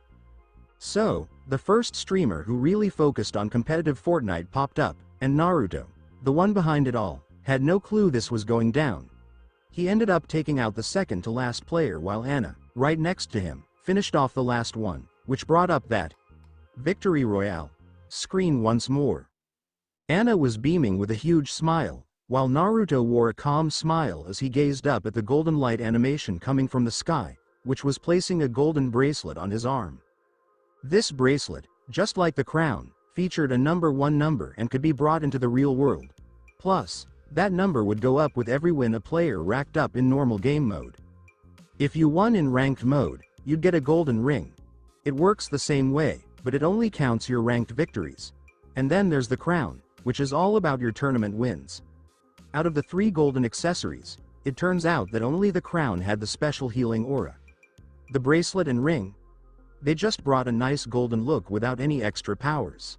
So, the first streamer who really focused on competitive Fortnite popped up, and Naruto, the one behind it all, had no clue this was going down. He ended up taking out the second to last player while Anna, right next to him, finished off the last one, which brought up that Victory Royale screen once more. Anna was beaming with a huge smile, while Naruto wore a calm smile as he gazed up at the golden light animation coming from the sky, which was placing a golden bracelet on his arm. This bracelet, just like the crown, featured a number 1 number and could be brought into the real world. Plus, that number would go up with every win a player racked up in normal game mode. If you won in ranked mode, you'd get a golden ring. It works the same way, but it only counts your ranked victories. And then there's the crown, which is all about your tournament wins. Out of the 3 golden accessories, it turns out that only the crown had the special healing aura. The bracelet and ring, they just brought a nice golden look without any extra powers.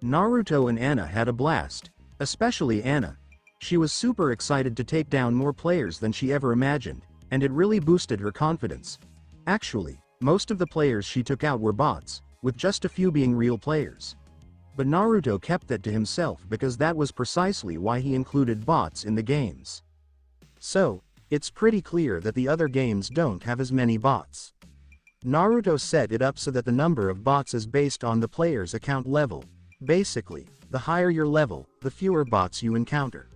Naruto and Anna had a blast, especially Anna. She was super excited to take down more players than she ever imagined, and it really boosted her confidence. Actually, most of the players she took out were bots, with just a few being real players. But Naruto kept that to himself because that was precisely why he included bots in the games. So, it's pretty clear that the other games don't have as many bots. Naruto set it up so that the number of bots is based on the player's account level. Basically, the higher your level, the fewer bots you encounter.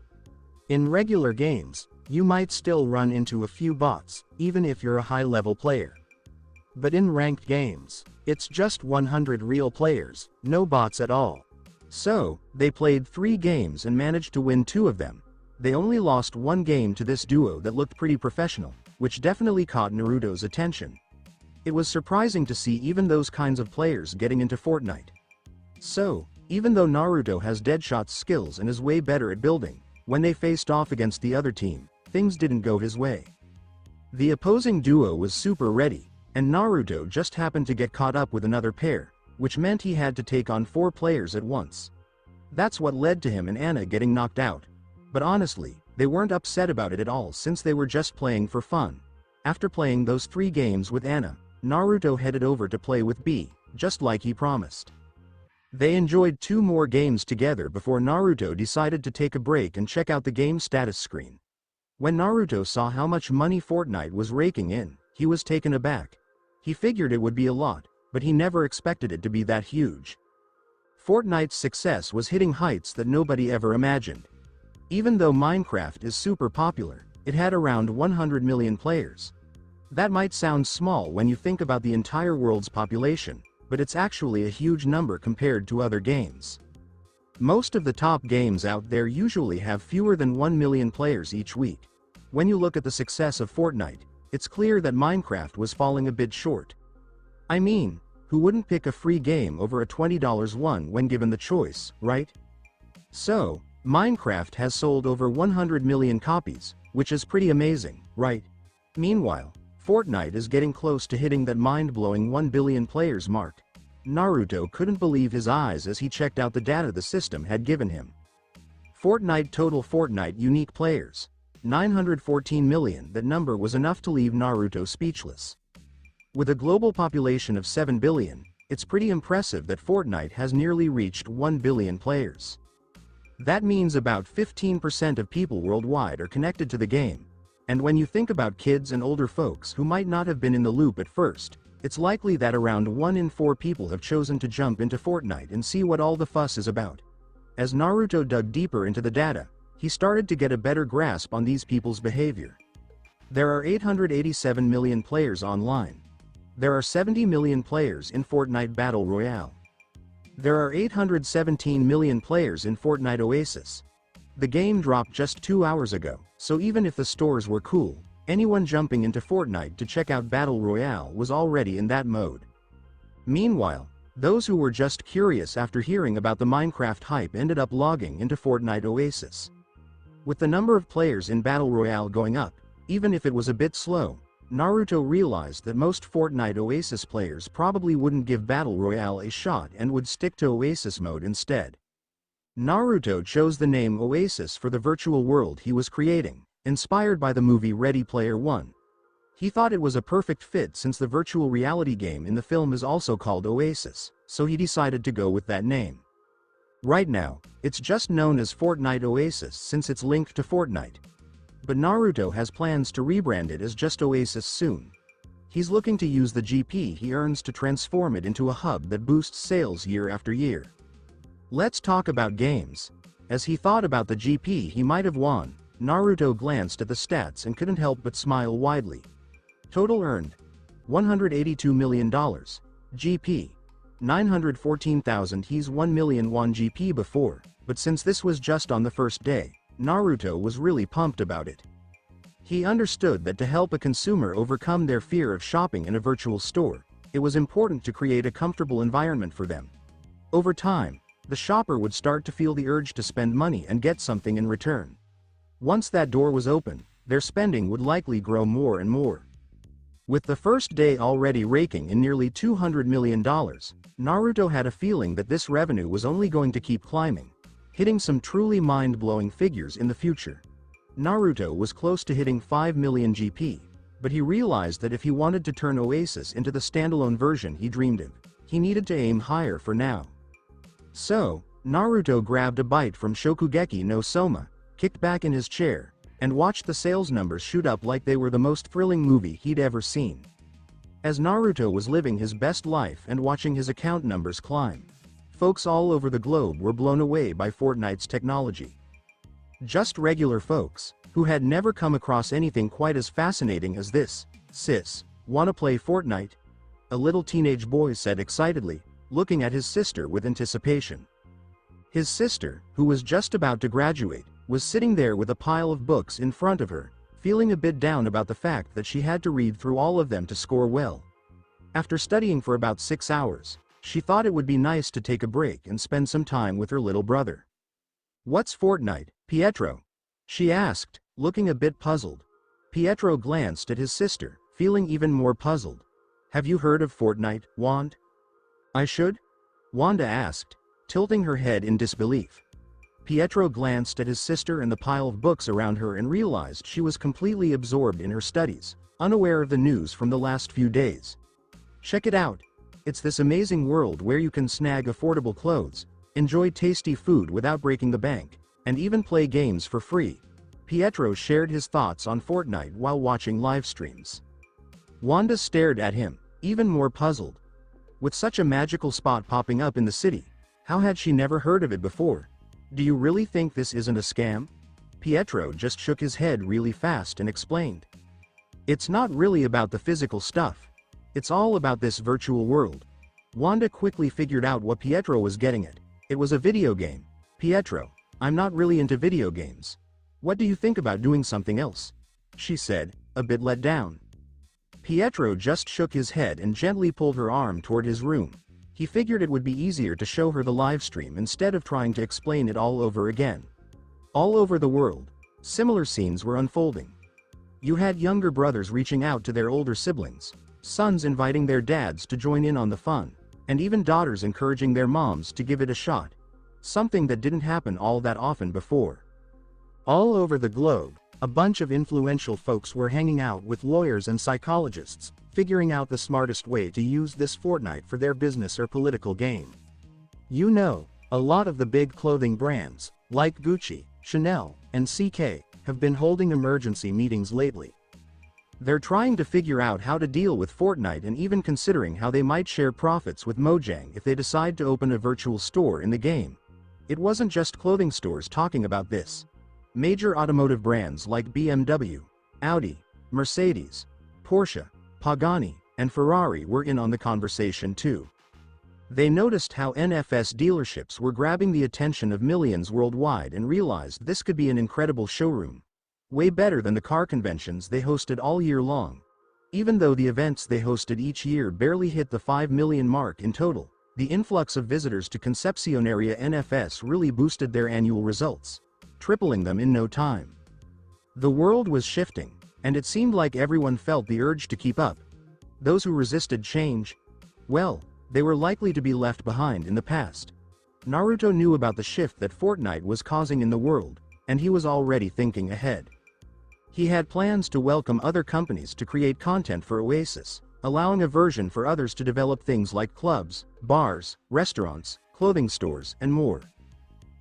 In regular games, you might still run into a few bots, even if you're a high-level player. But in ranked games, it's just 100 real players, no bots at all. So, they played 3 games and managed to win 2 of them. They only lost 1 game to this duo that looked pretty professional, which definitely caught Naruto's attention. It was surprising to see even those kinds of players getting into Fortnite. So, even though Naruto has Deadshot's skills and is way better at building, when they faced off against the other team, things didn't go his way. The opposing duo was super ready, and Naruto just happened to get caught up with another pair, which meant he had to take on 4 players at once. That's what led to him and Anna getting knocked out. But honestly, they weren't upset about it at all since they were just playing for fun. After playing those 3 games with Anna, Naruto headed over to play with B, just like he promised. They enjoyed 2 more games together before Naruto decided to take a break and check out the game status screen. When Naruto saw how much money Fortnite was raking in, he was taken aback. He figured it would be a lot, but he never expected it to be that huge. Fortnite's success was hitting heights that nobody ever imagined. Even though Minecraft is super popular, it had around 100 million players. That might sound small when you think about the entire world's population, but it's actually a huge number compared to other games. Most of the top games out there usually have fewer than 1 million players each week. When you look at the success of Fortnite, it's clear that Minecraft was falling a bit short. I mean, who wouldn't pick a free game over a $20 one when given the choice, right? So, Minecraft has sold over 100 million copies, which is pretty amazing, right? Meanwhile, Fortnite is getting close to hitting that mind-blowing 1 billion players mark. Naruto couldn't believe his eyes as he checked out the data the system had given him. Total Fortnite unique players, 914 million. That number was enough to leave Naruto speechless. With a global population of 7 billion, it's pretty impressive that Fortnite has nearly reached 1 billion players. That means about 15% of people worldwide are connected to the game. And when you think about kids and older folks who might not have been in the loop at first, it's likely that around 1 in 4 people have chosen to jump into Fortnite and see what all the fuss is about. As Naruto dug deeper into the data, he started to get a better grasp on these people's behavior. There are 887 million players online. There are 70 million players in Fortnite Battle Royale. There are 817 million players in Fortnite Oasis. The game dropped just 2 hours ago, so even if the stores were cool, anyone jumping into Fortnite to check out Battle Royale was already in that mode. Meanwhile, those who were just curious after hearing about the Minecraft hype ended up logging into Fortnite Oasis. With the number of players in Battle Royale going up, even if it was a bit slow, Naruto realized that most Fortnite Oasis players probably wouldn't give Battle Royale a shot and would stick to Oasis mode instead. Naruto chose the name Oasis for the virtual world he was creating, inspired by the movie Ready Player One. He thought it was a perfect fit since the virtual reality game in the film is also called Oasis, so he decided to go with that name. Right now, it's just known as Fortnite Oasis since it's linked to Fortnite. But Naruto has plans to rebrand it as just Oasis soon. He's looking to use the GP he earns to transform it into a hub that boosts sales year after year. Let's talk about games. As he thought about the GP he might have won, Naruto glanced at the stats and couldn't help but smile widely. Total earned: $182 million. GP: 914,000. He's 1 million won GP before, but since this was just on the first day, Naruto was really pumped about it. He understood that to help a consumer overcome their fear of shopping in a virtual store, it was important to create a comfortable environment for them. Over time, the shopper would start to feel the urge to spend money and get something in return. Once that door was open, their spending would likely grow more and more. With the first day already raking in nearly $200 million, Naruto had a feeling that this revenue was only going to keep climbing, hitting some truly mind-blowing figures in the future. Naruto was close to hitting 5 million GP, but he realized that if he wanted to turn Oasis into the standalone version he dreamed of, he needed to aim higher for now. So, Naruto grabbed a bite from Shokugeki no Soma, kicked back in his chair, and watched the sales numbers shoot up like they were the most thrilling movie he'd ever seen. As Naruto was living his best life and watching his account numbers climb, folks all over the globe were blown away by Fortnite's technology. Just regular folks, who had never come across anything quite as fascinating as this. "Sis, wanna play Fortnite?" a little teenage boy said excitedly, looking at his sister with anticipation. His sister, who was just about to graduate, was sitting there with a pile of books in front of her, feeling a bit down about the fact that she had to read through all of them to score well. After studying for about 6 hours, she thought it would be nice to take a break and spend some time with her little brother. "What's Fortnite, Pietro?" she asked, looking a bit puzzled. Pietro glanced at his sister, feeling even more puzzled. "Have you heard of Fortnite, Wand?" "I should?" Wanda asked, tilting her head in disbelief. Pietro glanced at his sister and the pile of books around her and realized she was completely absorbed in her studies, unaware of the news from the last few days. "Check it out. It's this amazing world where you can snag affordable clothes, enjoy tasty food without breaking the bank, and even play games for free." Pietro shared his thoughts on Fortnite while watching live streams. Wanda stared at him, even more puzzled. With such a magical spot popping up in the city, how had she never heard of it before? "Do you really think this isn't a scam?" Pietro just shook his head really fast and explained. "It's not really about the physical stuff. It's all about this virtual world." Wanda quickly figured out what Pietro was getting at. It was a video game. "Pietro, I'm not really into video games. What do you think about doing something else?" she said, a bit let down. Pietro just shook his head and gently pulled her arm toward his room. He figured it would be easier to show her the livestream instead of trying to explain it all over again. All over the world, similar scenes were unfolding. You had younger brothers reaching out to their older siblings, sons inviting their dads to join in on the fun, and even daughters encouraging their moms to give it a shot. Something that didn't happen all that often before. All over the globe, a bunch of influential folks were hanging out with lawyers and psychologists, figuring out the smartest way to use this Fortnite for their business or political gain. You know, a lot of the big clothing brands, like Gucci, Chanel, and CK, have been holding emergency meetings lately. They're trying to figure out how to deal with Fortnite and even considering how they might share profits with Mojang if they decide to open a virtual store in the game. It wasn't just clothing stores talking about this. Major automotive brands like BMW, Audi, Mercedes, Porsche, Pagani, and Ferrari were in on the conversation too. They noticed how NFS dealerships were grabbing the attention of millions worldwide and realized this could be an incredible showroom. Way better than the car conventions they hosted all year long. Even though the events they hosted each year barely hit the 5 million mark in total, the influx of visitors to Concepcionaria NFS really boosted their annual results, tripling them in no time. The world was shifting, and it seemed like everyone felt the urge to keep up. Those who resisted change, well, they were likely to be left behind in the past. Naruto knew about the shift that Fortnite was causing in the world, and he was already thinking ahead. He had plans to welcome other companies to create content for Oasis, allowing a version for others to develop things like clubs, bars, restaurants, clothing stores, and more.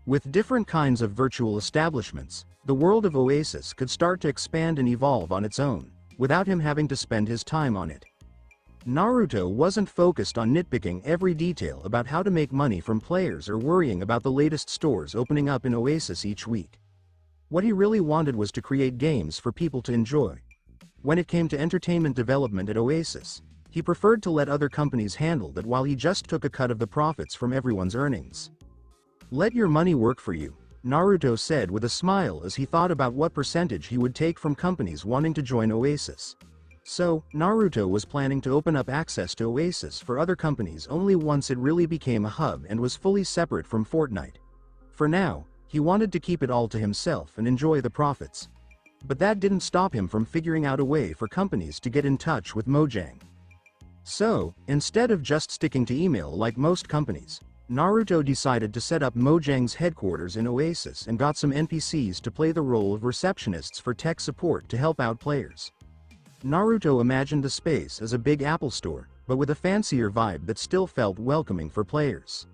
With different kinds of virtual establishments, the world of Oasis could start to expand and evolve on its own, without him having to spend his time on it. Naruto wasn't focused on nitpicking every detail about how to make money from players or worrying about the latest stores opening up in Oasis each week. What he really wanted was to create games for people to enjoy. When it came to entertainment development at Oasis, he preferred to let other companies handle that while he just took a cut of the profits from everyone's earnings. "Let your money work for you," Naruto said with a smile as he thought about what percentage he would take from companies wanting to join Oasis. So, Naruto was planning to open up access to Oasis for other companies only once it really became a hub and was fully separate from Fortnite. For now, he wanted to keep it all to himself and enjoy the profits. But that didn't stop him from figuring out a way for companies to get in touch with Mojang. So, instead of just sticking to email like most companies, Naruto decided to set up Mojang's headquarters in Oasis and got some NPCs to play the role of receptionists for tech support to help out players. Naruto imagined the space as a big Apple store, but with a fancier vibe that still felt welcoming for players.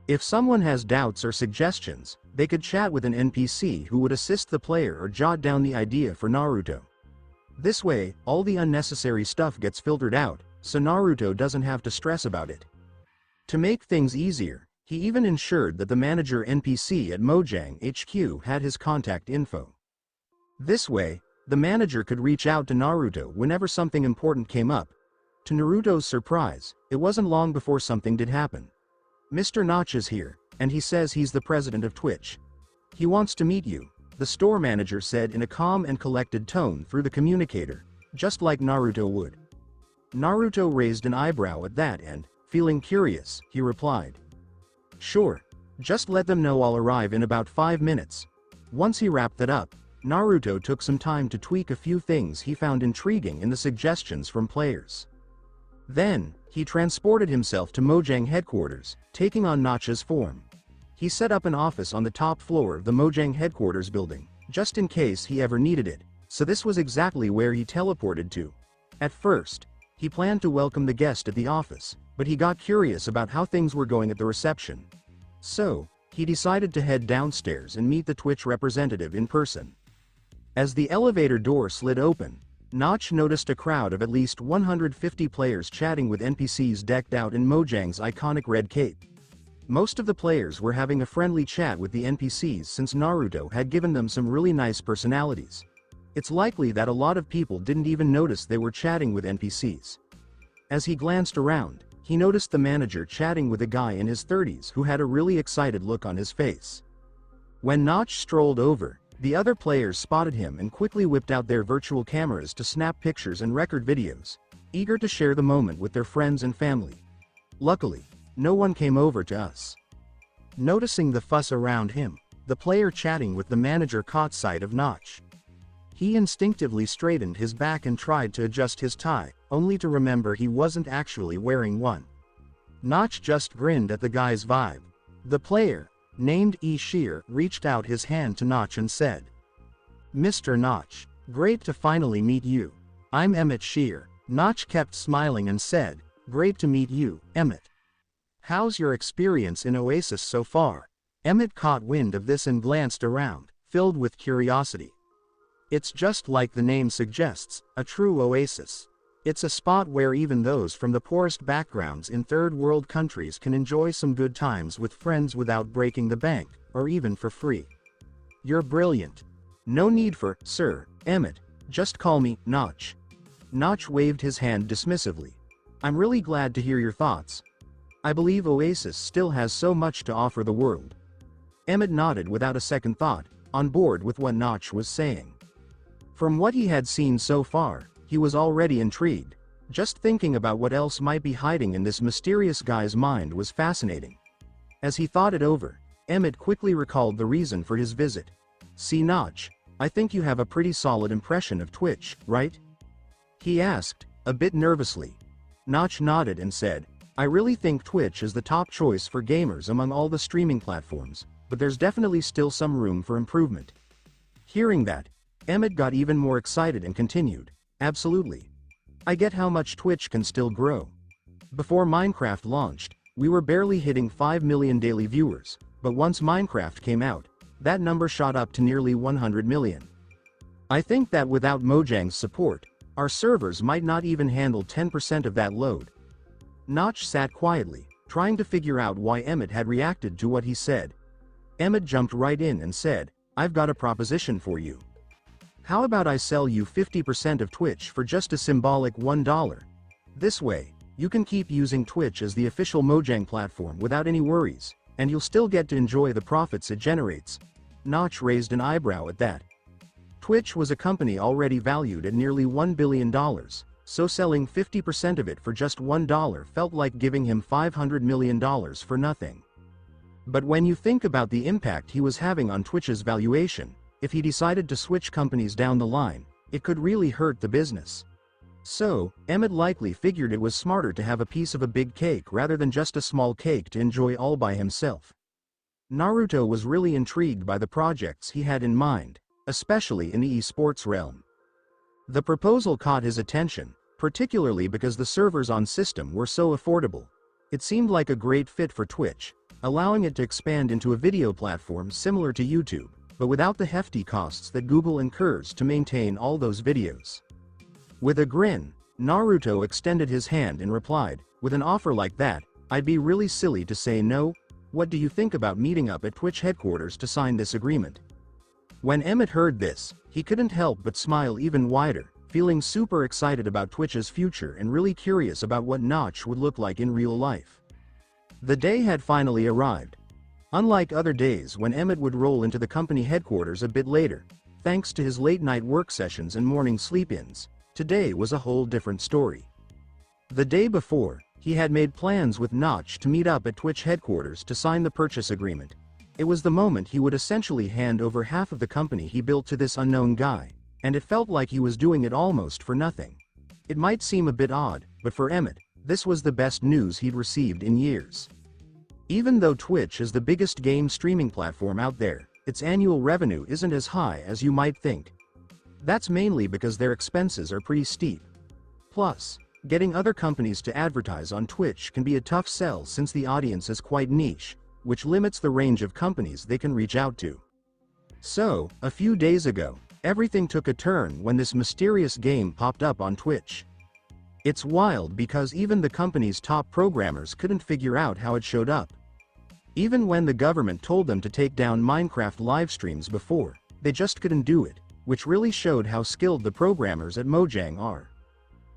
If someone has doubts or suggestions, they could chat with an NPC who would assist the player or jot down the idea for Naruto. This way, all the unnecessary stuff gets filtered out, so Naruto doesn't have to stress about it. To make things easier, he even ensured that the manager NPC at Mojang HQ had his contact info. This way, the manager could reach out to Naruto whenever something important came up. To Naruto's surprise, it wasn't long before something did happen. "Mr. Notch is here, and he says he's the president of Twitch. He wants to meet you," the store manager said in a calm and collected tone through the communicator, just like Naruto would. Naruto raised an eyebrow at that and, feeling curious, he replied, "Sure. Just let them know I'll arrive in about 5 minutes." Once he wrapped that up, Naruto took some time to tweak a few things he found intriguing in the suggestions from players. Then, he transported himself to Mojang headquarters, taking on Notch's form. He set up an office on the top floor of the Mojang headquarters building, just in case he ever needed it, so this was exactly where he teleported to. At first, he planned to welcome the guest at the office, but he got curious about how things were going at the reception. So, he decided to head downstairs and meet the Twitch representative in person. As the elevator door slid open, Notch noticed a crowd of at least 150 players chatting with NPCs decked out in Mojang's iconic red cape. Most of the players were having a friendly chat with the NPCs since Naruto had given them some really nice personalities. It's likely that a lot of people didn't even notice they were chatting with NPCs. As he glanced around, he noticed the manager chatting with a guy in his 30s who had a really excited look on his face. When Notch strolled over, the other players spotted him and quickly whipped out their virtual cameras to snap pictures and record videos, eager to share the moment with their friends and family. Luckily, no one came over to us. Noticing the fuss around him, the player chatting with the manager caught sight of Notch. He instinctively straightened his back and tried to adjust his tie, only to remember he wasn't actually wearing one. Notch just grinned at the guy's vibe. The player, named Sheer, reached out his hand to Notch and said, "Mr. Notch, great to finally meet you. I'm Emmett Sheer." Notch kept smiling and said, "Great to meet you, Emmett. How's your experience in Oasis so far?" Emmett caught wind of this and glanced around, filled with curiosity. It's just like the name suggests, a true oasis. It's a spot where even those from the poorest backgrounds in third world countries can enjoy some good times with friends without breaking the bank, or even for free. You're brilliant. No need for, sir, Emmett. Just call me, Notch. Notch waved his hand dismissively. I'm really glad to hear your thoughts. I believe Oasis still has so much to offer the world. Emmett nodded without a second thought, on board with what Notch was saying. From what he had seen so far, he was already intrigued. Just thinking about what else might be hiding in this mysterious guy's mind was fascinating. As he thought it over, Emmett quickly recalled the reason for his visit. "See Notch, I think you have a pretty solid impression of Twitch, right?" he asked, a bit nervously. Notch nodded and said, "I really think Twitch is the top choice for gamers among all the streaming platforms, but there's definitely still some room for improvement." Hearing that, Emmett got even more excited and continued, "Absolutely. I get how much Twitch can still grow. Before Minecraft launched, we were barely hitting 5 million daily viewers, but once Minecraft came out, that number shot up to nearly 100 million. I think that without Mojang's support, our servers might not even handle 10% of that load." Notch sat quietly, trying to figure out why Emmett had reacted to what he said. Emmett jumped right in and said, "I've got a proposition for you. How about I sell you 50% of Twitch for just a symbolic $1? This way, you can keep using Twitch as the official Mojang platform without any worries, and you'll still get to enjoy the profits it generates." Notch raised an eyebrow at that. Twitch was a company already valued at nearly $1 billion, so selling 50% of it for just $1 felt like giving him $500 million for nothing. But when you think about the impact he was having on Twitch's valuation, if he decided to switch companies down the line, it could really hurt the business. So, Emmett likely figured it was smarter to have a piece of a big cake rather than just a small cake to enjoy all by himself. Naruto was really intrigued by the projects he had in mind, especially in the esports realm. The proposal caught his attention, particularly because the servers on system were so affordable. It seemed like a great fit for Twitch, allowing it to expand into a video platform similar to YouTube, but without the hefty costs that Google incurs to maintain all those videos. With a grin, Naruto extended his hand and replied, "With an offer like that, I'd be really silly to say no. What do you think about meeting up at Twitch headquarters to sign this agreement?" When Emmett heard this, he couldn't help but smile even wider, feeling super excited about Twitch's future and really curious about what Notch would look like in real life. The day had finally arrived. Unlike other days when Emmett would roll into the company headquarters a bit later, thanks to his late-night work sessions and morning sleep-ins, today was a whole different story. The day before, he had made plans with Notch to meet up at Twitch headquarters to sign the purchase agreement. It was the moment he would essentially hand over half of the company he built to this unknown guy, and it felt like he was doing it almost for nothing. It might seem a bit odd, but for Emmett, this was the best news he'd received in years. Even though Twitch is the biggest game streaming platform out there, its annual revenue isn't as high as you might think. That's mainly because their expenses are pretty steep. Plus, getting other companies to advertise on Twitch can be a tough sell since the audience is quite niche, which limits the range of companies they can reach out to. So, a few days ago, everything took a turn when this mysterious game popped up on Twitch. It's wild because even the company's top programmers couldn't figure out how it showed up. Even when the government told them to take down Minecraft live streams before, they just couldn't do it, which really showed how skilled the programmers at Mojang are.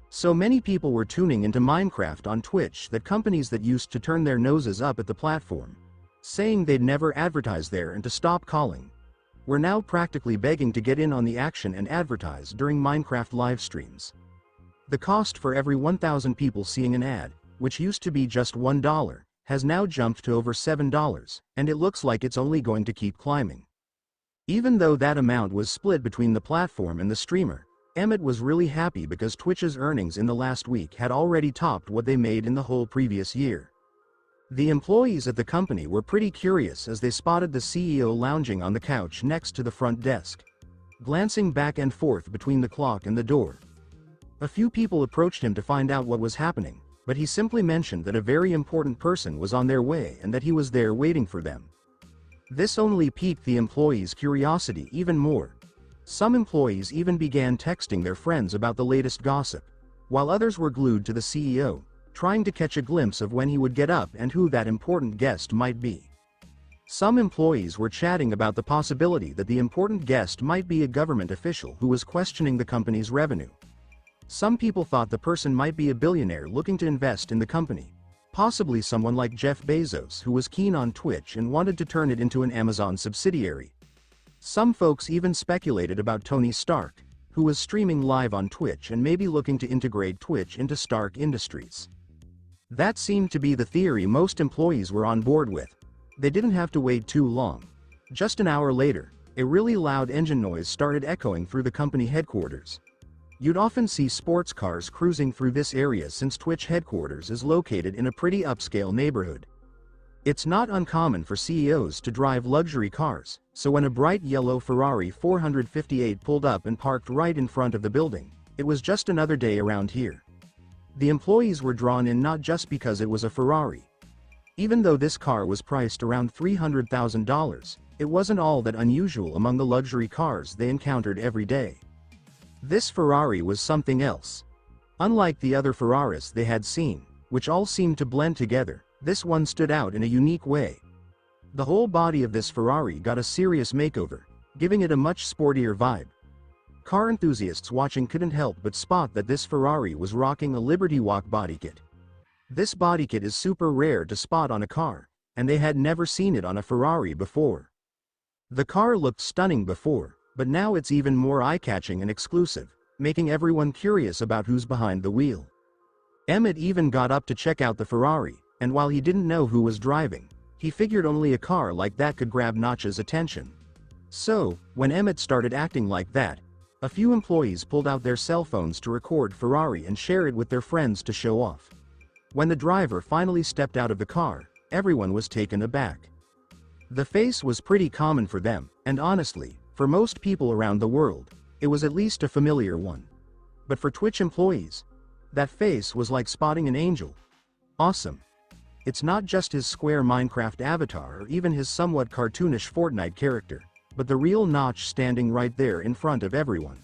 So many people were tuning into Minecraft on Twitch that companies that used to turn their noses up at the platform, saying they'd never advertise there and to stop calling, were now practically begging to get in on the action and advertise during Minecraft live streams. The cost for every 1,000 people seeing an ad, which used to be just $1, has now jumped to over $7, and it looks like it's only going to keep climbing. Even though that amount was split between the platform and the streamer, Emmett was really happy because Twitch's earnings in the last week had already topped what they made in the whole previous year. The employees at the company were pretty curious as they spotted the CEO lounging on the couch next to the front desk, glancing back and forth between the clock and the door. A few people approached him to find out what was happening, but he simply mentioned that a very important person was on their way and that he was there waiting for them. This only piqued the employees' curiosity even more. Some employees even began texting their friends about the latest gossip, while others were glued to the CEO, trying to catch a glimpse of when he would get up and who that important guest might be. Some employees were chatting about the possibility that the important guest might be a government official who was questioning the company's revenue. Some people thought the person might be a billionaire looking to invest in the company. Possibly someone like Jeff Bezos, who was keen on Twitch and wanted to turn it into an Amazon subsidiary. Some folks even speculated about Tony Stark, who was streaming live on Twitch and maybe looking to integrate Twitch into Stark Industries. That seemed to be the theory most employees were on board with. They didn't have to wait too long. Just an hour later, a really loud engine noise started echoing through the company headquarters. You'd often see sports cars cruising through this area since Twitch headquarters is located in a pretty upscale neighborhood. It's not uncommon for CEOs to drive luxury cars, so when a bright yellow Ferrari 458 pulled up and parked right in front of the building, it was just another day around here. The employees were drawn in not just because it was a Ferrari. Even though this car was priced around $300,000, it wasn't all that unusual among the luxury cars they encountered every day. This Ferrari was something else. Unlike the other Ferraris they had seen, which all seemed to blend together, this one stood out in a unique way. The whole body of this Ferrari got a serious makeover, giving it a much sportier vibe. Car enthusiasts watching couldn't help but spot that this Ferrari was rocking a Liberty Walk body kit. This body kit is super rare to spot on a car, and they had never seen it on a Ferrari before. The car looked stunning before, but now it's even more eye-catching and exclusive, making everyone curious about who's behind the wheel. Emmett even got up to check out the Ferrari, and while he didn't know who was driving, he figured only a car like that could grab Notch's attention. So, when Emmett started acting like that, a few employees pulled out their cell phones to record Ferrari and share it with their friends to show off. When the driver finally stepped out of the car, everyone was taken aback. The face was pretty common for them, and honestly, for most people around the world, it was at least a familiar one. But for Twitch employees, that face was like spotting an angel. Awesome. It's not just his square Minecraft avatar or even his somewhat cartoonish Fortnite character, but the real Notch standing right there in front of everyone.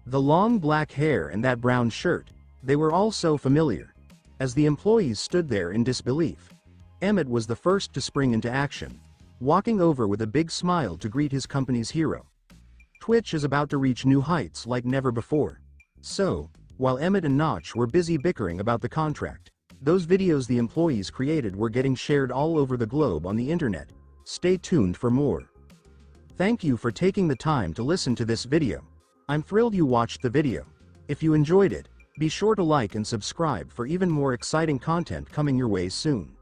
The long black hair and that brown shirt, they were all so familiar. As the employees stood there in disbelief, Emmett was the first to spring into action, walking over with a big smile to greet his company's hero. Twitch is about to reach new heights like never before. So, while Emmett and Notch were busy bickering about the contract, those videos the employees created were getting shared all over the globe on the internet. Stay tuned for more. Thank you for taking the time to listen to this video. I'm thrilled you watched the video. If you enjoyed it, be sure to like and subscribe for even more exciting content coming your way soon.